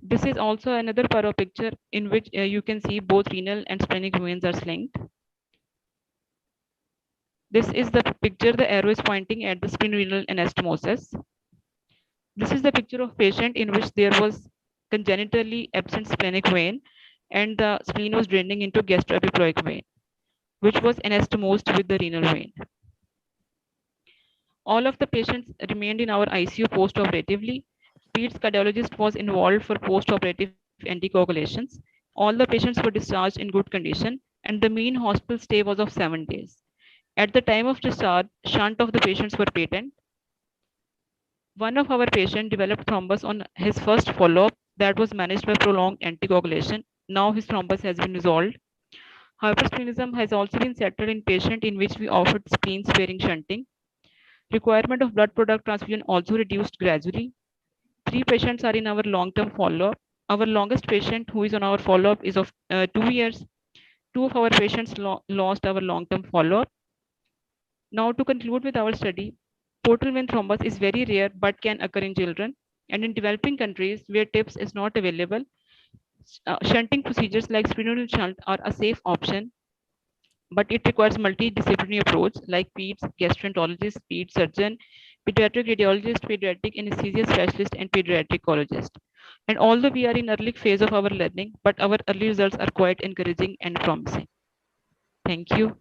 This is also another paro picture in which you can see both renal and splenic veins are slinked. This is the picture, the arrow is pointing at the splenorenal anastomosis. This is the picture of patient in which there was congenitally absent splenic vein and the spleen was draining into gastroepiploic vein, which was anastomosed with the renal vein. All of the patients remained in our ICU post-operatively. Peds cardiologist was involved for post-operative anticoagulations. All the patients were discharged in good condition, and the mean hospital stay was of 7 days. At the time of discharge, shunt of the patients were patent. One of our patients developed thrombus on his first follow-up that was managed by prolonged anticoagulation. Now his thrombus has been resolved. Hypersplenism has also been settled in patient in which we offered spleen sparing shunting. Requirement of blood product transfusion also reduced gradually. 3 patients are in our long-term follow-up. Our longest patient who is on our follow-up is of 2 years. 2 of our patients lost our long-term follow-up. Now to conclude with our study, portal vein thrombus is very rare but can occur in children, and in developing countries where TIPS is not available, shunting procedures like splenorenal shunt are a safe option, but it requires multidisciplinary approach like peds gastroenterologist, peds surgeon, pediatric radiologist, pediatric anesthesia specialist, and pediatricologist. And although we are in early phase of our learning, but our early results are quite encouraging and promising. Thank you.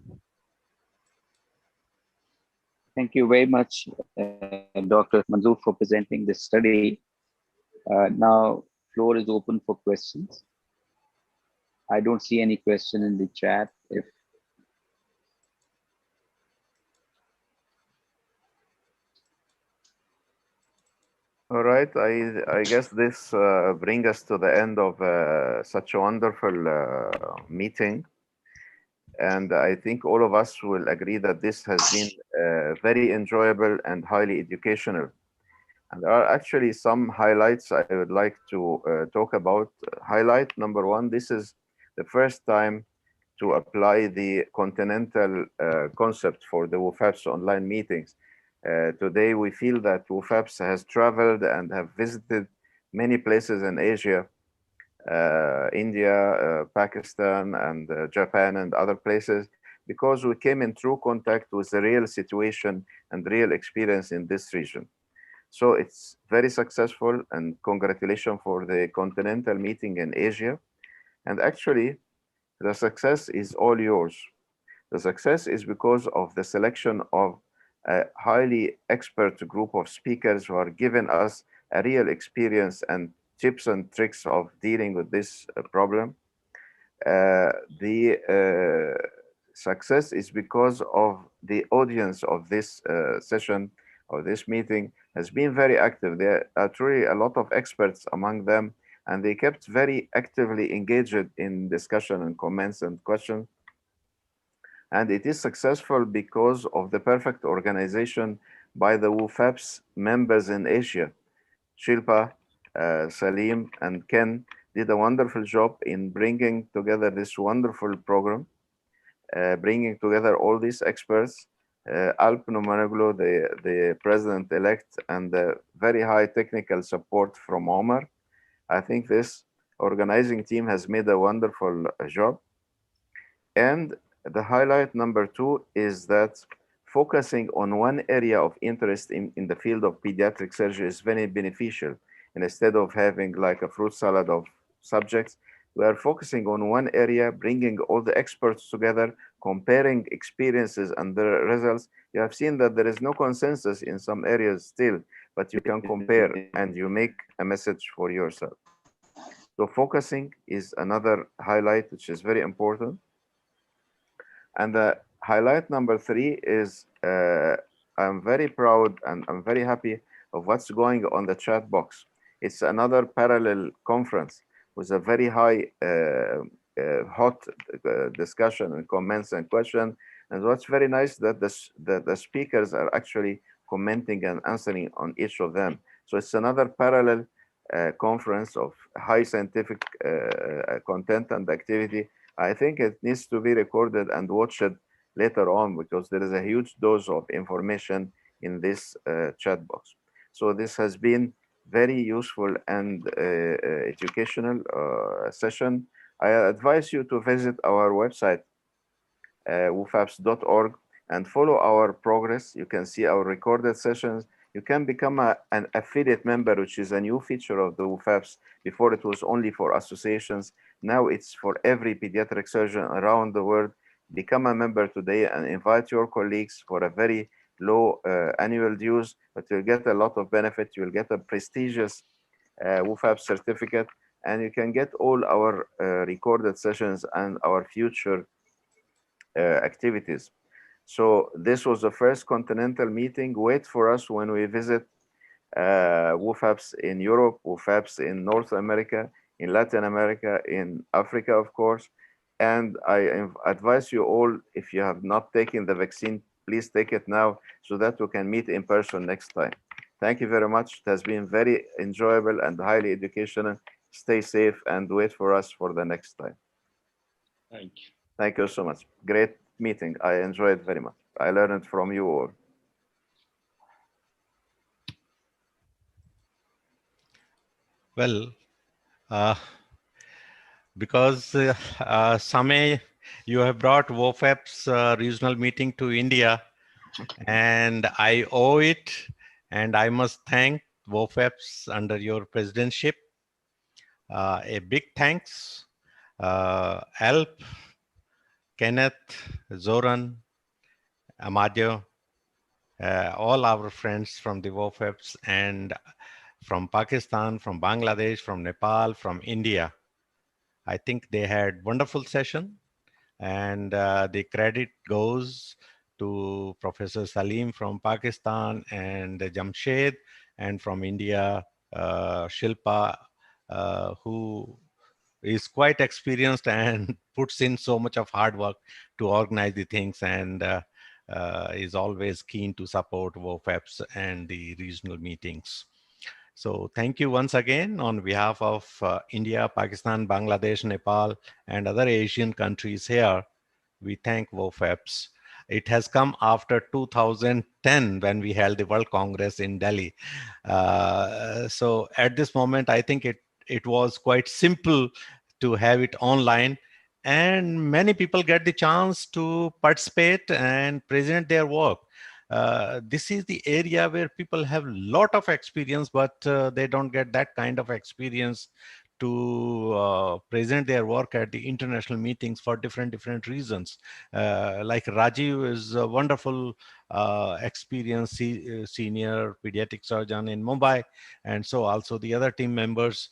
Thank you very much, Dr. Manzoor, for presenting this study. Now, floor is open for questions. I don't see any question in the chat. All right, I guess this brings us to the end of such a wonderful meeting. And I think all of us will agree that this has been very enjoyable and highly educational. And there are actually some highlights I would like to talk about. Highlight number 1, this is the first time to apply the continental concept for the WOFAPS online meetings. Today, we feel that WOFAPS has traveled and have visited many places in Asia, India, Pakistan, and Japan, and other places, because we came in true contact with the real situation and real experience in this region. So it's very successful, and congratulations for the continental meeting in Asia. And actually, the success is all yours. The success is because of the selection of a highly expert group of speakers who are giving us a real experience and tips and tricks of dealing with this problem. The success is because of the audience of this session, or this meeting, has been very active. There are truly a lot of experts among them, and they kept very actively engaged in discussion and comments and questions. And it is successful because of the perfect organization by the WOFAPS members in Asia. Shilpa, Salim, and Ken did a wonderful job in bringing together this wonderful program, bringing together all these experts, Alp Numanoglu, the president-elect, and the very high technical support from Omar. I think this organizing team has made a wonderful job. And the highlight number 2 is that focusing on one area of interest in the field of pediatric surgery is very beneficial. And instead of having like a fruit salad of subjects, we are focusing on one area, bringing all the experts together, comparing experiences and the results. You have seen that there is no consensus in some areas still, but you can compare and you make a message for yourself. So focusing is another highlight, which is very important. And the highlight number 3 is I'm very proud and I'm very happy of what's going on the chat box. It's another parallel conference with a very high hot discussion and comments and questions. And what's very nice that the speakers are actually commenting and answering on each of them. So it's another parallel conference of high scientific content and activity. I think it needs to be recorded and watched later on, because there is a huge dose of information in this chat box. So this has been very useful and educational session. I advise you to visit our website, wofaps.org, and follow our progress. You can see our recorded sessions. You can become an affiliate member, which is a new feature of the WOFAPS. Before it was only for associations. Now it's for every pediatric surgeon around the world. Become a member today and invite your colleagues for a very low annual dues, but you'll get a lot of benefit. You'll get a prestigious WOFAPS certificate, and you can get all our recorded sessions and our future activities. So this was the first continental meeting. Wait for us when we visit WOFAPS in Europe, WOFAPS in North America, in Latin America, in Africa, of course. And I advise you all, if you have not taken the vaccine, please take it now so that we can meet in person next time. Thank you very much. It has been very enjoyable and highly educational. Stay safe and wait for us for the next time. Thank you. Thank you so much. Great meeting. I enjoyed very much. I learned from you all. Well, because Sameh, you have brought WOFAPS regional meeting to India, and I owe it, and I must thank WOFAPS under your presidency. A big thanks, Alp, Kenneth, Zoran, Amadeo, all our friends from the WOFAPS and from Pakistan, from Bangladesh, from Nepal, from India. I think they had wonderful session, and the credit goes to Professor Salim from Pakistan and Jamshed, and from India, Shilpa, who is quite experienced and puts in so much of hard work to organize the things, and is always keen to support WOFAPS and the regional meetings. So thank you once again on behalf of India, Pakistan, Bangladesh, Nepal, and other Asian countries here. We thank WOFAPS. It has come after 2010 when we held the World Congress in Delhi. So at this moment, I think it was quite simple to have it online, and many people get the chance to participate and present their work. This is the area where people have a lot of experience, but they don't get that kind of experience to present their work at the international meetings for different reasons. Like Rajiv is a wonderful experienced senior pediatric surgeon in Mumbai, and so also the other team members.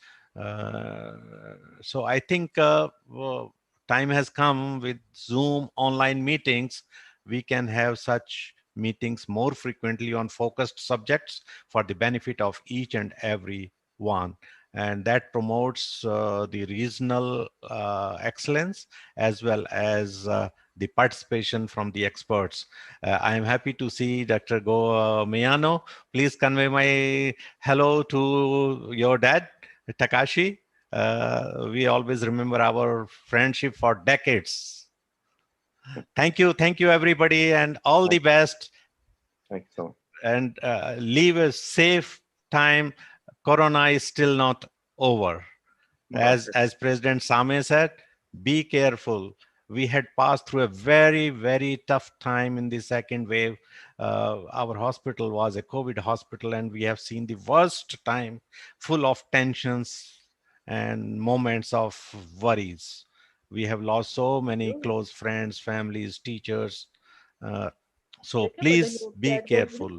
So I think time has come with Zoom online meetings. We can have such meetings more frequently on focused subjects for the benefit of each and every one. And that promotes the regional excellence as well as the participation from the experts. I am happy to see Dr. Go Miyano. Please convey my hello to your dad, Takashi. We always remember our friendship for decades. Thank you everybody, and all the best. Thanks so much. And leave a safe time. Corona is still not over. As President Same said, be careful. We had passed through a very tough time in the second wave. Our hospital was a COVID hospital, and we have seen the worst time, full of tensions and moments of worries. We have lost so many close friends, families, teachers. So please be careful.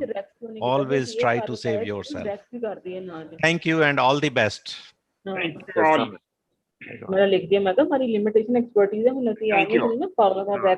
Always try to save yourself. Thank you and all the best. Thank you for all. मैंने लिख दिया मैं कहा हमारी limitation expertise है मुझे लगता है